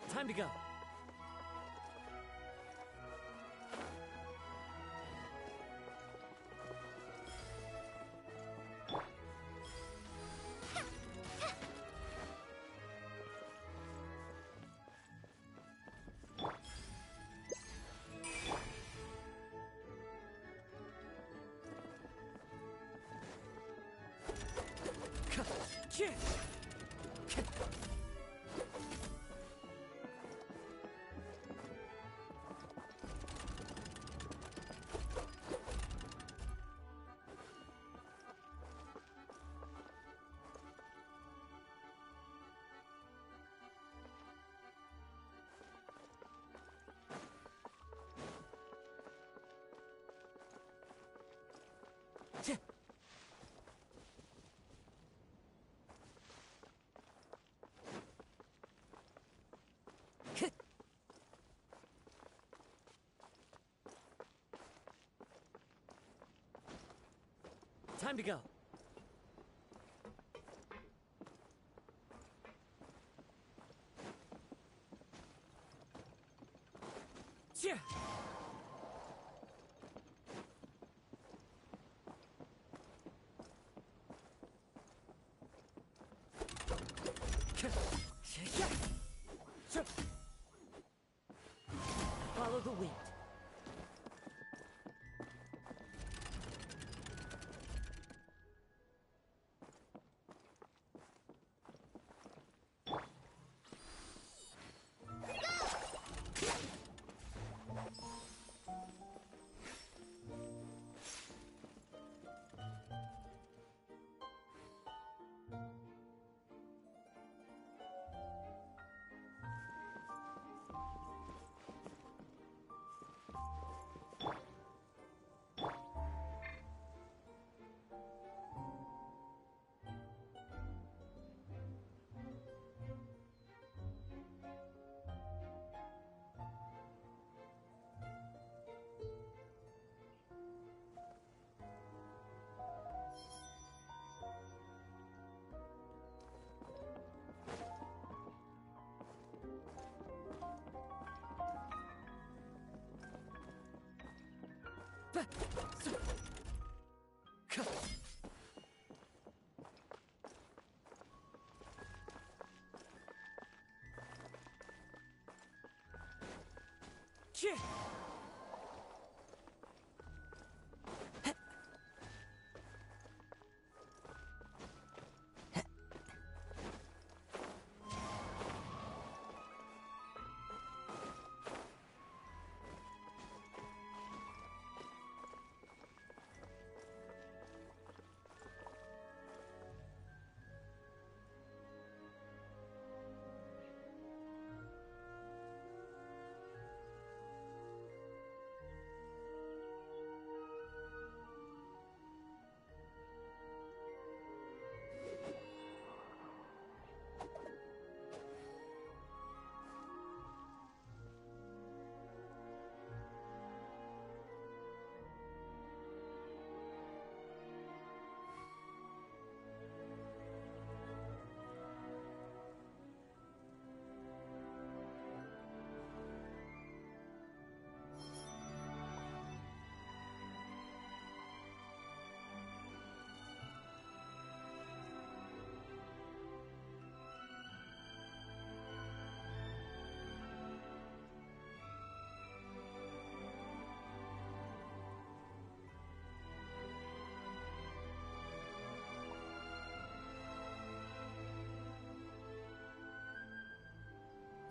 Time to go. Time to go. Yeah. Follow the wind.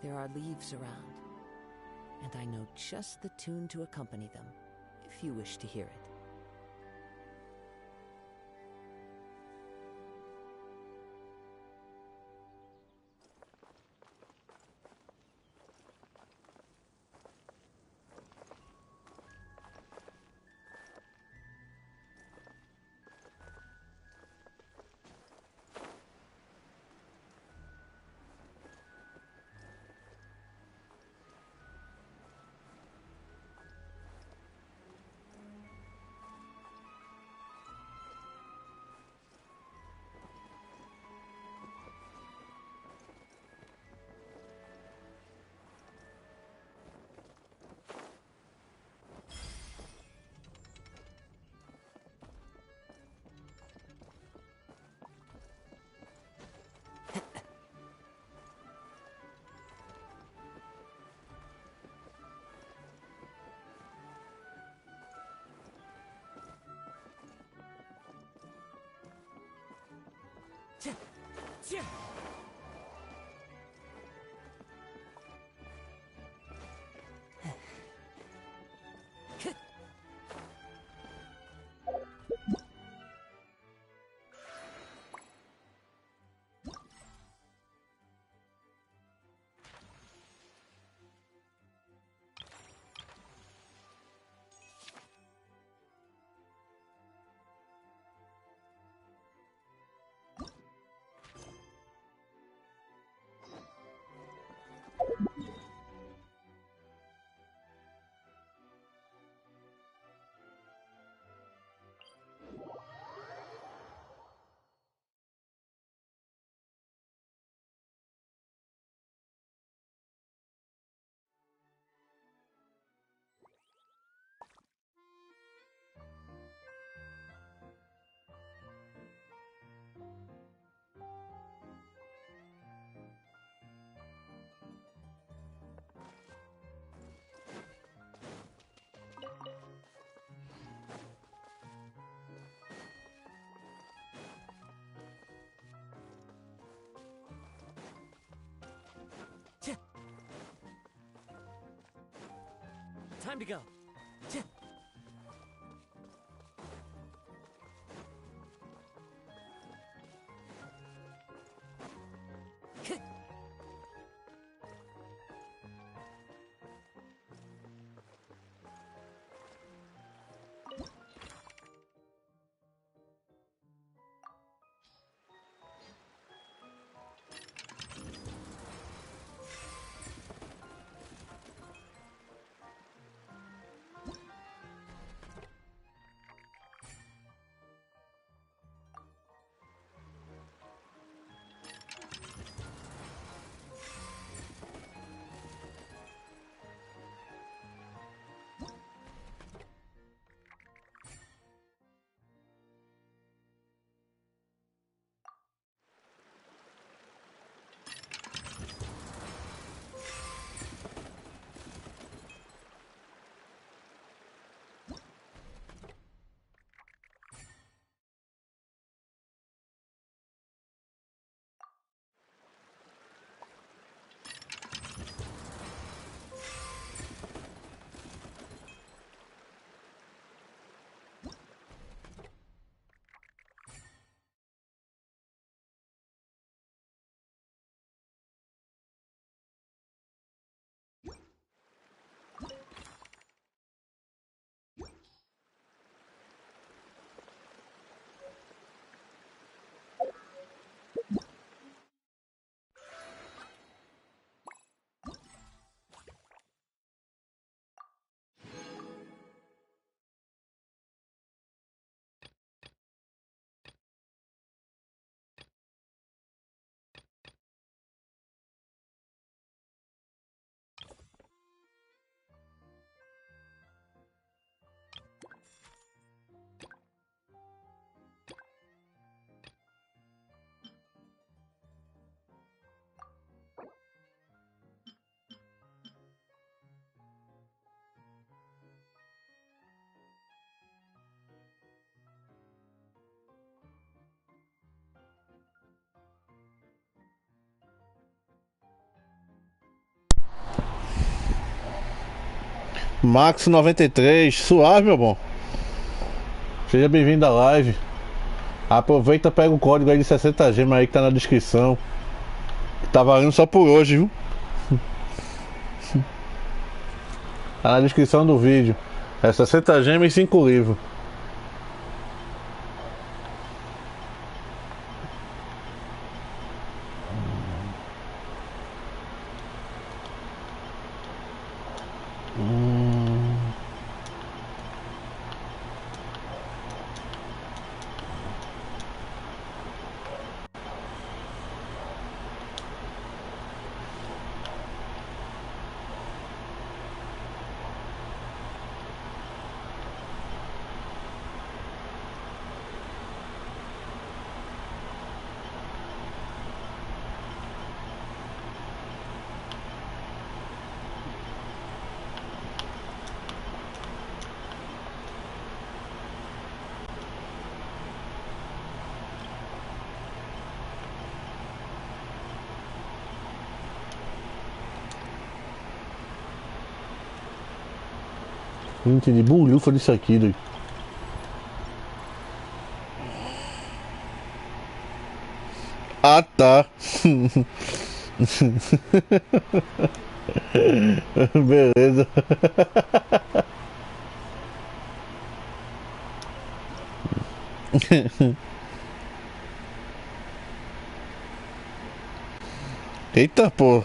There are leaves around, and I know just the tune to accompany them, if you wish to hear it. Time to go. Max 93, suave, meu bom. Seja bem-vindo à live. Aproveita, pega o código aí de 60 gemas aí que tá na descrição. Tá valendo só por hoje, viu? Tá na descrição do vídeo. É 60 gemas e 5 livros. Não entendi bulhufa disso aqui, doido. Ah, tá. Beleza. Eita, pô.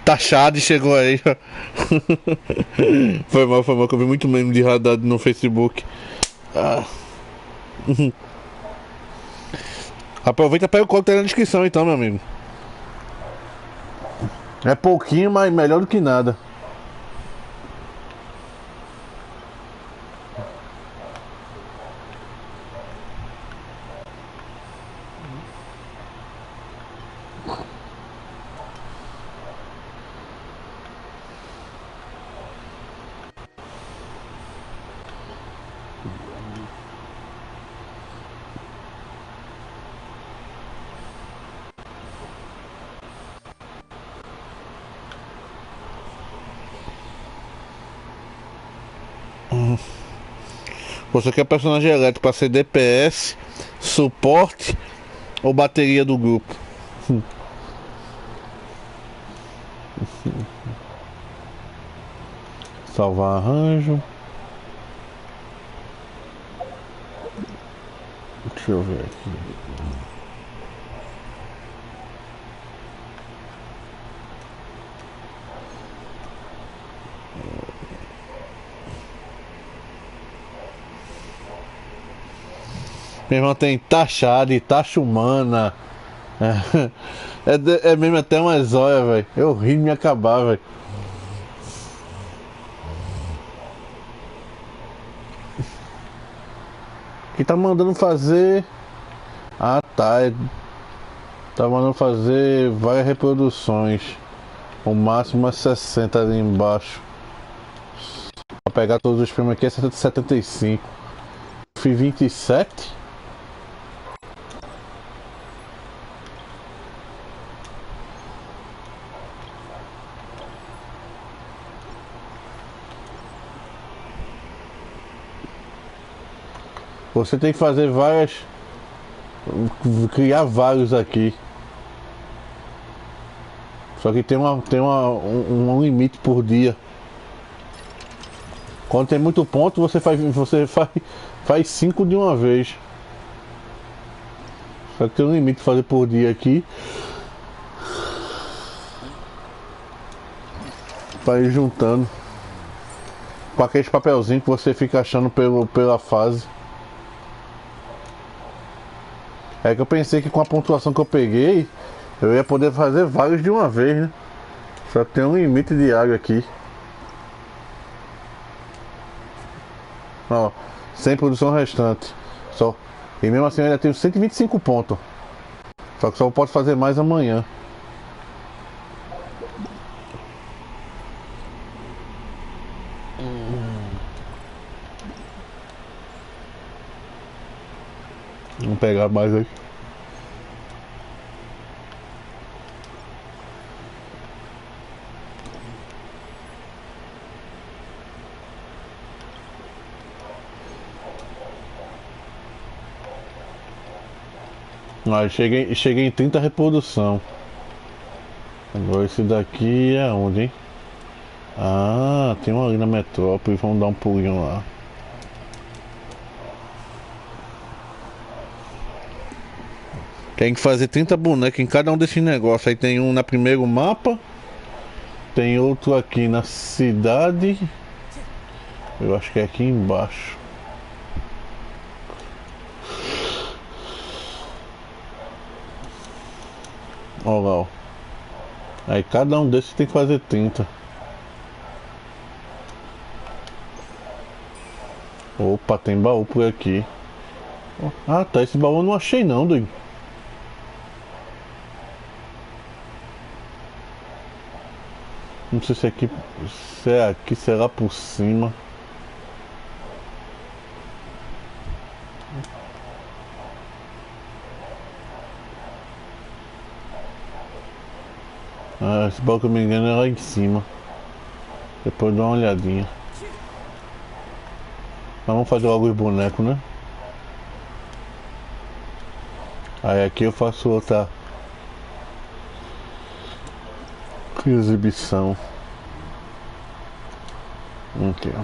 Taxado chegou aí. Foi mal, que eu vi muito meme de radado no Facebook. Ah. Aproveita e pega o código que tá na descrição então, meu amigo. É pouquinho, mas melhor do que nada. Você quer personagem elétrico para ser DPS, suporte ou bateria do grupo? Salvar arranjo. Deixa eu ver aqui. Meu irmão, tem taxada e taxa humana. É mesmo até uma zóia, velho. Eu ri de me acabar, velho. Que tá mandando fazer. Ah, tá. Tá mandando fazer várias reproduções. O máximo é 60 ali embaixo. Pra pegar todos os filmes aqui é 75. Fiz 27. Você tem que fazer várias. Criar vários aqui. Só que tem um limite por dia. Quando tem muito ponto, você faz 5 de uma vez. Só que tem um limite de fazer por dia aqui. Pra ir juntando. Com aqueles papelzinhos que você fica achando pela fase. É que eu pensei que com a pontuação que eu peguei, eu ia poder fazer vários de uma vez, né? Só que tem um limite de área aqui. Ó, sem produção restante. Só. E mesmo assim eu ainda tenho 125 pontos. Só que só posso fazer mais amanhã. Vamos pegar mais aí. Ah, cheguei em 30 reprodução. Agora esse daqui é onde, hein? Ah, tem um ali na metrópole. Vamos dar um pulinho lá. Tem que fazer 30 bonecos em cada um desses negócios. Aí tem um na primeiro mapa. Tem outro aqui na cidade. Eu acho que é aqui embaixo. Olha lá, ó. Aí cada um desses tem que fazer 30. Opa, tem baú por aqui. Ah, tá. Esse baú eu não achei não, doido. Não sei se é aqui. Se é aqui, será por cima. Ah, esse baú que eu me engano é lá em cima. Depois dá uma olhadinha. Mas vamos fazer logo os bonecos, né? Aí aqui eu faço outra exibição. Aqui, ó.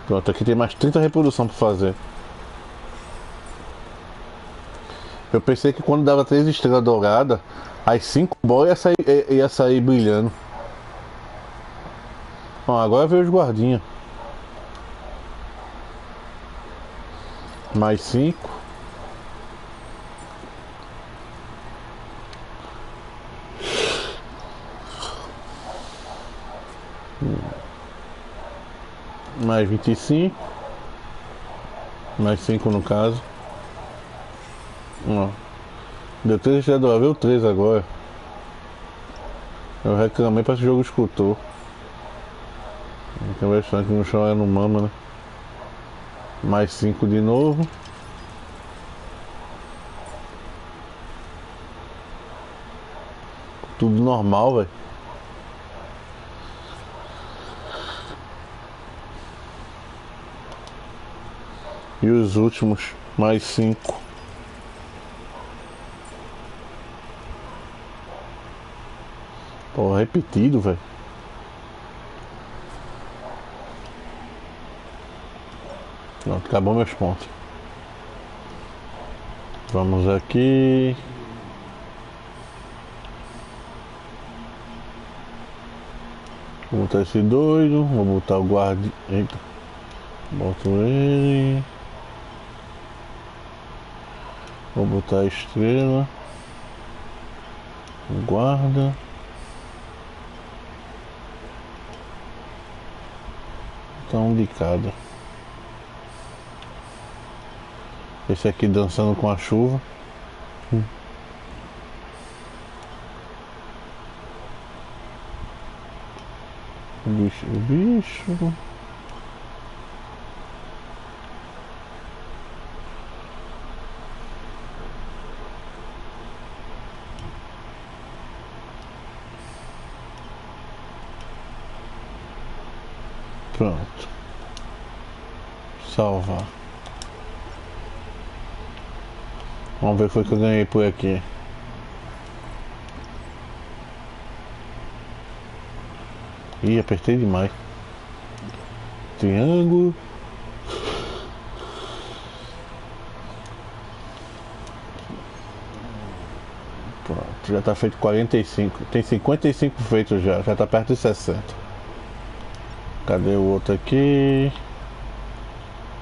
Pronto, aqui tem mais 30 reproduções para fazer. Eu pensei que quando dava 3 estrelas douradas, as 5 bolas ia sair brilhando. Ó, agora veio os guardinhas. Mais 5. Mais 25. Mais 5 no caso. Ó. Deu 3 estrelas douradas, veio 3 agora. Eu reclamei para esse jogo escutou. Conversando aqui no chão é no mama, né? Mais 5 de novo. Tudo normal, velho. E os últimos, mais 5. Pô, repetido, velho. Pronto, acabou meus pontos. Vamos aqui. Vou botar esse doido. Vou botar o guarda. Eita. Boto ele. Vou botar a estrela. O guarda. Então um de cada. Esse aqui dançando com a chuva. O bicho. Pronto. Salvar. Vamos ver o que foi que eu ganhei por aqui. Ih, apertei demais. Triângulo. Pronto, já tá feito 45. Tem 55 feitos já tá perto de 60. Cadê o outro aqui?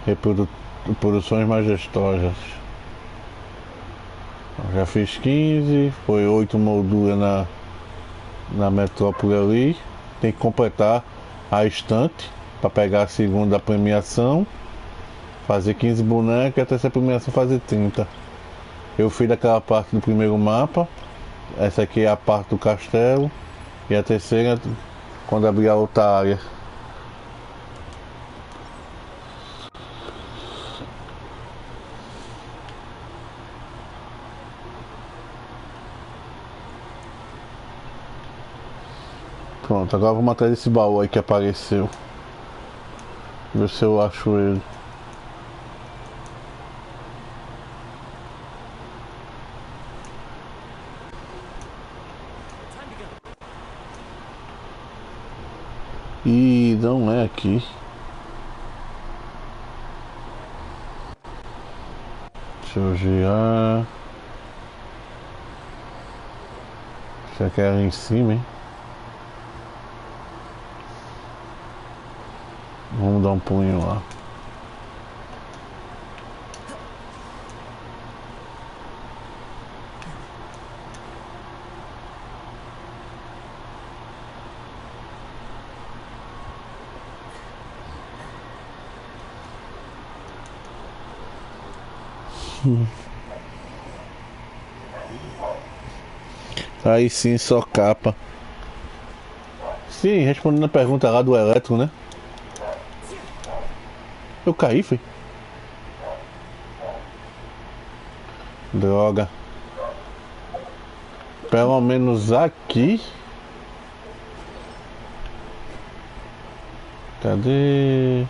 Reproduções majestosas. Já fiz 15, foi 8 molduras na metrópole ali. Tem que completar a estante para pegar a segunda premiação. Fazer 15 bonecos e a terceira premiação fazer 30. Eu fiz daquela parte do primeiro mapa. Essa aqui é a parte do castelo. E a terceira quando abrir a outra área. Pronto, agora vamos atrás desse baú aí que apareceu. Ver se eu acho ele. E não é aqui. Deixa eu girar. Já que era em cima, hein? Vamos dar um punho lá. Aí sim, só capa. Sim, respondendo a pergunta lá do elétrico, né? Eu caí, foi? Droga. Pelo menos aqui. Cadê?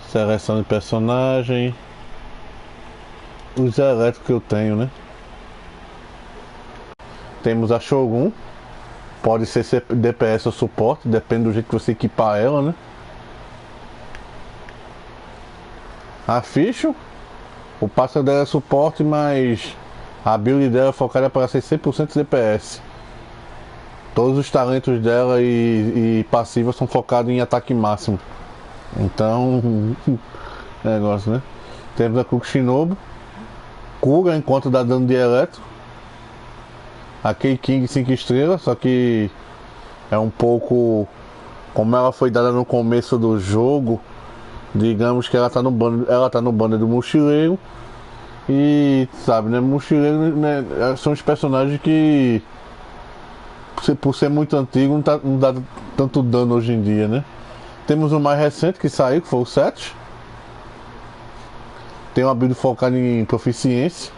Seleção de personagem. Os elétricos que eu tenho, né? Temos a Shogun. Pode ser DPS ou suporte, depende do jeito que você equipar ela, né? A Ficho, o pássaro dela é suporte, mas a build dela é focada para ser 100% DPS. Todos os talentos dela e passivas são focados em ataque máximo. Então, negócio, né? Temos a Shinobu, cura enquanto dá dano de eletro. A King 5 estrelas, só que é um pouco... Como ela foi dada no começo do jogo, digamos que ela tá no banner do mochileiro. E sabe, né? Mochileiro, né, são os personagens que por ser muito antigo não dá tanto dano hoje em dia, né? Temos o mais recente que saiu, que foi o 7. Tem uma build focada em proficiência.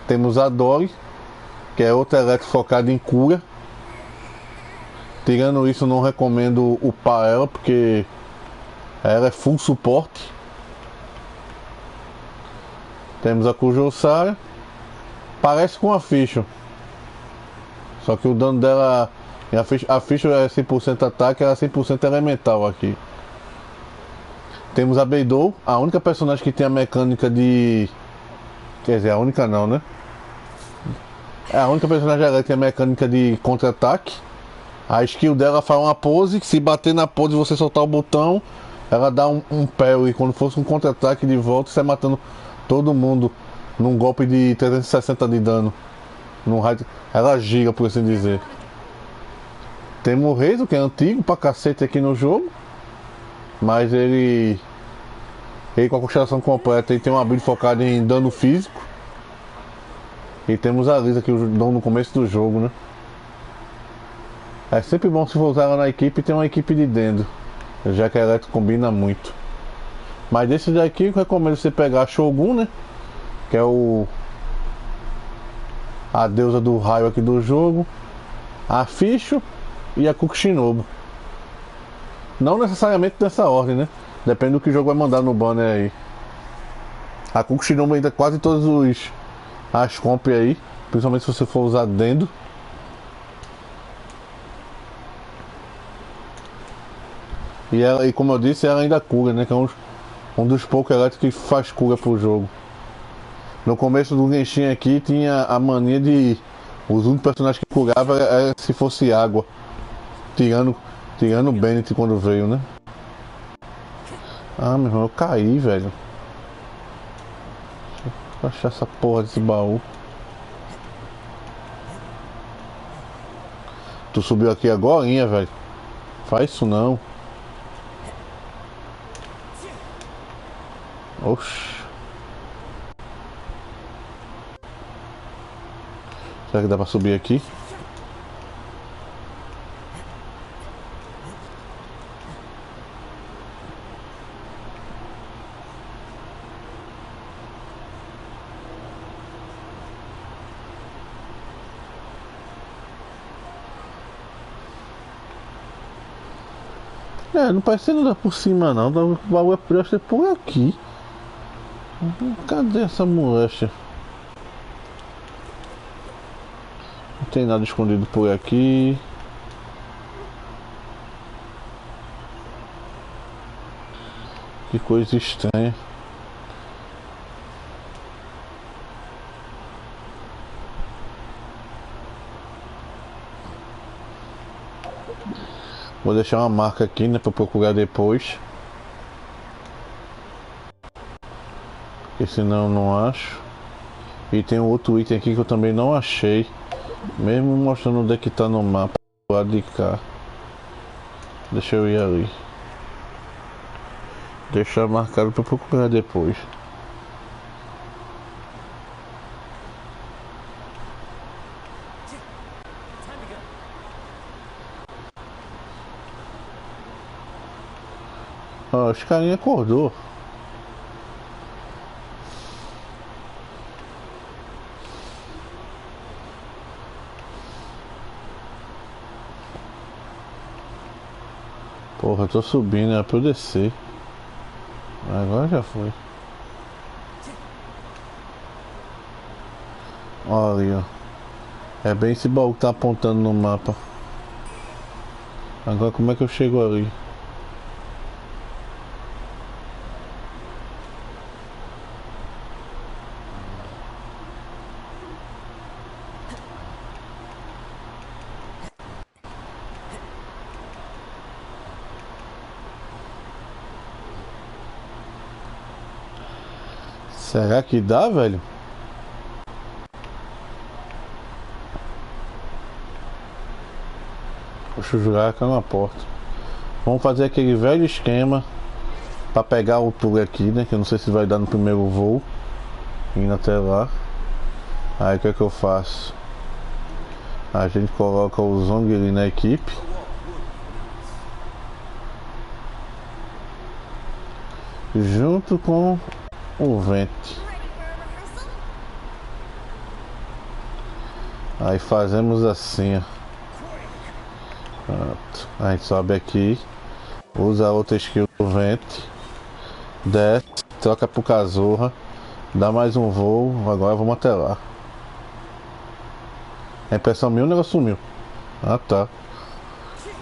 Temos a Dory, que é outra elétrica focada em cura. Tirando isso, não recomendo upar ela, porque ela é full suporte. Temos a Kujosara. Parece com a Ficho, só que o dano dela... A Ficho é 100% ataque, ela é 100% elemental aqui. Temos a Beidou, a única personagem que tem a mecânica de... Quer dizer, a única não, né? É a única personagem que tem a mecânica de contra-ataque. A skill dela faz uma pose, se bater na pose e você soltar o botão, ela dá um parry, quando fosse um contra-ataque de volta, você sai matando todo mundo num golpe de 360 de dano. Ela gira, por assim dizer. Temos o Reizo, que é antigo pra cacete aqui no jogo, mas ele com a constelação completa, ele tem uma build focada em dano físico. E temos a Lisa, que eu dou no começo do jogo, né? É sempre bom se for usar ela na equipe e ter uma equipe de dentro, já que a elétrica combina muito. Mas desse daqui eu recomendo você pegar a Shogun, né? Que é a deusa do raio aqui do jogo. A Ficho e a Shinobu. Não necessariamente nessa ordem, né? Depende do que o jogo vai mandar no banner aí. A Shinobu ainda quase todos as comp aí, principalmente se você for usar dentro. E como eu disse, ela ainda cura, né? Que é um dos poucos elétricos que faz cura pro jogo. No começo do Genshim aqui tinha a mania de... Os únicos personagens que curavam era se fosse água. Tirando o Bennett quando veio, né? Ah, meu irmão, eu caí, velho. Deixa eu achar essa porra desse baú. Tu subiu aqui agorinha, velho. Faz isso não. Oxi. Será que dá pra subir aqui? É, não parece nada por cima não, o baú é ser por aqui. Cadê essa molecha? Não tem nada escondido por aqui. Que coisa estranha. Vou deixar uma marca aqui, né, para procurar depois. Porque senão eu não acho. E tem um outro item aqui que eu também não achei. Mesmo mostrando onde é que tá no mapa. Do lado de cá. Deixa eu ir ali. Deixar marcado para procurar depois. Ó, os carinha acordou. Porra, eu tô subindo, era pra eu descer. Agora já foi. Olha ali, ó. É bem esse baú que tá apontando no mapa. Agora como é que eu chego ali? Será que dá, velho? Deixa eu jogar aqui na porta. Vamos fazer aquele velho esquema para pegar o tour aqui, né? Que eu não sei se vai dar no primeiro voo. Indo até lá. Aí o que é que eu faço? A gente coloca o Zong ali na equipe. Junto com o vento. Aí fazemos assim, ó. Pronto. A gente sobe aqui, usa a outra skill do vento, desce, troca pro Cazorra, dá mais um voo. Agora vamos até lá. A impressão minha, o negócio sumiu. Ah, tá.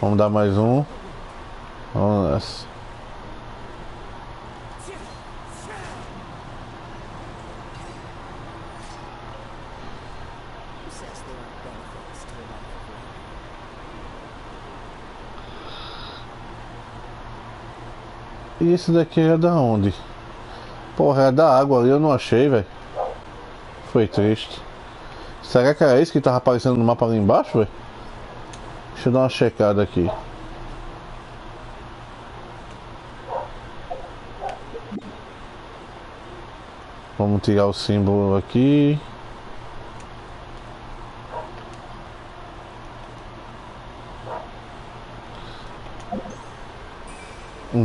Vamos dar mais um. Vamos nessa. E esse daqui é da onde? Porra, é da água ali, eu não achei, velho. Foi triste. Será que era esse que tava aparecendo no mapa ali embaixo, velho? Deixa eu dar uma checada aqui. Vamos tirar o símbolo aqui.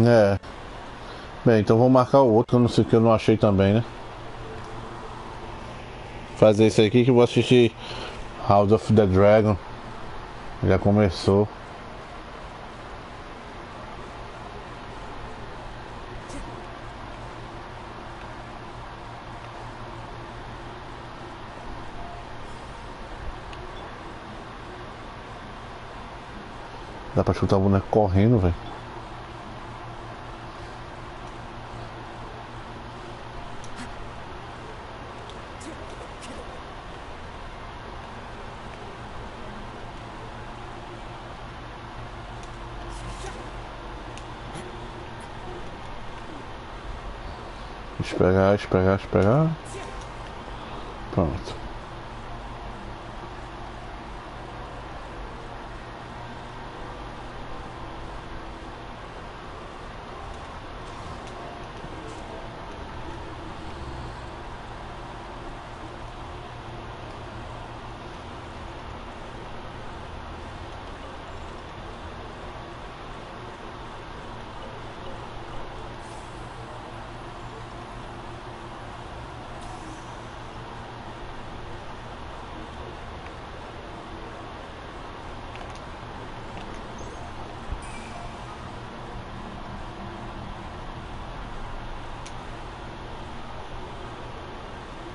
É. Bem, então vou marcar o outro, que eu não sei, que eu não achei também, né? Fazer isso aqui que eu vou assistir House of the Dragon. Já começou. Dá pra chutar o boneco correndo, velho. Esperar. Pronto.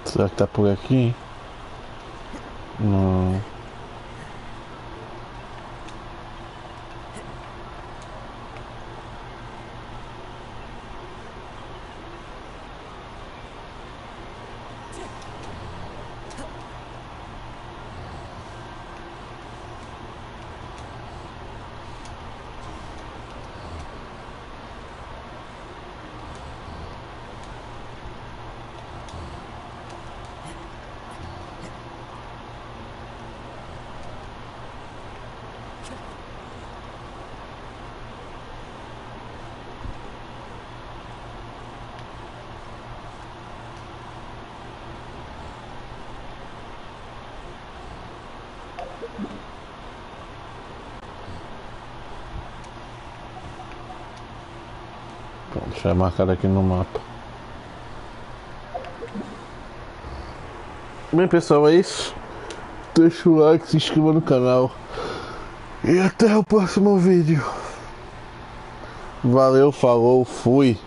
Será que tá por aqui, hein? Não. Pronto, já é marcado aqui no mapa. Bem, pessoal, é isso. Deixa o like, se inscreva no canal. E até o próximo vídeo. Valeu, falou, fui.